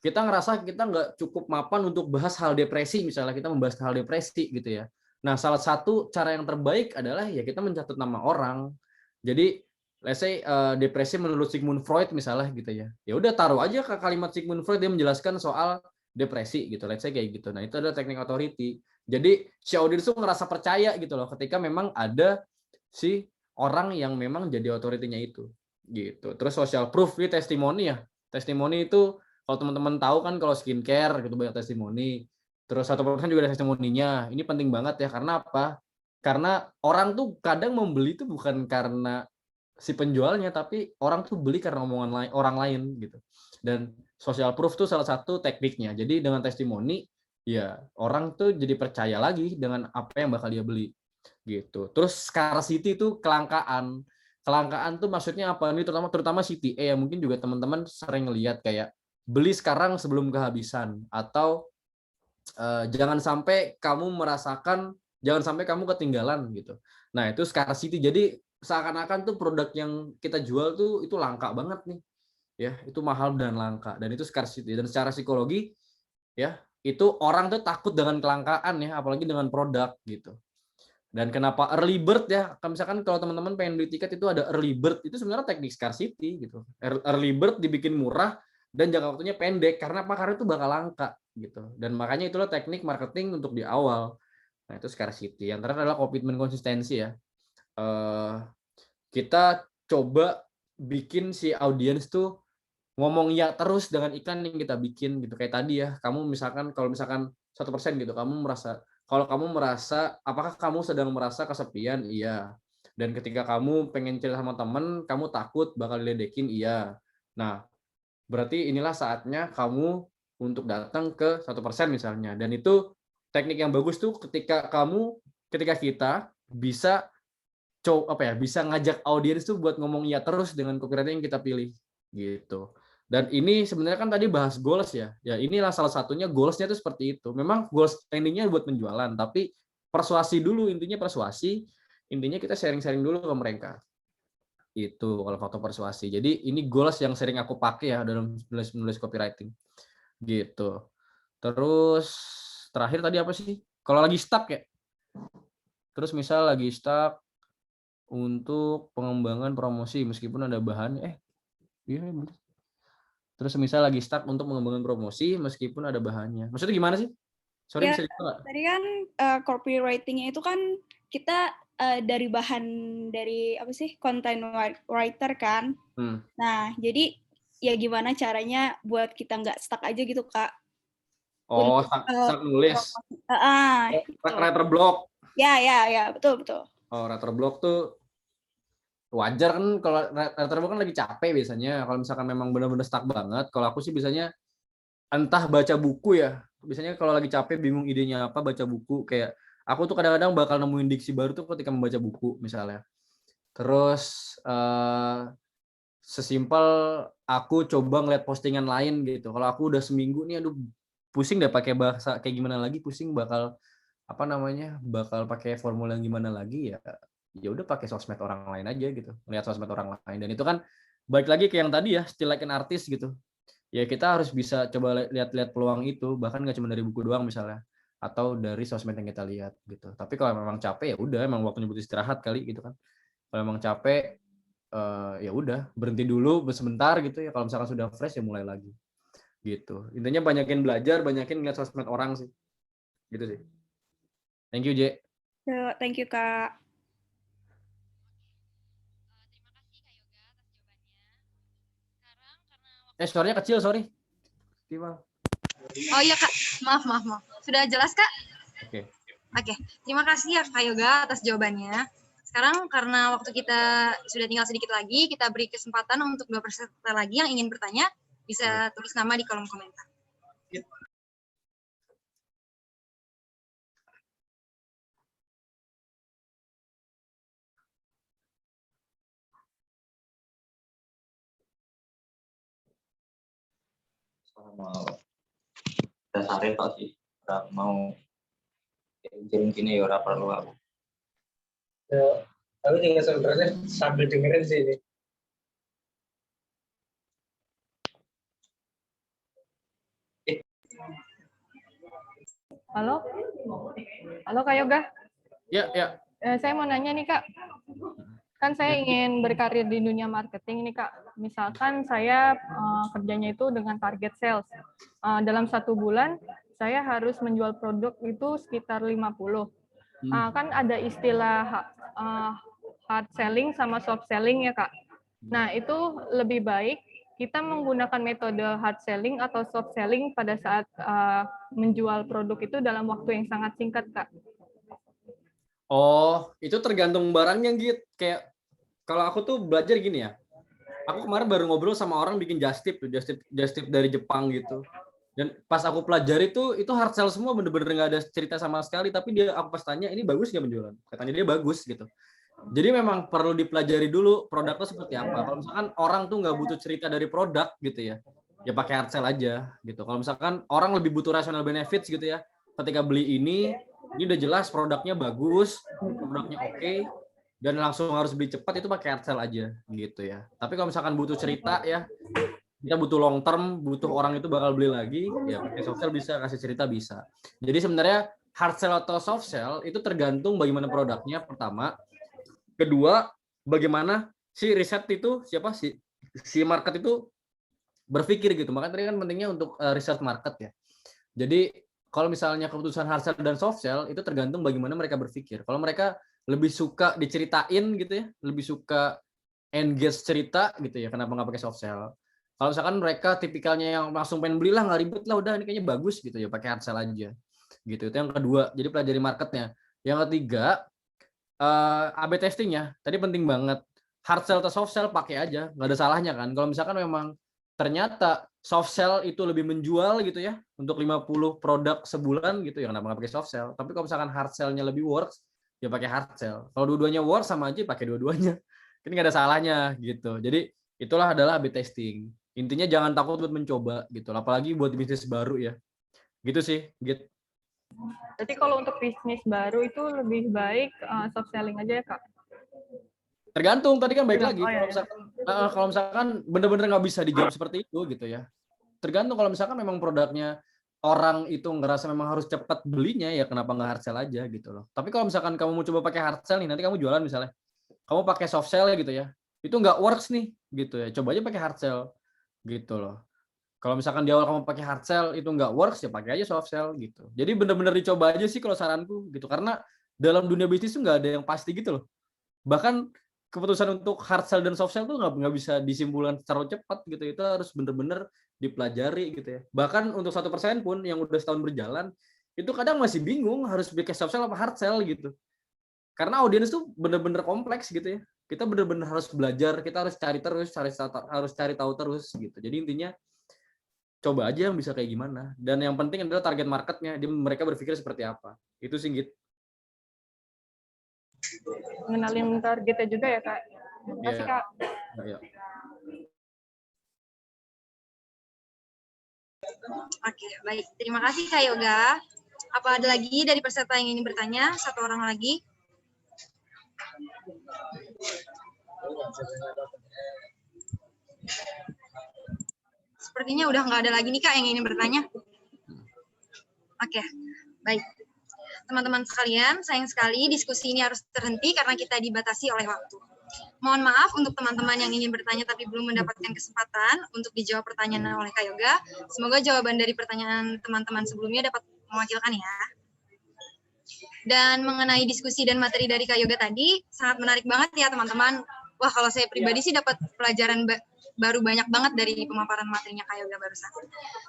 Speaker 5: kita ngerasa kita nggak cukup mapan untuk bahas hal depresi, misalnya kita membahas hal depresi gitu ya. Nah, salah satu cara yang terbaik adalah ya kita mencatat nama orang. Jadi let's say depresi menurut Sigmund Freud misalnya gitu ya. Ya udah taruh aja ke kalimat Sigmund Freud, dia menjelaskan soal depresi gitu. Let's say kayak gitu. Nah, itu adalah teknik authority. Jadi si audiens tuh ngerasa percaya gitu loh ketika memang ada si orang yang memang jadi authority-nya itu gitu. Terus social proof, ini testimoni ya. Testimoni itu kalau teman-teman tahu kan, kalau skincare gitu banyak testimoni. Terus 1% juga ada testimoninya. Ini penting banget ya, karena apa? Karena orang tuh kadang membeli itu bukan karena si penjualnya, tapi orang tuh beli karena omongan orang lain gitu. Dan social proof tuh salah satu tekniknya. Jadi dengan testimoni ya orang tuh jadi percaya lagi dengan apa yang bakal dia beli gitu. Terus scarcity itu kelangkaan. Kelangkaan tuh maksudnya apa? Ini terutama CTA ya, mungkin juga teman-teman sering lihat kayak beli sekarang sebelum kehabisan, atau jangan sampai kamu ketinggalan gitu. Nah, itu scarcity. Jadi seakan-akan tuh produk yang kita jual tuh itu langka banget nih. Ya, itu mahal dan langka, dan itu scarcity. Dan secara psikologi ya, itu orang tuh takut dengan kelangkaan ya, apalagi dengan produk gitu. Dan kenapa early bird ya? Misalkan kalau teman-teman pengen beli tiket itu ada early bird, itu sebenarnya teknik scarcity gitu. Early bird dibikin murah dan jangka waktunya pendek, karena apa? Karena itu bakal langka gitu. Dan makanya itulah teknik marketing untuk di awal. Nah, itu scarcity. Yang terakhir adalah komitmen konsistensi ya. Kita coba bikin si audiens tuh ngomong ya terus dengan iklan yang kita bikin gitu. Kayak tadi ya, kamu misalkan kalau misalkan 1% gitu, kalau kamu merasa, apakah kamu sedang merasa kesepian? Iya. Dan ketika kamu pengen cerita sama temen, kamu takut bakal diledekin? Iya. Nah, berarti inilah saatnya kamu untuk datang ke 1% misalnya. Dan itu teknik yang bagus tuh ketika kita bisa bisa ngajak audiens tuh buat ngomong iya terus dengan copywriting yang kita pilih gitu. Dan ini sebenarnya kan tadi bahas goals ya. Ya inilah salah satunya, goals-nya tuh seperti itu. Memang goals ending-nya buat penjualan, tapi persuasi dulu, intinya persuasi. Intinya kita sharing-sharing dulu ke mereka. Itu kalau faktor persuasi. Jadi ini goals yang sering aku pakai ya dalam menulis copywriting. Gitu. Terus terakhir tadi apa sih? Kalau lagi stuck ya. Terus misal lagi stuck untuk pengembangan promosi meskipun ada bahan Terus misal lagi stuck untuk mengembangkan promosi meskipun ada bahannya. Maksudnya gimana sih? Sorry,
Speaker 11: Ya,
Speaker 5: bisa nggak?
Speaker 11: tadi kan copywriting-nya itu kan kita dari bahan dari apa sih, content writer kan. Nah, jadi ya gimana caranya buat kita nggak stuck aja gitu, Kak?
Speaker 5: Oh, stuck nulis. Writer block.
Speaker 11: Ya, betul.
Speaker 5: Oh, writer block tuh wajar kan, kalau writer block kan lagi capek biasanya. Kalau misalkan memang benar-benar stuck banget, kalau aku sih biasanya entah baca buku ya. Biasanya kalau lagi capek bingung idenya apa, baca buku. Kayak aku tuh kadang-kadang bakal nemuin diksi baru tuh ketika membaca buku misalnya. Terus sesimpel aku coba ngeliat postingan lain gitu. Kalau aku udah seminggu nih, aduh pusing deh pakai bahasa kayak gimana lagi, pusing bakal pakai formula yang gimana lagi ya udah pakai sosmed orang lain aja gitu, lihat sosmed orang lain. Dan itu kan balik lagi ke yang tadi ya, still like an artist gitu ya, kita harus bisa coba lihat peluang itu, bahkan nggak cuma dari buku doang misalnya, atau dari sosmed yang kita lihat gitu. Tapi kalau memang capek ya udah, emang waktunya butuh istirahat kali gitu kan. Kalau memang capek ya udah berhenti dulu sebentar gitu ya, kalau misalkan sudah fresh ya mulai lagi gitu. Intinya banyakin belajar, banyakin lihat sosmed orang sih gitu sih. Thank you, J.
Speaker 11: Thank you, Kak.
Speaker 5: Suaranya kecil, sorry. Gimana?
Speaker 4: Oh iya, Kak. Maaf. Sudah jelas, Kak? Oke. Terima kasih ya, Kak Yoga, atas jawabannya. Sekarang karena waktu kita sudah tinggal sedikit lagi, kita beri kesempatan untuk 2 peserta lagi yang ingin bertanya, bisa tulis nama di kolom komentar.
Speaker 12: Mau dasarin Pak sih, mau izin gini ya ora perlu aku.
Speaker 13: Aku juga sebenarnya sambil dengerin sih ini.
Speaker 2: Halo Kak Yoga.
Speaker 5: Ya.
Speaker 2: Saya mau nanya nih Kak. Kan saya ingin berkarir di dunia marketing nih Kak. Misalkan saya kerjanya itu dengan target sales. Dalam 1 bulan saya harus menjual produk itu sekitar 50. Kan ada istilah hard selling sama soft selling ya Kak. Nah itu lebih baik kita menggunakan metode hard selling atau soft selling pada saat menjual produk itu dalam waktu yang sangat singkat Kak.
Speaker 5: Oh, itu tergantung barangnya gitu. Kayak kalau aku tuh belajar gini ya. Aku kemarin baru ngobrol sama orang bikin just tip dari Jepang gitu. Dan pas aku pelajari itu hard sell semua, bener-bener nggak ada cerita sama sekali. Tapi aku pas tanya, ini bagus nggak penjualan? Katanya dia bagus gitu. Jadi memang perlu dipelajari dulu produknya seperti apa. Kalau misalkan orang tuh nggak butuh cerita dari produk gitu ya pakai hard sell aja gitu. Kalau misalkan orang lebih butuh rational benefits gitu ya, ketika beli ini udah jelas produknya bagus, produknya oke, dan langsung harus beli cepat, itu pakai hard sell aja gitu ya. Tapi kalau misalkan butuh cerita ya, kita butuh long term, butuh orang itu bakal beli lagi, ya pakai soft sell bisa, kasih cerita bisa. Jadi sebenarnya hard sell atau soft sell itu tergantung bagaimana produknya pertama. Kedua, bagaimana si riset itu, si market itu berpikir gitu. Makanya tadi kan pentingnya untuk research market ya. Jadi kalau misalnya keputusan hard sell dan soft sell itu tergantung bagaimana mereka berpikir. Kalau mereka lebih suka diceritain gitu ya, lebih suka engage cerita gitu ya, kenapa nggak pakai soft sell? Kalau misalkan mereka tipikalnya yang langsung pengen beli lah, nggak ribet lah, udah ini kayaknya bagus gitu ya, pakai hard sell aja. Gitu. Itu yang kedua. Jadi pelajari marketnya. Yang ketiga, AB testingnya. Tadi penting banget. Hard sell atau soft sell pakai aja, nggak ada salahnya kan. Kalau misalkan memang ternyata soft sell itu lebih menjual gitu ya, untuk 50 produk sebulan gitu ya, kenapa nggak pakai soft sell? Tapi kalau misalkan hard sell-nya lebih works, ya pakai hard sell. Kalau dua-duanya works sama aja pakai dua-duanya. Ini nggak ada salahnya gitu. Jadi itulah adalah AB testing. Intinya jangan takut buat mencoba gitu, apalagi buat bisnis baru ya. Gitu sih, gitu.
Speaker 2: Jadi kalau untuk bisnis baru itu lebih baik soft selling aja ya, Kak?
Speaker 5: Tergantung, tadi kan baik lagi. Kalau misalkan bener-bener nggak bisa dijawab seperti itu gitu ya. Tergantung kalau misalkan memang produknya orang itu ngerasa memang harus cepat belinya, ya kenapa nggak hard sell aja gitu loh. Tapi kalau misalkan kamu mau coba pakai hard sell nih, nanti kamu jualan misalnya, kamu pakai soft sell gitu ya, itu nggak works nih gitu ya, coba aja pakai hard sell gitu loh. Kalau misalkan di awal kamu pakai hard sell itu nggak works, ya pakai aja soft sell gitu. Jadi bener-bener dicoba aja sih kalau saranku gitu, karena dalam dunia bisnis tuh nggak ada yang pasti gitu loh. Bahkan keputusan untuk hard sell dan soft sell tuh nggak bisa disimpulkan secara cepat gitu. Itu harus bener-bener dipelajari gitu ya. Bahkan untuk 1% pun yang udah setahun berjalan, itu kadang masih bingung harus pakai soft sell apa hard sell gitu. Karena audiens tuh bener-bener kompleks gitu ya. Kita bener-bener harus belajar, kita harus cari terus, harus cari tahu terus gitu. Jadi intinya coba aja yang bisa kayak gimana. Dan yang penting adalah target marketnya, mereka berpikir seperti apa. Itu sih gitu.
Speaker 2: Mengenalin targetnya juga ya, Kak. Terima kasih, Kak.
Speaker 5: Ya.
Speaker 4: Oke, baik. Terima kasih Kak Yoga. Apa ada lagi dari peserta yang ingin bertanya? Satu orang lagi. Sepertinya udah nggak ada lagi nih Kak yang ingin bertanya. Oke, baik. Teman-teman sekalian, sayang sekali diskusi ini harus terhenti karena kita dibatasi oleh waktu. Mohon maaf untuk teman-teman yang ingin bertanya tapi belum mendapatkan kesempatan untuk dijawab pertanyaan oleh Kak Yoga. Semoga jawaban dari pertanyaan teman-teman sebelumnya dapat mewakilkan ya. Dan mengenai diskusi dan materi dari Kak Yoga tadi, sangat menarik banget ya teman-teman. Wah, kalau saya pribadi sih dapat pelajaran baru banyak banget dari pemaparan materinya Kak Yoga barusan.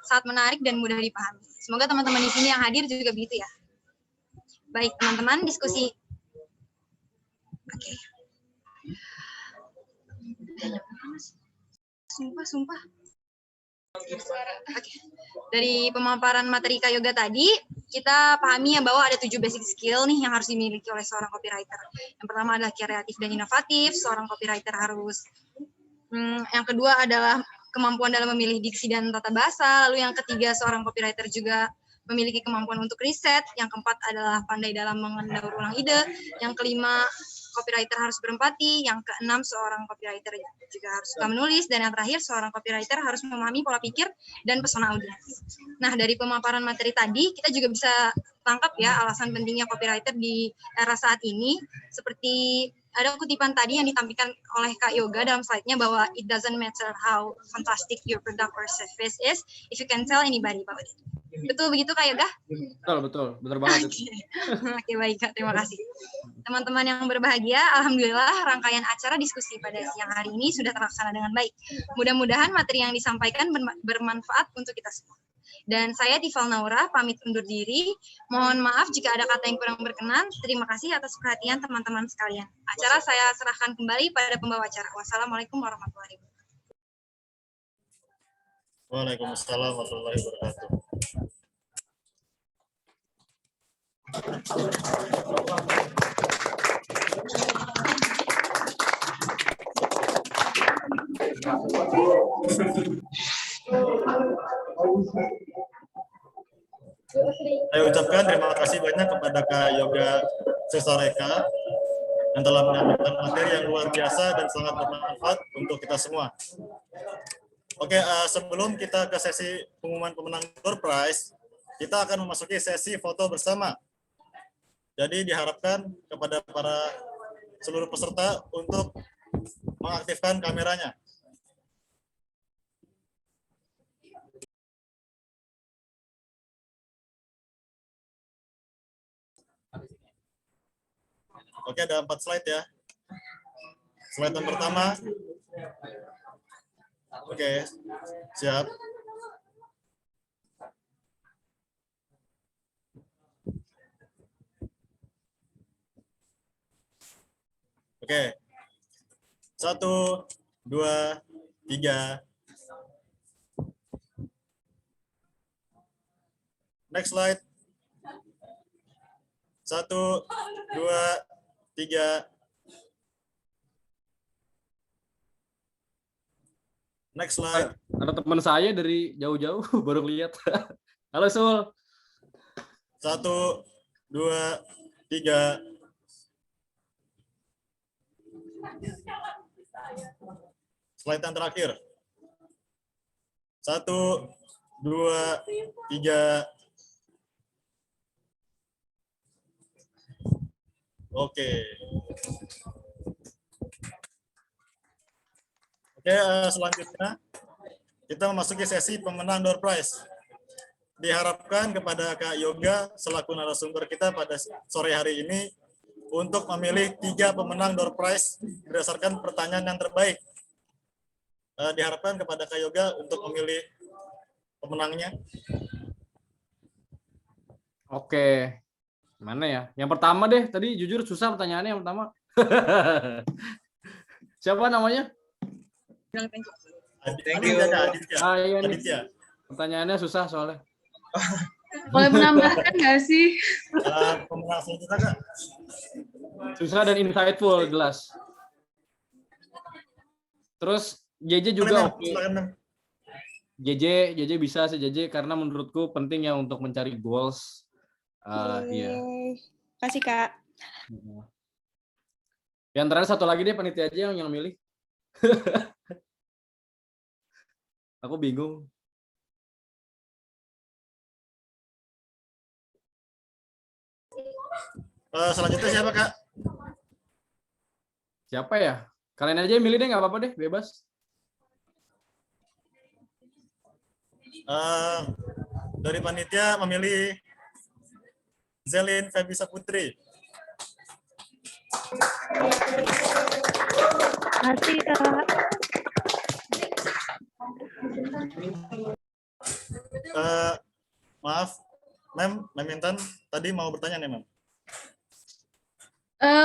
Speaker 4: Sangat menarik dan mudah dipahami. Semoga teman-teman di sini yang hadir juga begitu ya. Baik, teman-teman, diskusi. Oke. Sumpah. Oke. Dari pemaparan materi Kak Yoga tadi, kita pahami ya bahwa ada 7 basic skill nih yang harus dimiliki oleh seorang copywriter. Yang pertama adalah kreatif dan inovatif, seorang copywriter harus. Yang kedua adalah kemampuan dalam memilih diksi dan tata bahasa. Lalu yang ketiga, seorang copywriter juga memiliki kemampuan untuk riset. Yang keempat adalah pandai dalam mengendaur ulang ide. Yang kelima, copywriter harus berempati. Yang keenam, seorang copywriter juga harus suka menulis. Dan yang terakhir, seorang copywriter harus memahami pola pikir dan pesona audiens. Nah, dari pemaparan materi tadi, kita juga bisa tangkap ya alasan pentingnya copywriter di era saat ini. Seperti ada kutipan tadi yang ditampilkan oleh Kak Yoga dalam slide-nya bahwa it doesn't matter how fantastic your product or service is if you can tell anybody about it. Betul begitu Kak Yoga?
Speaker 5: Betul. Benar banget.
Speaker 4: Oke, baik Kak, terima kasih. Teman-teman yang berbahagia, alhamdulillah rangkaian acara diskusi pada siang hari ini sudah terlaksana dengan baik. Mudah-mudahan materi yang disampaikan bermanfaat untuk kita semua. Dan saya Tifal Naura pamit undur diri. Mohon maaf jika ada kata yang kurang berkenan. Terima kasih atas perhatian teman-teman sekalian. Acara saya serahkan kembali pada pembawa acara. Wassalamualaikum warahmatullahi wabarakatuh.
Speaker 1: Waalaikumsalam warahmatullahi wabarakatuh. Saya ucapkan terima kasih banyak kepada Kak Yoga Sesoreka yang telah menyampaikan materi yang luar biasa dan sangat bermanfaat untuk kita semua. Oke, sebelum kita ke sesi pengumuman pemenang door prize, kita akan memasuki sesi foto bersama. Jadi diharapkan kepada para seluruh peserta untuk mengaktifkan kameranya. Oke, ada 4 slide ya. Slide yang pertama. Oke, siap. Oke. 1, 2, 3. Next slide. 1, 2, 3. Next slide.
Speaker 5: Ada teman saya dari jauh-jauh baru lihat. Halo Sul.
Speaker 1: 1, 2, 3. Slide yang terakhir. 1, 2, 3. Oke. Oke, selanjutnya kita memasuki sesi pemenang door prize. Diharapkan kepada Kak Yoga selaku narasumber kita pada sore hari ini untuk memilih 3 pemenang door prize berdasarkan pertanyaan yang terbaik. Diharapkan kepada Kak Yoga untuk memilih pemenangnya.
Speaker 5: Oke. Mana ya? Yang pertama deh, tadi jujur susah pertanyaannya yang pertama. Siapa namanya?
Speaker 8: Thank you.
Speaker 5: Iya nih. Pertanyaannya susah soalnya.
Speaker 6: Boleh menambahkan nggak sih?
Speaker 1: Pemenang selanjutnya, Kak.
Speaker 5: Susah dan insightful, jelas. Terus JJ juga oke. JJ bisa sih JJ karena menurutku penting ya untuk mencari goals. Iya.
Speaker 11: Kasih Kak.
Speaker 5: Yang terakhir satu lagi deh panitia aja yang milih. Aku bingung.
Speaker 1: Selanjutnya siapa, Kak?
Speaker 5: Siapa ya? Kalian aja yang milih deh, nggak apa-apa deh, bebas.
Speaker 1: Dari panitia memilih Zelin Febisa Putri.
Speaker 10: Makasih, Kak.
Speaker 1: Maaf, Mem Intan tadi mau bertanya nih, Mem.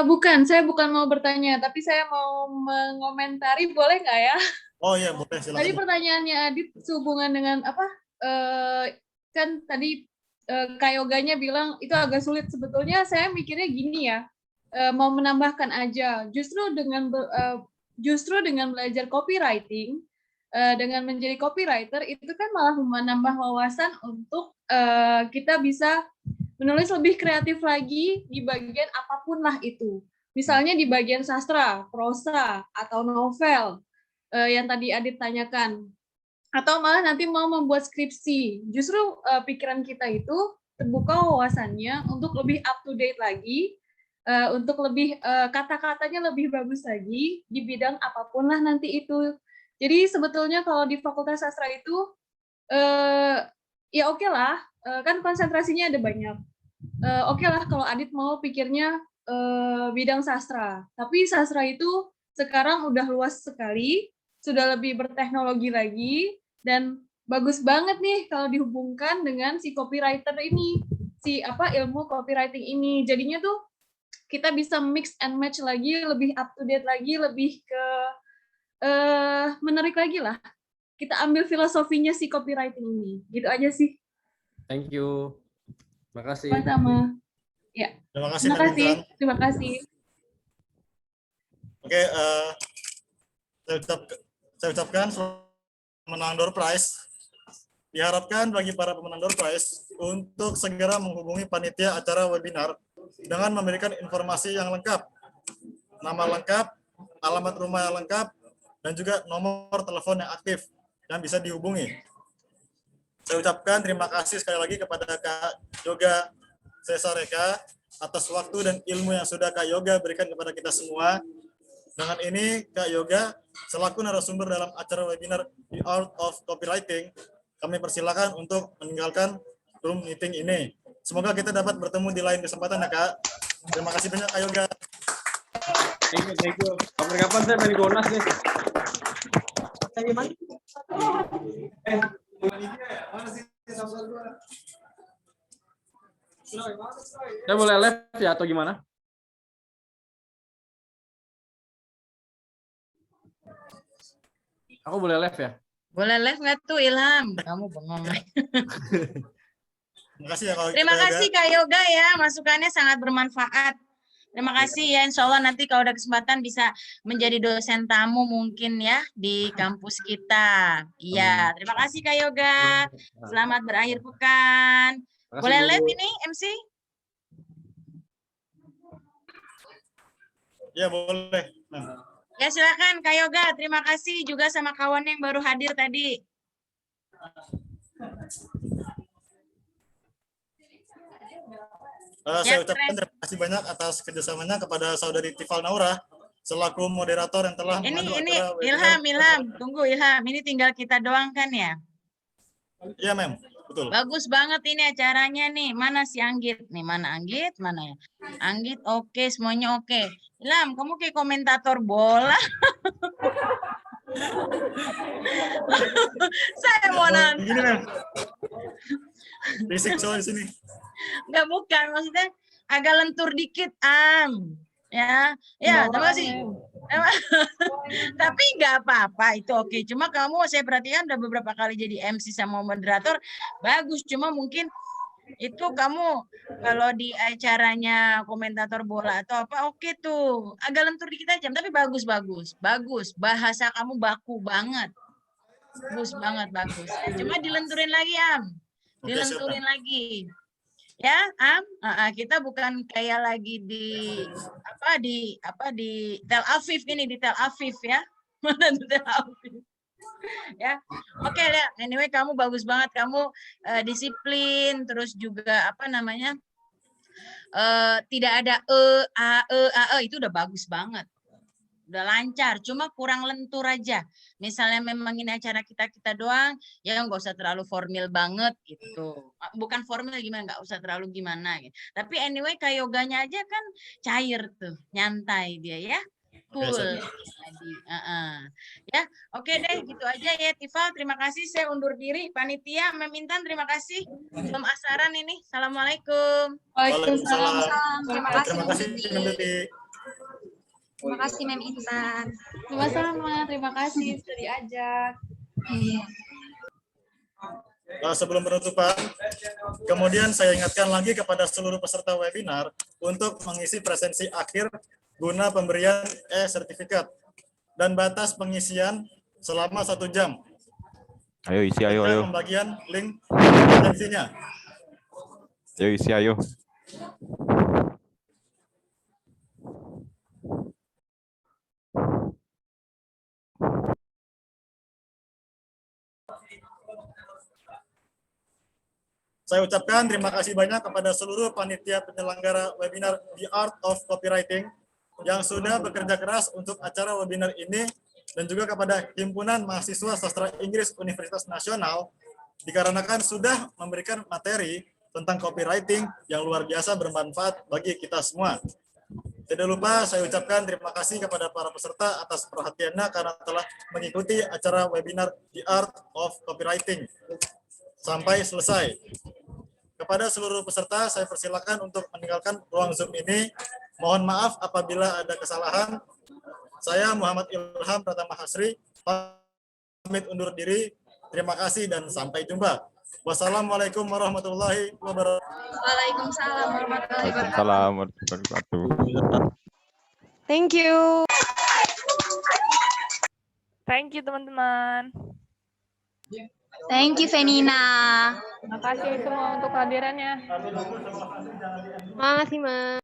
Speaker 6: Bukan, saya bukan mau bertanya, tapi saya mau mengomentari, boleh nggak ya?
Speaker 1: Oh iya, boleh, silakan.
Speaker 6: Tadi pertanyaannya Adit sehubungan dengan apa? Kan tadi Kak Yoganya bilang itu agak sulit. Sebetulnya saya mikirnya gini ya, mau menambahkan aja. Justru dengan belajar copywriting, dengan menjadi copywriter itu kan malah menambah wawasan untuk kita bisa menulis lebih kreatif lagi di bagian apapun lah itu. Misalnya di bagian sastra, prosa, atau novel yang tadi Adit tanyakan. Atau malah nanti mau membuat skripsi. Justru pikiran kita itu terbuka wawasannya untuk lebih up to date lagi, untuk lebih kata-katanya lebih bagus lagi di bidang apapun lah nanti itu. Jadi sebetulnya kalau di Fakultas Sastra itu ya oke lah, kan konsentrasinya ada banyak. Oke lah kalau Adit mau pikirnya bidang sastra. Tapi sastra itu sekarang udah luas sekali, sudah lebih berteknologi lagi, dan bagus banget nih kalau dihubungkan dengan si copywriter ini, si ilmu copywriting ini. Jadinya tuh kita bisa mix and match lagi, lebih up to date lagi, lebih ke menarik lagi lah. kita ambil filosofinya si copywriting ini. Gitu aja sih.
Speaker 5: Thank you. Terima kasih.
Speaker 6: Sama-sama. Ya.
Speaker 1: Terima kasih.
Speaker 6: Terima kasih. Terima kasih.
Speaker 1: Oke, saya ucapkan pemenang door prize. Diharapkan bagi para pemenang door prize untuk segera menghubungi panitia acara webinar dengan memberikan informasi yang lengkap, nama lengkap, alamat rumah yang lengkap, dan juga nomor telepon yang aktif yang bisa dihubungi. Saya ucapkan terima kasih sekali lagi kepada Kak Yoga Cesareka atas waktu dan ilmu yang sudah Kak Yoga berikan kepada kita semua. Dengan ini, Kak Yoga, selaku narasumber dalam acara webinar The Art of Copywriting, kami persilakan untuk meninggalkan room meeting ini. Semoga kita dapat bertemu di lain kesempatan ya, Kak. Terima kasih banyak, Kak Yoga.
Speaker 5: Thank you. Kapan-kapan saya main Gonas nih. Saya boleh live ya atau gimana? Aku boleh live ya?
Speaker 3: Boleh live nggak tuh Ilham? Kamu bengong.
Speaker 1: Terima kasih ya,
Speaker 3: Terima kasih Kak Yoga ya, masukannya sangat bermanfaat. Terima kasih ya, insya Allah nanti kalau ada kesempatan bisa menjadi dosen tamu mungkin ya di kampus kita. Iya, terima kasih Kak Yoga. Selamat berakhir pekan. Boleh live ini MC?
Speaker 1: Ya, boleh. Nah.
Speaker 3: Ya silakan Kak Yoga, terima kasih juga sama kawan yang baru hadir tadi.
Speaker 1: Saya ucapkan terima kasih banyak atas kerjasamanya kepada Saudari Tifal Naura selaku moderator yang telah memandu acara webinar.
Speaker 3: Ilham, tunggu Ilham, ini tinggal kita doang kan ya?
Speaker 1: Iya, Mem. Betul.
Speaker 3: Bagus banget ini acaranya nih. Mana si Anggit? Nih, mana Anggit? Mana ya? Anggit oke, semuanya oke. Ilham, kamu kayak komentator bola. Saya mau nanya.
Speaker 1: Gini, Mem. Basic soal di sini.
Speaker 3: Enggak, bukan. Maksudnya agak lentur dikit, Ya, terima kasih. Tapi nggak apa-apa, itu oke. Cuma kamu saya perhatikan udah beberapa kali jadi MC sama moderator, bagus. Cuma mungkin itu kamu kalau di acaranya komentator bola atau apa, oke tuh. Agak lentur dikit aja, tapi bagus. Bahasa kamu baku banget. Bagus banget, bagus. Cuma dilenturin lagi, Dilenturin lagi. Ya, kita bukan kayak lagi di Tel Aviv ini, di Tel Aviv ya. Mana di Tel Aviv? Ya. Oke, ya. Anyway, kamu bagus banget, kamu disiplin, terus juga tidak ada itu udah bagus banget. Udah lancar, cuma kurang lentur aja. Misalnya memang ini acara kita doang, ya nggak usah terlalu formal banget gitu. Bukan formal gimana, nggak usah terlalu gimana gitu. Tapi anyway, kayak yoganya aja kan cair tuh, nyantai dia ya. Cool. Ya, oke deh, gitu aja ya Tifal. Terima kasih, saya undur diri. Panitia, Mem Intan, terima kasih. Belum asaran ini. Assalamualaikum.
Speaker 1: Waalaikumsalam.
Speaker 4: Terima kasih. Terima kasih Mem Intan.
Speaker 6: Sama-sama, terima kasih sudah diajak.
Speaker 1: Sebelum penutupan, kemudian saya ingatkan lagi kepada seluruh peserta webinar untuk mengisi presensi akhir guna pemberian e-sertifikat dan batas pengisian selama 1 jam.
Speaker 14: Ayo isi, ayo.
Speaker 1: Pembagian link presensinya.
Speaker 14: Ayo isi, ayo.
Speaker 1: Saya ucapkan terima kasih banyak kepada seluruh panitia penyelenggara webinar The Art of Copywriting yang sudah bekerja keras untuk acara webinar ini, dan juga kepada Himpunan Mahasiswa Sastra Inggris Universitas Nasional dikarenakan sudah memberikan materi tentang copywriting yang luar biasa bermanfaat bagi kita semua. Tidak lupa saya ucapkan terima kasih kepada para peserta atas perhatiannya karena telah mengikuti acara webinar The Art of Copywriting sampai selesai. Kepada seluruh peserta, saya persilakan untuk meninggalkan ruang Zoom ini. Mohon maaf apabila ada kesalahan. Saya Muhammad Ilham Pratama Hasri, pamit undur diri. Terima kasih dan sampai jumpa. Wassalamualaikum warahmatullahi wabarakatuh.
Speaker 4: Waalaikumsalam warahmatullahi wabarakatuh.
Speaker 14: Waalaikumsalam warahmatullahi wabarakatuh.
Speaker 9: Thank you.
Speaker 2: Thank you teman-teman.
Speaker 4: Thank you, Venina.
Speaker 2: Terima kasih semua untuk kehadirannya.
Speaker 9: Makasih, Mas.